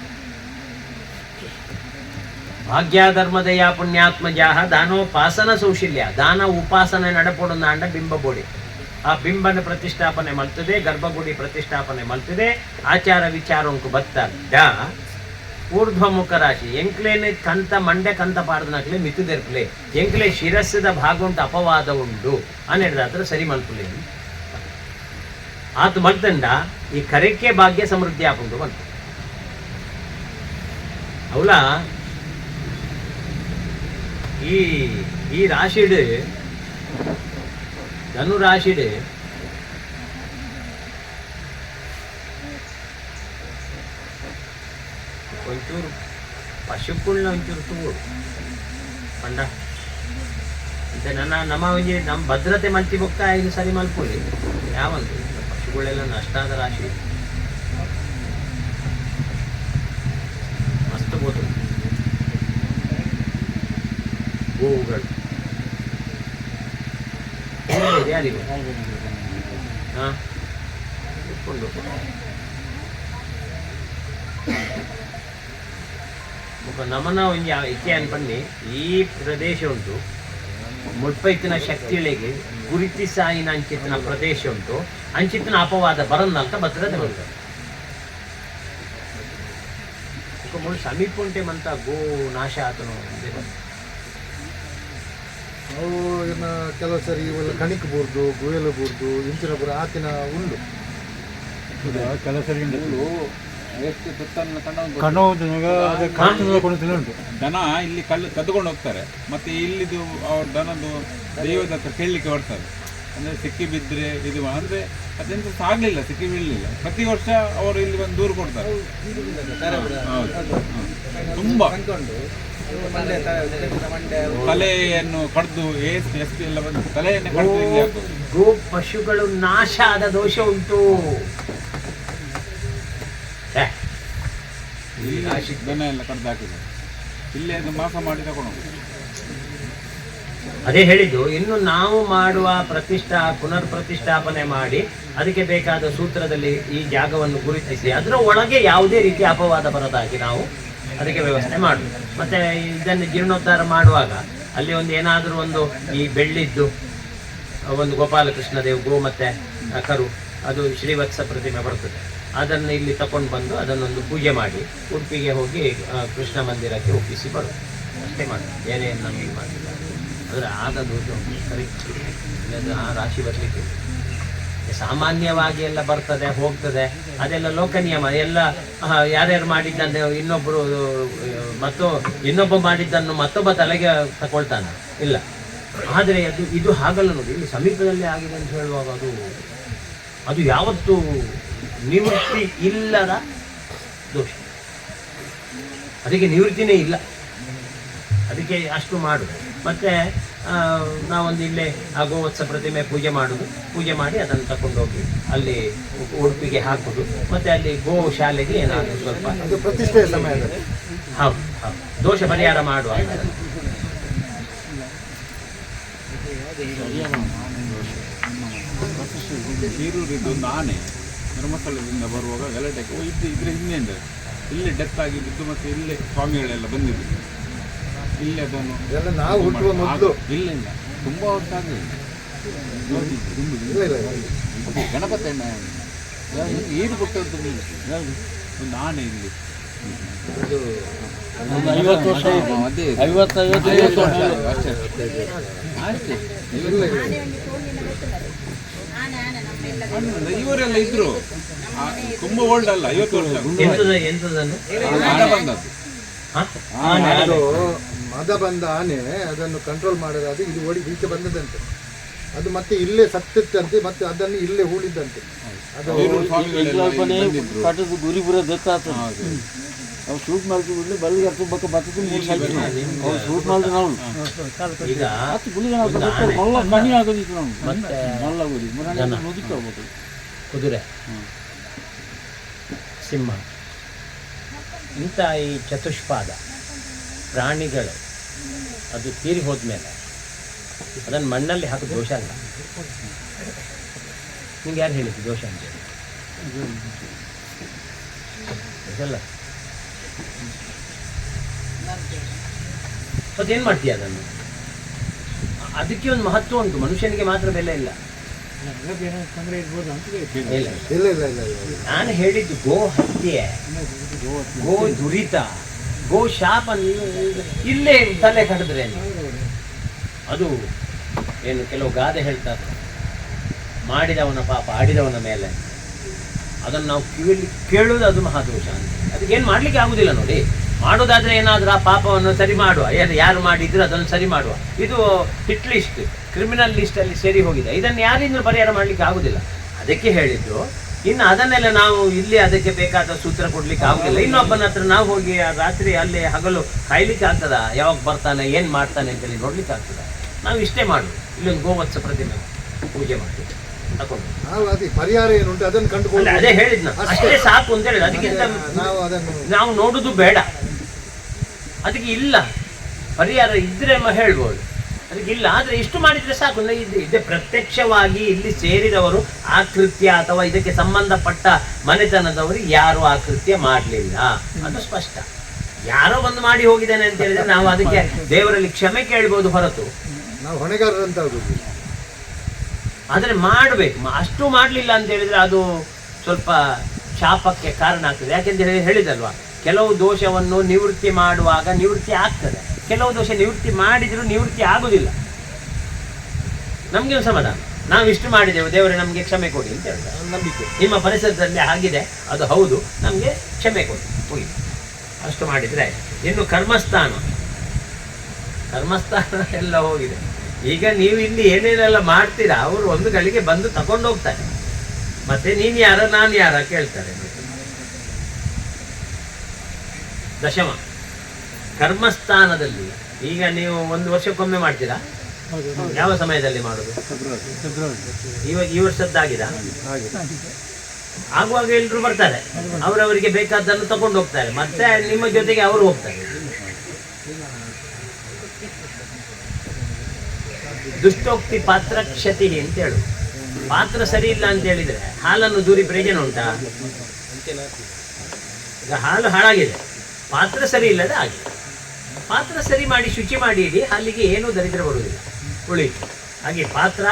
ಭಾಗ್ಯಧರ್ಮದಯ ಪುಣ್ಯಾತ್ಮಜಾಹ ದಾನೋಪಾಸನ ಸೌಶಲ್ಯ. ದಾನ ಉಪಾಸನೆ ನಡಪೊಡಂದಾಂಡ ಬಿಂಬಬೋಡಿ. ಆ ಬಿಂಬನ ಪ್ರತಿಷ್ಠಾಪನೆ ಮಲ್ತದೆ, ಗರ್ಭಗುಡಿ ಪ್ರತಿಷ್ಠಾಪನೆ ಮಲ್ತದೆ, ಆಚಾರ ವಿಚಾರ ಉಂಟು ಬತ್ತ ಊರ್ಧ್ವಮುಖ ರಾಶಿ. ಎಂಕ್ಲೇನೆ ಕಂತ ಮಂಡೆ ಕಂತ ಪಾಡ್ದನಕ್ಲೆ ಮಿತ್ತುದೆರ್ಪ್ಲೆ ಎಂಕ್ಲೆ ಶಿರಸ್ಸದ ಭಾಗ ಉಂಟು ಅಪವಾದ ಉಂಟು ಅನ್ನಿಡ್ದಾತ್ರ ಸರಿ ಮಲ್ಪುಲೆ ಆತು ಮಲ್ತಂಡ ಈ ಕರೆಕ್ಕೆ ಭಾಗ್ಯ ಸಮೃದ್ಧಿ ಆಪುಂಟು ಬಂತು. ಅವಳ ಈ ರಾಶಿಡ್ ಧನು ರಾಶಿಡ್ ಒಂಚೂರು ಪಶುಕುಳ್ನ ಒಂಚೂರು ತೂಡು ಪಂಡ ಮತ್ತೆ ನಮ್ಮ ಒಂಜಿ ನಮ್ಮ ಭದ್ರತೆ ಮಲ್ತಿ ಬೊಕ್ಕ ಇದು ಸರಿ ಮಲ್ಪುಲಿ ಯಾವಂತು ಪಶುಗಳೆಲ್ಲ ನಷ್ಟ ಆದ ರಾಶಿ ಮಸ್ತ್ ಬೋದು ಗೋವುಗಳು ಯಾರಿಗೂ ಹಾಂ ಇಟ್ಕೊಂಡು ನಮನ ಒಂಜಿ ಇಕೆ ಅನ್ಪನ್ನಿ ಈ ಪ್ರದೇಶ ಉಂಟು ಮುಡ್ಪೈತಿನ ಶಕ್ತಿಗಳಿಗೆ ಗುರುತಿಸಾಯಿನ ಅಂಚಿತ್ತಿನ ಪ್ರದೇಶ ಉಂಟು ಅಂಚಿತ್ತಿನ ಅಪವಾದ ಬರನ್ನಂತ ಭದ್ರತೆ ಬರ್ತದೆ ಮುಳು ಸಮೀಪ ಉಂಟೆ ಮಂತ ಗೋ ನಾಶ ಆತನು ಅವು ಇನ್ನು ಕೆಲವು ಸರಿ ಇವೆಲ್ಲ ಕಣಿಕ್ ಬೋರ್ದು ಗುಯಲು ಬೋರ್ದು ಇಂಚಿನ ಬುರ ಆತಿನ ಉಂಡು ಕೆಲಸ ಎಷ್ಟು ತುತ್ತನ್ನು ಉಂಟು. ದನ ಇಲ್ಲಿ ಕದ್ದುಕೊಂಡು ಹೋಗ್ತಾರೆ, ಮತ್ತೆ ಇಲ್ಲಿದು ಅವ್ರ ದನದು ದೈವದ ಹತ್ರ ಕೇಳಲಿಕ್ಕೆ ಬರ್ತಾರೆ. ಅಂದರೆ ಸಿಕ್ಕಿ ಬಿದ್ದರೆ ಇದು ಅಂದರೆ ಅದೆಂತ ಸಾಗಲಿಲ್ಲ, ಸಿಕ್ಕಿ ಬೀಳಲಿಲ್ಲ. ಪ್ರತಿ ವರ್ಷ ಅವರು ಇಲ್ಲಿ ಒಂದು ದೂರು ಕೊಡ್ತಾರೆ. ತುಂಬ ತಲೆಯನ್ನು ಕಡ್ದು ಎಷ್ಟು ಎಲ್ಲ ಬಂದು ತಲೆಯನ್ನು ಕಡ್ದು ಇಲ್ಲಿ ಹಾಕೋದು. ಗೋ ಪಶುಗಳು ನಾಶ ಆದ ದೋಷ ಉಂಟು. ದನ ಎಲ್ಲ ಕಡ್ದು ಹಾಕಿದ್ದಾರೆ, ಇಲ್ಲೇ ಅದು ಮಾಸ ಮಾಡಿ ತಗೊಂಡು. ಅದೇ ಹೇಳಿದ್ದು, ಇನ್ನು ನಾವು ಮಾಡುವ ಪುನರ್ ಪ್ರತಿಷ್ಠಾಪನೆ ಮಾಡಿ ಅದಕ್ಕೆ ಬೇಕಾದ ಸೂತ್ರದಲ್ಲಿ ಈ ಜಾಗವನ್ನು ಗುರುತಿಸಿ ಅದರ ಒಳಗೆ ಯಾವುದೇ ರೀತಿಯ ಅಪವಾದ ಬರದಾಗಿ ನಾವು ಅದಕ್ಕೆ ವ್ಯವಸ್ಥೆ ಮಾಡುದು. ಮತ್ತೆ ಇದನ್ನು ಜೀರ್ಣೋದ್ಧಾರ ಮಾಡುವಾಗ ಅಲ್ಲಿ ಒಂದು ಏನಾದರೂ ಒಂದು ಈ ಬೆಳ್ಳಿದ್ದು ಒಂದು ಗೋಪಾಲಕೃಷ್ಣ ದೇವ್ ಗೋ ಮತ್ತೆ ಕರು ಅದು ಶ್ರೀವತ್ಸ ಪ್ರತಿಮೆ ಬರ್ತದೆ, ಅದನ್ನು ಇಲ್ಲಿ ತಕೊಂಡು ಬಂದು ಅದನ್ನೊಂದು ಪೂಜೆ ಮಾಡಿ ಉಡುಪಿಗೆ ಹೋಗಿ ಕೃಷ್ಣ ಮಂದಿರಕ್ಕೆ ಒಪ್ಪಿಸಿ ಬರೋದು ಅಷ್ಟೇ ಮಾಡೋದು. ಬೇರೆ ನಮಗೆ ಮಾಡಿಲ್ಲ. ಆದರೆ ಆದದ್ದು ಸರಿ ಇಲ್ಲದ ಆ ರಾಶಿ ಬರಲಿಕ್ಕೆ ಸಾಮಾನ್ಯವಾಗಿ ಎಲ್ಲ ಬರ್ತದೆ ಹೋಗ್ತದೆ, ಅದೆಲ್ಲ ಲೋಕನಿಯಮ. ಎಲ್ಲ ಯಾರ್ಯಾರು ಮಾಡಿದ್ದನ್ನು ಇನ್ನೊಬ್ಬ ಮಾಡಿದ್ದನ್ನು ಮತ್ತೊಬ್ಬ ತಲೆಗೆ ತಗೊಳ್ತಾನೆ ಇಲ್ಲ. ಆದರೆ ಇದು ಹಾಗಲ್ಲ ನೋಡಿ, ಇಲ್ಲಿ ಸಮೀಪದಲ್ಲೇ ಆಗಿದೆ ಅಂತ ಹೇಳುವಾಗ ಅದು ಯಾವತ್ತೂ ನಿವೃತ್ತಿ ಇಲ್ಲದ ದೋಷ. ಅದಕ್ಕೆ ನಿವೃತ್ತಿನೇ ಇಲ್ಲ, ಅದಕ್ಕೆ ಅಷ್ಟು ಮಾಡು. ಮತ್ತೆ ನಾವೊಂದು ಇಲ್ಲೇ ಆ ಗೋವತ್ಸ ಪ್ರತಿಮೆ ಪೂಜೆ ಮಾಡಿ ಅದನ್ನು ತಗೊಂಡೋಗಿ ಅಲ್ಲಿ ಉಡುಪಿಗೆ ಹಾಕೋದು. ಮತ್ತೆ ಅಲ್ಲಿ ಗೋ ಶಾಲೆಗೆ ಏನಾದರೂ ಸ್ವಲ್ಪ ಅದು ಪ್ರತಿಷ್ಠೆಯ ಸಮಯದಲ್ಲಿ ಹೌದು ದೋಷ ಪರಿಹಾರ ಮಾಡುವ. ಬೀರೂರಿದ್ದು ಒಂದು ಆನೆ ಧರ್ಮಸ್ಥಳದಿಂದ ಬರುವಾಗ ಗಲಾಟೆಗೆ ಇದ್ರ ಹಿಂದೆ ಇಲ್ಲೇ ಡೆತ್ ಆಗಿ ಬಿದ್ದು, ಮತ್ತೆ ಇಲ್ಲೇ ಸ್ವಾಮಿಗಳೆಲ್ಲ ಬಂದಿದ್ದು. ಇಲ್ಲಿ ಅದನ್ನು ನಾವು ಹುಟ್ಟುವ ಮೊದಲು ಇಲ್ಲ ತುಂಬ ವರ್ಷ ಆಗಲಿಲ್ಲ. ಗಣಪತಿ ನೀರು ಕೊಟ್ಟದ್ದು ಒಂದು ಆನೆ ಇಲ್ಲಿ 50 ವರ್ಷ, 50-55 ವರ್ಷ ಇವರೆಲ್ಲ ಇದ್ರು. ತುಂಬಾ ಓಲ್ಡ್ ಅಲ್ಲ, 50 ವರ್ಷ ಮದ ಬಂದ ಆನೆ ಅದನ್ನು ಕಂಟ್ರೋಲ್ ಮಾಡೋದಾದ್ರೆ ಇದು ಓಡಿ ಈಚೆ ಬಂದದಂತೆ, ಅದು ಮತ್ತೆ ಇಲ್ಲೇ ಸತ್ತಿತ್ತಂತೆ, ಮತ್ತೆ ಅದನ್ನು ಇಲ್ಲೇ ಹೂಳಿದ್ದಂತೆ. ಅದು ಕಟ್ಟದು ಗುರಿ ಬುರ ದತ್ತಾಗ್ತದೆ. ಅವ್ರು ಶೂಟ್ ಮಾಡ್ತೀವಿ ಬಲ್ಲಿಗೆ ತುಂಬಕ್ಕೆ ಬರ್ತದೆ 3 ಸಲ ಅವ್ರು ಶೂಟ್ ಮಾಡಿದ್ರೆ ನಾವು ಹತ್ತು ಗುಳಿಗೆ ಮಲ್ಲ ಮನಿ ಆಗೋದಿತ್ತು. ನಾವು ಮಲ್ಲ ಗುರಿ ಮುದಿಕ್ಕೆ ಹೋಗ್ಬೋದು. ಕುದುರೆ, ಸಿಂಹ ಇಂಥ ಈ ಚತುಷ್ಪಾದ ಪ್ರಾಣಿಗಳು ಅದು ತೀರಿ ಹೋದ್ಮೇಲೆ ಅದನ್ನು ಮಣ್ಣಲ್ಲಿ ಹಾಕಿ ದೋಷ ಅಲ್ಲ. ನಿಂಗೆ ಯಾರು ಹೇಳಿದ್ದು ದೋಷ ಅಂತ? ಅಲ್ಲ, ಮತ್ತೇನು ಮಾಡ್ತೀಯ ಅದನ್ನು? ಅದಕ್ಕೆ ಒಂದು ಮಹತ್ವ ಉಂಟು, ಮನುಷ್ಯನಿಗೆ ಮಾತ್ರ ಬೆಲೆ ಇಲ್ಲ. ನಾನು ಹೇಳಿದ್ದು ಗೋ ಹತ್ಯೆ, ಗೋ ದುರಿತ, ಗೋ ಶಾಪ. ಇಲ್ಲೇ ತಲೆ ಕಡಿದ್ರೆ ಅದು ಏನು ಕೆಲವು ಗಾದೆ ಹೇಳ್ತಾರೆ, ಮಾಡಿದವನ ಪಾಪ ಆಡಿದವನ ಮೇಲೆ. ಅದನ್ನು ನಾವು ಕೇಳುವುದು ಅದು ಮಹಾದೋಷ ಅಂತ. ಅದಕ್ಕೇನು ಮಾಡ್ಲಿಕ್ಕೆ ಆಗುದಿಲ್ಲ ನೋಡಿ. ಮಾಡೋದಾದ್ರೆ ಏನಾದರೂ ಆ ಪಾಪವನ್ನು ಸರಿ ಮಾಡುವ, ಯಾರು ಮಾಡಿದ್ರು ಅದನ್ನು ಸರಿ ಮಾಡುವ. ಇದು ಹಿಟ್ ಲಿಸ್ಟ್, ಕ್ರಿಮಿನಲ್ ಲಿಸ್ಟಲ್ಲಿ ಸೇರಿ ಹೋಗಿದೆ. ಇದನ್ನು ಯಾರಿಂದಲೂ ಪರಿಹಾರ ಮಾಡಲಿಕ್ಕೆ ಆಗುದಿಲ್ಲ. ಅದಕ್ಕೆ ಹೇಳಿದ್ದು, ಇನ್ನು ಅದನ್ನೆಲ್ಲ ನಾವು ಇಲ್ಲಿ ಅದಕ್ಕೆ ಬೇಕಾದ ಸೂತ್ರ ಕೊಡ್ಲಿಕ್ಕೆ ಆಗುದಿಲ್ಲ. ಇನ್ನೊಬ್ಬನ ಹತ್ರ ನಾವು ಹೋಗಿ ರಾತ್ರಿ ಅಲ್ಲಿ ಹಗಲು ಕಾಯ್ಲಿಕ್ಕೆ ಆಗ್ತದ? ಯಾವಾಗ ಬರ್ತಾನೆ, ಏನು ಮಾಡ್ತಾನೆ ಅಂತೇಳಿ ನೋಡ್ಲಿಕ್ಕೆ ಆಗ್ತದ? ನಾವು ಇಷ್ಟೇ ಮಾಡುದು, ಇಲ್ಲೊಂದು ಗೋವತ್ಸ ಪ್ರತಿಮೆ ಪೂಜೆ ಮಾಡಿ ತಕೊಂಡು ಪರಿಹಾರ ಏನುಂಟು ಅದನ್ನು ಕಂಡುಕೊಂಡು ಅದೇ ಹೇಳಿದ್ ಅಷ್ಟೇ ಸಾಕು ಅಂತ ಹೇಳಿದ. ಅದಕ್ಕೆ ನಾವು ನೋಡುದು ಬೇಡ, ಅದಕ್ಕೆ ಇಲ್ಲ ಪರಿಹಾರ ಇದ್ರೆ ಹೇಳ್ಬೋದು, ಅದಕ್ಕೆ ಇಲ್ಲ. ಆದರೆ ಇಷ್ಟು ಮಾಡಿದರೆ ಸಾಕು. ಇದೆ ಪ್ರತ್ಯಕ್ಷವಾಗಿ ಇಲ್ಲಿ ಸೇರಿದವರು ಆ ಕೃತ್ಯ ಅಥವಾ ಇದಕ್ಕೆ ಸಂಬಂಧಪಟ್ಟ ಮನೆತನದವರು ಯಾರು ಆ ಕೃತ್ಯ ಮಾಡಲಿಲ್ಲ, ಅದು ಸ್ಪಷ್ಟ. ಯಾರೋ ಬಂದು ಮಾಡಿ ಹೋಗಿದ್ದೇನೆ ಅಂತ ಹೇಳಿದ್ರೆ ನಾವು ಅದಕ್ಕೆ ದೇವರಲ್ಲಿ ಕ್ಷಮೆ ಕೇಳ್ಬೋದು ಹೊರತು ನಾವು ಹೊಣೆಗಾರರಂತ ಆಗುದು. ಆದರೆ ಮಾಡಬೇಕು. ಅಷ್ಟು ಮಾಡಲಿಲ್ಲ ಅಂತ ಹೇಳಿದ್ರೆ ಅದು ಸ್ವಲ್ಪ ಶಾಪಕ್ಕೆ ಕಾರಣ ಆಗ್ತದೆ. ಯಾಕೆಂತ ಹೇಳಿದಲ್ವಾ, ಕೆಲವು ದೋಷವನ್ನು ನಿವೃತ್ತಿ ಮಾಡುವಾಗ ನಿವೃತ್ತಿ ಆಗ್ತದೆ, ಕೆಲವು ದೋಷ ನಿವೃತ್ತಿ ಮಾಡಿದರೂ ನಿವೃತ್ತಿ ಆಗುದಿಲ್ಲ. ನಮಗೆ ಒಂದು ಸಮಾಧಾನ, ನಾವು ಇಷ್ಟು ಮಾಡಿದೆವು, ದೇವರೇ ನಮಗೆ ಕ್ಷಮೆ ಕೊಡಿ ಅಂತ ಹೇಳ್ತಾರೆ. ನಂಬಿಕೆ ನಿಮ್ಮ ಪರಿಸರದಲ್ಲಿ ಆಗಿದೆ, ಅದು ಹೌದು, ನಮಗೆ ಕ್ಷಮೆ ಕೊಡಿ, ಹೋಗಿ ಅಷ್ಟು ಮಾಡಿದರೆ. ಇನ್ನು ಕರ್ಮಸ್ಥಾನ ಎಲ್ಲ ಹೋಗಿದೆ. ಈಗ ನೀವು ಇಲ್ಲಿ ಏನೇನೆಲ್ಲ ಮಾಡ್ತೀರಾ ಅವರು ಒಂದು ಗಳಿಗೆ ಬಂದು ತಗೊಂಡು ಹೋಗ್ತಾರೆ. ಮತ್ತೆ ನೀನು ಯಾರ ನಾನು ಯಾರ ಕೇಳ್ತಾರೆ. ದಶಮ ಕರ್ಮಸ್ಥಾನದಲ್ಲಿ ಈಗ ನೀವು 1 ವರ್ಷಕ್ಕೊಮ್ಮೆ ಮಾಡ್ತೀರಾ? ಯಾವ ಸಮಯದಲ್ಲಿ ಮಾಡೋದು? ಇವಾಗ ಈ ವರ್ಷದ್ದಾಗಿದ ಆಗುವಾಗ ಎಲ್ರು ಬರ್ತಾರೆ, ಅವರವರಿಗೆ ಬೇಕಾದ್ದನ್ನು ತಗೊಂಡು ಹೋಗ್ತಾರೆ, ಮತ್ತೆ ನಿಮ್ಮ ಜೊತೆಗೆ ಅವರು ಹೋಗ್ತಾರೆ. ದುಷ್ಟೋಕ್ತಿ ಪಾತ್ರ ಕ್ಷತಿ ಅಂತ ಹೇಳು. ಪಾತ್ರ ಸರಿ ಇಲ್ಲ ಅಂತ ಹೇಳಿದ್ರೆ ಹಾಲನ್ನು ದೂರಿ ಪ್ರಯೋಜನ ಉಂಟಾ? ಈಗ ಹಾಲು ಹಾಳಾಗಿದೆ, ಪಾತ್ರ ಸರಿ ಇಲ್ಲದೆ ಆಗಿದೆ. ಪಾತ್ರ ಸರಿ ಮಾಡಿ ಶುಚಿ ಮಾಡಿ ಇಡಿ, ಹಾಲಿಗೆ ಏನೂ ದರಿದ್ರ ಬರುವುದಿಲ್ಲ, ಉಳಿತು. ಹಾಗೆ ಪಾತ್ರ,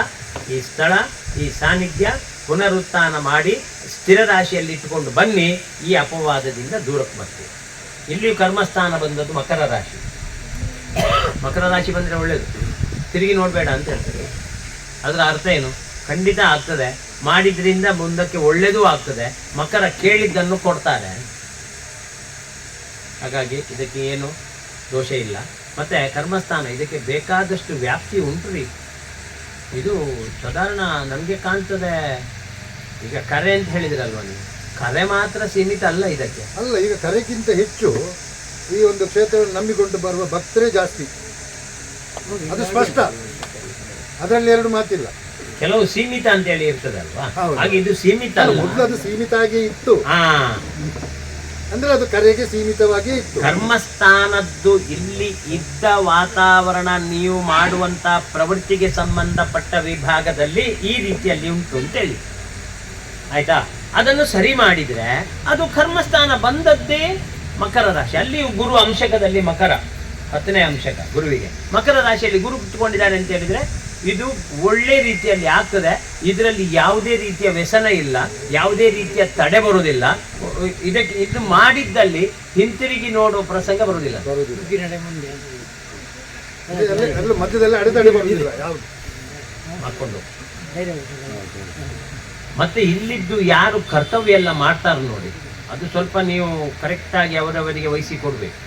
ಈ ಸ್ಥಳ, ಈ ಸಾನ್ನಿಧ್ಯ ಪುನರುತ್ಥಾನ ಮಾಡಿ ಸ್ಥಿರ ರಾಶಿಯಲ್ಲಿ ಇಟ್ಟುಕೊಂಡು ಬನ್ನಿ, ಈ ಅಪವಾದದಿಂದ ದೂರಕ್ಕೆ ಬರ್ತೀವಿ. ಇಲ್ಲಿಯೂ ಕರ್ಮಸ್ಥಾನ ಬಂದದ್ದು ಮಕರ ರಾಶಿ. ಮಕರ ರಾಶಿ ಬಂದರೆ ಒಳ್ಳೆಯದು, ತಿರುಗಿ ನೋಡಬೇಡ ಅಂತ ಹೇಳ್ತಾರೆ. ಅದರ ಅರ್ಥ ಏನು? ಖಂಡಿತ ಆಗ್ತದೆ, ಮಾಡಿದ್ರಿಂದ ಮುಂದಕ್ಕೆ ಒಳ್ಳೆಯದೂ ಆಗ್ತದೆ, ಮಕರ ಕೇಳಿದ್ದನ್ನು ಕೊಡ್ತಾರೆ. ಹಾಗಾಗಿ ಇದಕ್ಕೆ ಏನು ದೋಷ ಇಲ್ಲ. ಮತ್ತು ಕರ್ಮಸ್ಥಾನ ಇದಕ್ಕೆ ಬೇಕಾದಷ್ಟು ವ್ಯಾಪ್ತಿ ಉಂಟು ರೀ. ಇದು ಸಾಧಾರಣ ನಮಗೆ ಕಾಣ್ತದೆ. ಈಗ ಕರೆ ಅಂತ ಹೇಳಿದ್ರಲ್ವ ನೀವು, ಕರೆ ಮಾತ್ರ ಸೀಮಿತ ಅಲ್ಲ ಇದಕ್ಕೆ. ಅಲ್ಲ, ಈಗ ಕರೆಗಿಂತ ಹೆಚ್ಚು ಈ ಒಂದು ಕ್ಷೇತ್ರವನ್ನು ನಂಬಿಕೊಂಡು ಬರುವ ಭಕ್ತರೇ ಜಾಸ್ತಿ, ಅದು ಸ್ಪಷ್ಟ, ಅದರಲ್ಲಿ ಎರಡು ಮಾತಿಲ್ಲ. ಕೆಲವು ಸೀಮಿತ ಅಂತ ಹೇಳಿ ಇರ್ತದಲ್ವಾ, ಹೌದು. ಹಾಗೆ ಇದು ಸೀಮಿತ ಅಲ್ಲ. ಮೊದಲು ಅದು ಸೀಮಿತ ಆಗಿ ಇತ್ತು, ಅಂದ್ರೆ ಅದು ಕರೆಗೆ ಸೀಮಿತವಾಗಿ ಇತ್ತು. ಕರ್ಮಸ್ಥಾನದ್ದು ಇಲ್ಲಿ ಇದ್ದ ವಾತಾವರಣ ನೀವು ಮಾಡುವಂತ ಪ್ರವೃತ್ತಿಗೆ ಸಂಬಂಧಪಟ್ಟ ವಿಭಾಗದಲ್ಲಿ ಈ ರೀತಿಯಲ್ಲಿ ಉಂಟು ಅಂತೇಳಿ ಆಯ್ತಾ. ಅದನ್ನು ಸರಿ ಮಾಡಿದ್ರೆ ಅದು ಕರ್ಮಸ್ಥಾನ ಬಂದದ್ದೇ ಮಕರ ರಾಶಿ. ಅಲ್ಲಿ ಗುರು ಅಂಶಕದಲ್ಲಿ ಮಕರ 10ನೇ ಅಂಶಕ ಗುರುವಿಗೆ ಮಕರ ರಾಶಿಯಲ್ಲಿ ಗುರು ಕುತ್ಕೊಂಡಿದ್ದಾರೆ ಅಂತ ಹೇಳಿದ್ರೆ ಇದು ಒಳ್ಳೆ ರೀತಿಯಲ್ಲಿ ಆಗ್ತದೆ. ಇದರಲ್ಲಿ ಯಾವುದೇ ರೀತಿಯ ವ್ಯಸನ ಇಲ್ಲ, ಯಾವುದೇ ರೀತಿಯ ತಡೆ ಬರುವುದಿಲ್ಲ. ಇದಕ್ಕೆ ಇದು ಮಾಡಿದ್ದಲ್ಲಿ ಹಿಂತಿರುಗಿ ನೋಡುವ ಪ್ರಸಂಗ ಬರುವುದಿಲ್ಲ. ಮಧ್ಯದಲ್ಲಿ ಅಡೆತಡೆ ಬರುವುದಿಲ್ಲ ಯಾವುದು ಹಾಕೊಂಡು. ಮತ್ತೆ ಇಲ್ಲಿದ್ದು ಯಾರು ಕರ್ತವ್ಯ ಎಲ್ಲ ಮಾಡ್ತಾರೆ ನೋಡಿ, ಅದು ಸ್ವಲ್ಪ ನೀವು ಕರೆಕ್ಟಾಗಿ ಅವರವರಿಗೆ ವಹಿಸಿಕೊಡ್ಬೇಕು.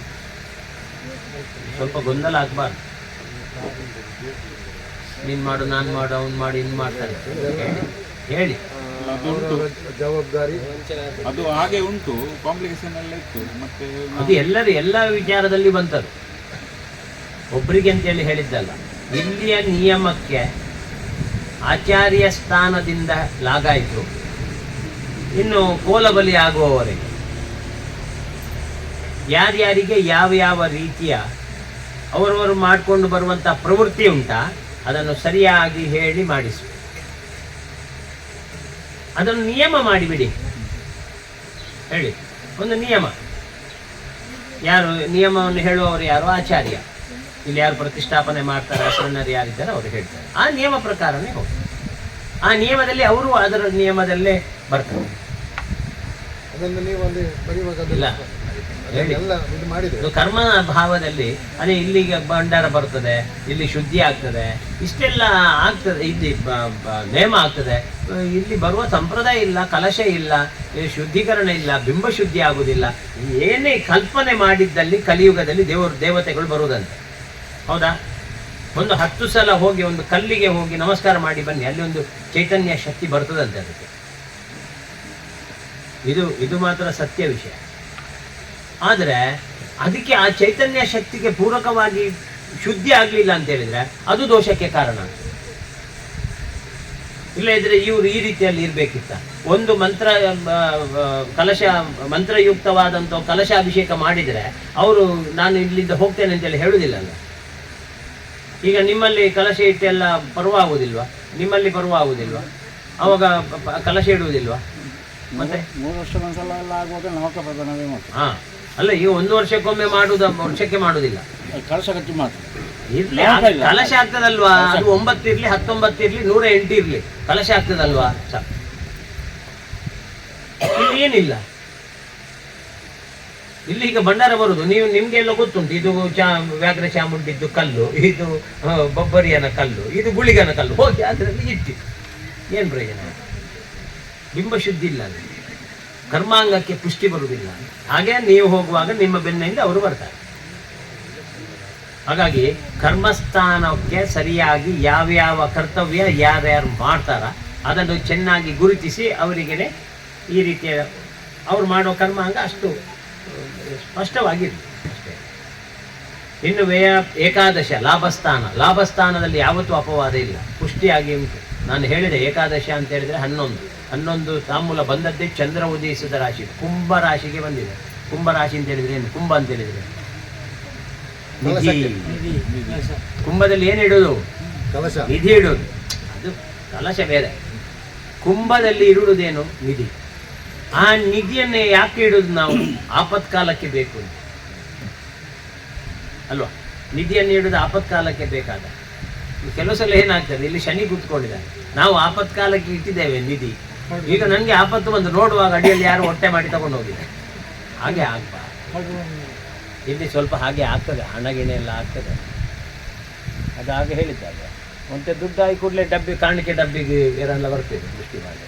ಸ್ವಲ್ಪ ಗೊಂದಲ ಆಗಬಾರ್ದು. ನೀನು ಮಾಡು, ನಾನು ಮಾಡು, ಅವ್ನು ಮಾಡಿ, ಇನ್ನು ಮಾಡ್ತಾರೆ ಹೇಳಿ. ಜವಾಬ್ದಾರಿ ಅದು ಹಾಗೆ ಉಂಟು, ಕಾಂಪ್ಲಿಕೇಶನ್ ಎಲ್ಲ ಇತ್ತು. ಮತ್ತೆ ಅದು ಎಲ್ಲ ವಿಚಾರದಲ್ಲಿ ಬಂತದ್ದು, ಒಬ್ಬರಿಗೆ ಅಂತೇಳಿ ಹೇಳಿದ್ದಲ್ಲ. ಇಲ್ಲಿಯ ನಿಯಮಕ್ಕೆ ಆಚಾರ್ಯ ಸ್ಥಾನದಿಂದ ಲಾಗಾಯಿತು, ಇನ್ನು ಕೋಲಬಲಿ ಆಗುವವರೆಗೆ ಯಾರ್ಯಾರಿಗೆ ಯಾವ ರೀತಿಯ ಅವರವರು ಮಾಡಿಕೊಂಡು ಬರುವಂಥ ಪ್ರವೃತ್ತಿ ಉಂಟಾ ಅದನ್ನು ಸರಿಯಾಗಿ ಹೇಳಿ ಮಾಡಿಸು. ಅದನ್ನು ನಿಯಮ ಮಾಡಿಬಿಡಿ. ಹೇಳಿ ಒಂದು ನಿಯಮ. ಯಾರು ನಿಯಮವನ್ನು ಹೇಳುವವರು ಯಾರು? ಆಚಾರ್ಯ. ಇಲ್ಲಿ ಯಾರು ಪ್ರತಿಷ್ಠಾಪನೆ ಮಾಡ್ತಾರೆ, ಶರಣರು ಯಾರಿದ್ದಾರೆ ಅವರು ಹೇಳ್ತಾರೆ. ಆ ನಿಯಮ ಪ್ರಕಾರನೇ ಹೋಗಿ, ಆ ನಿಯಮದಲ್ಲಿ ಅವರು ಅದರ ನಿಯಮದಲ್ಲೇ ಬರ್ತಾರೆ. ಅದನ್ನು ನೀವು ಒಂದು ಬರೆಯುವಾಗ ಇಲ್ಲ ಹೇಳಿ, ಎಲ್ಲ ಇದು ಮಾಡಿದ್ರೆ ಇದು ಕರ್ಮ ಭಾವದಲ್ಲಿ ಅದೇ ಇಲ್ಲಿಗೆ ಭಂಡಾರ ಬರ್ತದೆ, ಇಲ್ಲಿ ಶುದ್ಧಿ ಆಗ್ತದೆ, ಇಷ್ಟೆಲ್ಲ ಆಗ್ತದೆ, ಇಲ್ಲಿ ನೇಮ ಆಗ್ತದೆ. ಇಲ್ಲಿ ಬರುವ ಸಂಪ್ರದಾಯ ಇಲ್ಲ, ಕಲಶ ಇಲ್ಲ, ಶುದ್ಧೀಕರಣ ಇಲ್ಲ, ಬಿಂಬ ಶುದ್ಧಿ ಆಗುವುದಿಲ್ಲ. ಏನೇ ಕಲ್ಪನೆ ಮಾಡಿದ್ದಲ್ಲಿ ಕಲಿಯುಗದಲ್ಲಿ ದೇವತೆಗಳು ಬರುವುದಂತೆ. ಹೌದಾ? ಒಂದು 10 ಸಲ ಹೋಗಿ ಒಂದು ಕಲ್ಲಿಗೆ ಹೋಗಿ ನಮಸ್ಕಾರ ಮಾಡಿ ಬನ್ನಿ, ಅಲ್ಲಿ ಒಂದು ಚೈತನ್ಯ ಶಕ್ತಿ ಬರ್ತದಂತೆ ಅದಕ್ಕೆ. ಇದು ಮಾತ್ರ ಸತ್ಯ ವಿಷಯ. ಆದರೆ ಅದಕ್ಕೆ ಆ ಚೈತನ್ಯ ಶಕ್ತಿಗೆ ಪೂರಕವಾಗಿ ಶುದ್ಧಿ ಆಗಲಿಲ್ಲ ಅಂತ ಹೇಳಿದ್ರೆ ಅದು ದೋಷಕ್ಕೆ ಕಾರಣ. ಇಲ್ಲ ಇದ್ರೆ ಇವರು ಈ ರೀತಿಯಲ್ಲಿ ಇರಬೇಕಿತ್ತ. ಒಂದು ಮಂತ್ರಯುಕ್ತವಾದಂಥ ಕಲಶಾಭಿಷೇಕ ಮಾಡಿದರೆ ಅವರು ನಾನು ಇಲ್ಲಿಂದ ಹೋಗ್ತೇನೆ ಅಂತೇಳಿ ಹೇಳುವುದಿಲ್ಲಲ್ಲ. ಈಗ ನಿಮ್ಮಲ್ಲಿ ಕಲಶ ಇಟ್ಟೆಲ್ಲ ಪರ್ವಾಗುವುದಿಲ್ವಾ? ನಿಮ್ಮಲ್ಲಿ ಪರ್ವಾಗುವುದಿಲ್ವಾ? ಅವಾಗ ಕಲಶ ಇಡುವುದಿಲ್ವಾ? ಮತ್ತೆ 3 ವರ್ಷಕ್ಕೊಂದ್ಸಲ ಎಲ್ಲ ಆಗುವಾಗ ನೌಕ ಪ್ರಧಾನವೇ ಮಾಡ್ತಾರೆ. ಅಲ್ಲ ಈಗ 1 ವರ್ಷಕ್ಕೊಮ್ಮೆ ವರ್ಷಕ್ಕೆ ಮಾಡುದಿಲ್ಲ, ಕಳಶ ಕಟ್ಟಿ ಮಾತ್ರ. ಇರ್ಲಿ ಕಲಶ ಆಗ್ತದಲ್ವಾ, ಅದು 9 ಇರ್ಲಿ 19 ಇರ್ಲಿ 108 ಇರ್ಲಿ ಕಲಶ ಆಗ್ತದಲ್ವಾ ಸಾಕು. ಇಲ್ಲಿ ಏನಿಲ್ಲ, ಇಲ್ಲಿ ಈಗ ಭಂಡಾರ ಬರುದು ನಿಮ್ಗೆಲ್ಲ ಗೊತ್ತುಂಟು. ಇದು ವ್ಯಾಘ್ರ ಚಾಮುಂಡಿದ್ದು ಕಲ್ಲು, ಇದು ಬೊಬ್ಬರಿಯನ ಕಲ್ಲು, ಇದು ಗುಳಿಗನ ಕಲ್ಲು, ಹೋಗಿ ಅದರಲ್ಲಿ ಇಟ್ಟು ಏನು ಪ್ರಯೋಜನ? ಬಿಂಬ ಶುದ್ಧಿ ಇಲ್ಲ, ಕರ್ಮಾಂಗಕ್ಕೆ ಪುಷ್ಟಿ ಬರುವುದಿಲ್ಲ. ಹಾಗೆ ನೀವು ಹೋಗುವಾಗ ನಿಮ್ಮ ಬೆನ್ನಿಂದ ಅವರು ಬರ್ತಾರೆ. ಹಾಗಾಗಿ ಕರ್ಮಸ್ಥಾನಕ್ಕೆ ಸರಿಯಾಗಿ ಯಾವ್ಯಾವ ಕರ್ತವ್ಯ ಯಾರ್ಯಾರು ಮಾಡ್ತಾರ ಅದನ್ನು ಚೆನ್ನಾಗಿ ಗುರುತಿಸಿ ಅವರಿಗೇನೆ ಈ ರೀತಿಯ ಅವ್ರು ಮಾಡೋ ಕರ್ಮಾಂಗ ಅಷ್ಟು ಸ್ಪಷ್ಟವಾಗಿರಲಿ ಅಷ್ಟೇ. ಇನ್ನು ಏಕಾದಶ ಲಾಭಸ್ಥಾನದಲ್ಲಿ ಯಾವತ್ತೂ ಅಪವಾದ ಇಲ್ಲ, ಪುಷ್ಟಿಯಾಗಿ ಉಂಟು. ನಾನು ಹೇಳಿದೆ ಏಕಾದಶ ಅಂತ ಹೇಳಿದ್ರೆ 11 ತಾಂಬೂಲ ಬಂದದ್ದೇ ಚಂದ್ರ ಉದಯಿಸಿದ ರಾಶಿ, ಕುಂಭ ರಾಶಿಗೆ ಬಂದಿದೆ. ಕುಂಭ ರಾಶಿ ಅಂತ ಹೇಳಿದ್ರೆ ಏನು? ಕುಂಭ ಅಂತ ಹೇಳಿದ್ರೆ ನಿಧಿ. ಕುಂಭದಲ್ಲಿ ಏನು ಇಡೋದು? ಕಲಶ, ನಿಧಿ ಇಡೋದು. ಅದು ಕಲಶ ಬೇರೆ. ಕುಂಭದಲ್ಲಿ ಇರುವುದೇನು? ನಿಧಿ. ಆ ನಿಧಿಯನ್ನೇ ಯಾಕೆ ಇಡುವುದು ನಾವು? ಆಪತ್ಕಾಲಕ್ಕೆ ಬೇಕು ಅಲ್ವಾ? ನಿಧಿಯನ್ನು ಇಡುವುದು ಆಪತ್ಕಾಲಕ್ಕೆ ಬೇಕಾದ. ಕೆಲವು ಸಲ ಏನಾಗ್ತದೆ, ಇಲ್ಲಿ ಶನಿ ಕೂತ್ಕೊಂಡಿದ್ದಾರೆ, ನಾವು ಆಪತ್ಕಾಲಕ್ಕೆ ಇಟ್ಟಿದ್ದೇವೆ ನಿಧಿ. ಈಗ ನನಗೆ ಆಪತ್ತು ಬಂದು ನೋಡುವಾಗ ಅಡಿಯಲ್ಲಿ ಯಾರು ಹೊಟ್ಟೆ ಮಾಡಿ ತಗೊಂಡು ಹೋಗಿದೆ. ಹಾಗೆ ಆಗ್ಬಾರ್ದು. ಇಲ್ಲಿ ಸ್ವಲ್ಪ ಹಾಗೆ ಆಗ್ತದೆ, ಹಣ ಗಿಣ ಎಲ್ಲ ಆಗ್ತದೆ. ಅದು ಹಾಗೆ ಹೇಳಿದ್ದಾರೆ. ಮತ್ತೆ ದುಡ್ಡು ಆಗಿ ಕೂಡಲೇ ಡಬ್ಬಿ ಕಾಣಿಕೆ ಡಬ್ಬಿಗೆ ಏನೆಲ್ಲ ಬರ್ತದೆ ದೃಷ್ಟಿ ಮಾಡಿ.